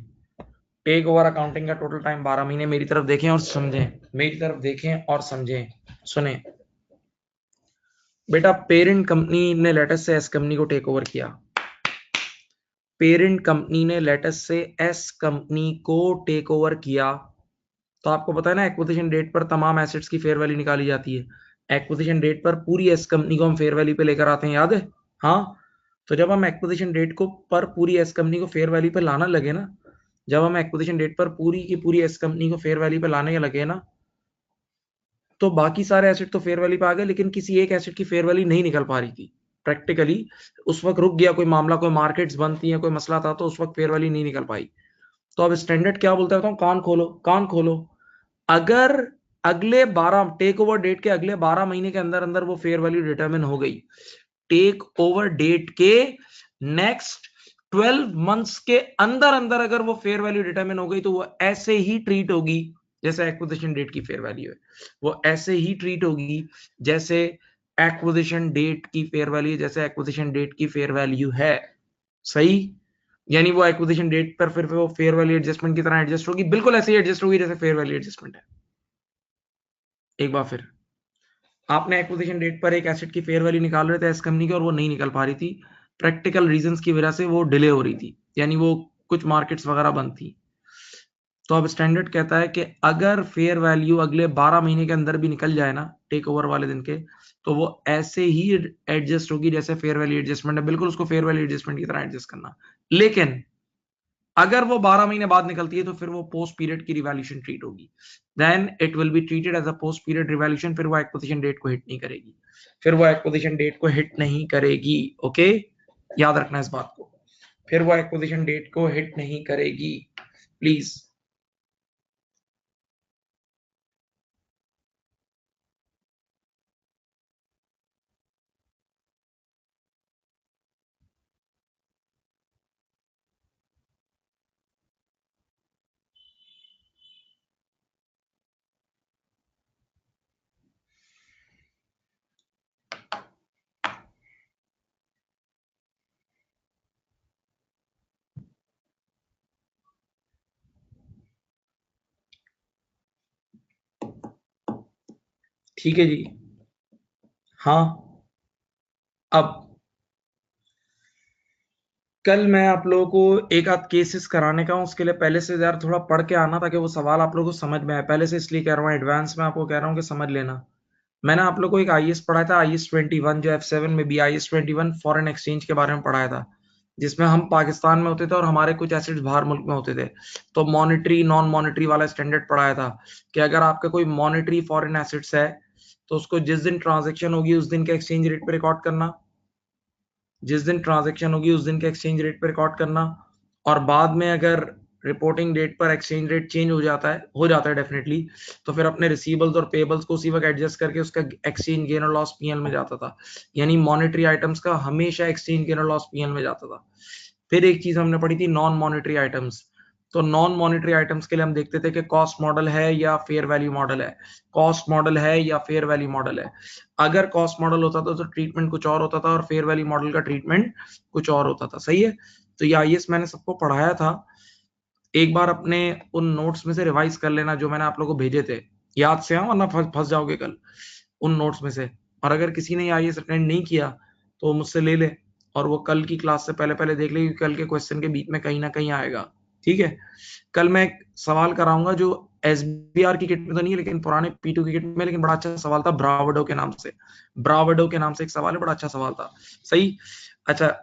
टेक ओवर अकाउंटिंग का टोटल टाइम 12 महीने। मेरी तरफ देखें और समझें, मेरी तरफ देखें और समझें, सुने बेटा, पेरेंट कंपनी ने लेटेस्ट से एस कंपनी को टेक ओवर किया, पेरेंट कंपनी ने लेटेस्ट से एस कंपनी को टेक ओवर किया, तो आपको पता है ना एक्विजिशन डेट पर तमाम एसेट्स की फेयर वैल्यू निकाली जाती है। एक्विजिशन डेट पर पूरी एस कंपनी को हम फेयर वैल्यू पे लेकर आते हैं, याद है? हाँ, तो जब हम एक्विजिशन डेट को पर पूरी एस कंपनी को फेयर वैल्यू पे लाना लगे ना, जब हम एक्विजिशन डेट पर पूरी की पूरी एस कंपनी को फेयर वैल्यू पे लाने लगे ना, तो बाकी सारे एसेट तो फेयर वैल्यू पे आ गए, लेकिन किसी एक एसेट की फेयर वैल्यू नहीं निकल पा रही थी प्रैक्टिकली। उस वक्त रुक गया कोई मामला, कोई मार्केट्स बंद थी या कोई मसला था, तो उस वक्त फेयर वैल्यू नहीं निकल पाई। तो अब स्टैंडर्ड क्या बोलता है, कान खोलो, कान खोलो, अगर अगले 12 टेक ओवर डेट के अगले 12 महीने के अंदर अंदर वो फेयर वैल्यू डिटरमिन हो गई, टेक ओवर डेट के नेक्स्ट 12 मंथ्स के अंदर अंदर अगर वो फेयर वैल्यू डिटरमिन हो गई, तो वो ऐसे ही ट्रीट होगी जैसे एक्विजिशन डेट की फेयर वैल्यू है, वो ऐसे ही ट्रीट होगी जैसे एक्विजिशन डेट की फेयर वैल्यू, जैसे एक्विजिशन डेट की फेयर वैल्यू है। सही, यानी वो एक्विजिशन डेट पर फिर वो फेयर वैल्यू एडजस्टमेंट की तरह एडजस्ट होगी, बिल्कुल ऐसे ही एडजस्ट होगी जैसे फेयर वैल्यू एडजस्टमेंट है। एक बार फिर, आपने एक्विजिशन डेट पर एक एसेट की फेयर वैल्यू निकाल रहे थे एस कंपनी की, और वो नहीं निकल पा रही थी, प्रैक्टिकल रीजंस की वजह से वो डिले हो रही थी, यानी वो कुछ मार्केट्स वगैरह बंद थी। तो अब स्टैंडर्ड कहता है कि अगर फेयर वैल्यू अगले 12 महीने के अंदर भी निकल जाए ना टेक ओवर वाले दिन के, तो वो ऐसे ही एडजस्ट होगी जैसे फेयर वैल्यू एडजस्टमेंट है, बिल्कुल उसको फेयर वैल्यू एडजस्टमेंट की तरह एडजस्ट करना। लेकिन अगर वो 12 महीने बाद निकलती है, तो फिर वो पोस्ट पीरियड की रिवैल्यूएशन ट्रीट होगी, then it will be treated as a post period revaluation, फिर वो एक्विजिशन डेट को हिट नहीं करेगी, फिर वो एक्विजिशन डेट को हिट नहीं करेगी। ओके, याद रखना इस बात को, फिर वो एक्विजिशन डेट को हिट नहीं करेगी, प्लीज। ठीक है जी, हाँ। अब कल मैं आप लोगों को एक आध केसेस कराने का हूँ, उसके लिए पहले से यार थोड़ा पढ़ के आना ताकि वो सवाल आप लोगों को समझ में आए, पहले से इसलिए कह रहा हूँ, एडवांस में आपको कह रहा हूँ कि समझ लेना। मैंने आप लोग को एक आईएएस पढ़ाया था, आईएएस 21, जो F7 में भी आईएएस 21 फॉरेन एक्सचेंज के बारे में पढ़ाया था, जिसमें हम पाकिस्तान में होते थे और हमारे कुछ एसेट्स बाहर मुल्क में होते थे, तो मॉनेटरी नॉन मॉनेटरी वाला स्टैंडर्ड पढ़ाया था कि अगर आपका कोई मॉनेटरी फॉरेन एसेट्स है, तो उसको जिस दिन ट्रांजेक्शन होगी उस दिन के एक्सचेंज रेट पे रिकॉर्ड करना, जिस दिन ट्रांजेक्शन होगी उस दिन के एक्सचेंज रेट पे रिकॉर्ड करना, और बाद में अगर रिपोर्टिंग डेट पर एक्सचेंज रेट चेंज हो जाता है डेफिनेटली, तो फिर अपने रिसीवेबल्स और पेबल्स को उसी वक्त एडजस्ट करके उसका एक्सचेंज गेन और लॉस पीएल में जाता था, यानी मॉनेटरी आइटम्स का हमेशा एक्सचेंज गेन और लॉस पीएल में जाता था। फिर एक चीज हमने पढ़ी थी, नॉन मॉनेटरी आइटम्स। तो नॉन मॉनेटरी आइटम्स के लिए हम देखते थे कि कॉस्ट मॉडल है या फेयर वैल्यू मॉडल है, कॉस्ट मॉडल है या फेयर वैल्यू मॉडल है। अगर कॉस्ट मॉडल होता था तो ट्रीटमेंट कुछ और होता था, और फेयर वैल्यू मॉडल का ट्रीटमेंट कुछ और होता था। सही है, तो ये आईएएस मैंने सबको पढ़ाया था, एक बार अपने उन नोट्स में से रिवाइज कर लेना जो मैंने आप लोगों को भेजे थे, याद से, हाँ, वरना फंस जाओगे कल उन नोट्स में से। और अगर किसी ने आईएएस अटेंड नहीं किया तो मुझसे ले ले, और वो कल की क्लास से पहले पहले देख ले, क्योंकि कल के क्वेश्चन के बीच में कहीं ना कहीं आएगा, ठीक है। कल मैं एक सवाल कराऊंगा जो एसबीआर की किट में तो नहीं है, लेकिन पुराने पी2 की किट में, लेकिन बड़ा अच्छा सवाल था, ब्रावडो के नाम से, ब्रावडो के नाम से एक सवाल है, बड़ा अच्छा सवाल था, सही। अच्छा,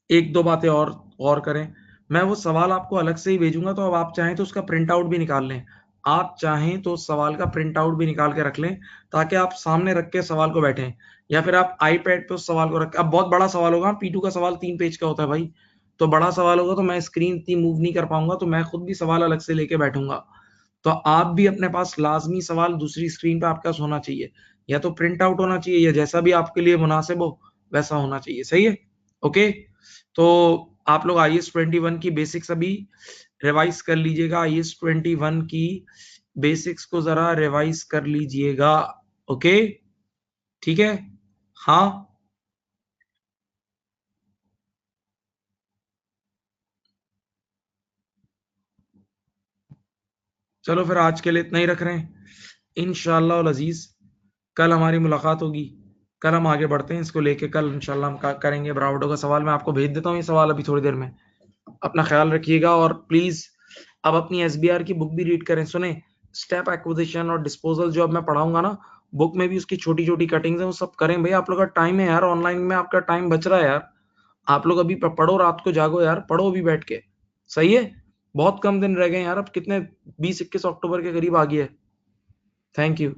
एक दो बातें और गौर करें, मैं वो सवाल आपको अलग से ही भेजूंगा, तो अब आप चाहें तो उसका प्रिंट आउट भी निकाल लें, आप चाहें तो सवाल का प्रिंट आउट भी निकाल के रख लें, ताकि आप सामने रख के सवाल को बैठें, या फिर आप आईपैड पे उस सवाल को रख, अब बहुत बड़ा सवाल होगा, पी2 का सवाल 3 पेज का होता है भाई, तो बड़ा सवाल होगा तो मैं स्क्रीन इतनी मूव नहीं कर पाऊंगा, तो मैं खुद भी सवाल अलग से लेके बैठूंगा। तो आप भी अपने पास लाजमी सवाल दूसरी स्क्रीन पे आपके पास होना चाहिए, या तो प्रिंट आउट होना चाहिए, या जैसा भी आपके लिए मुनासिब हो वैसा होना चाहिए, सही है। ओके, तो आप लोग IS-21 की बेसिक्स अभी रिवाइज कर लीजिएगा, IS-21 की बेसिक्स को जरा रिवाइज कर लीजिएगा, ओके, ठीक है, हाँ। चलो फिर आज के लिए इतना ही रख रहे हैं, इंशाअल्लाह अल अजीज कल हमारी मुलाकात होगी, कल हम आगे बढ़ते हैं इसको लेके, कल इंशाल्लाह हम करेंगे ब्रावडो का सवाल, मैं आपको भेज देता हूँ ये सवाल अभी थोड़ी देर में, अपना ख्याल रखिएगा, और प्लीज अब अपनी एसबीआर की बुक भी रीड करें, सुने, स्टेप एक्विजिशन और डिस्पोजल जो अब मैं पढ़ाऊंगा ना, बुक में भी उसकी छोटी छोटी कटिंग्स है, वो सब करें भाई, आप लोग का टाइम है यार, ऑनलाइन में आपका टाइम बच रहा है यार, आप लोग अभी पढ़ो, रात को जागो यार, पढ़ो अभी बैठ के, सही है, बहुत कम दिन रह गए यार, अब कितने 20-21 अक्टूबर के करीब आ गया है। Thank you.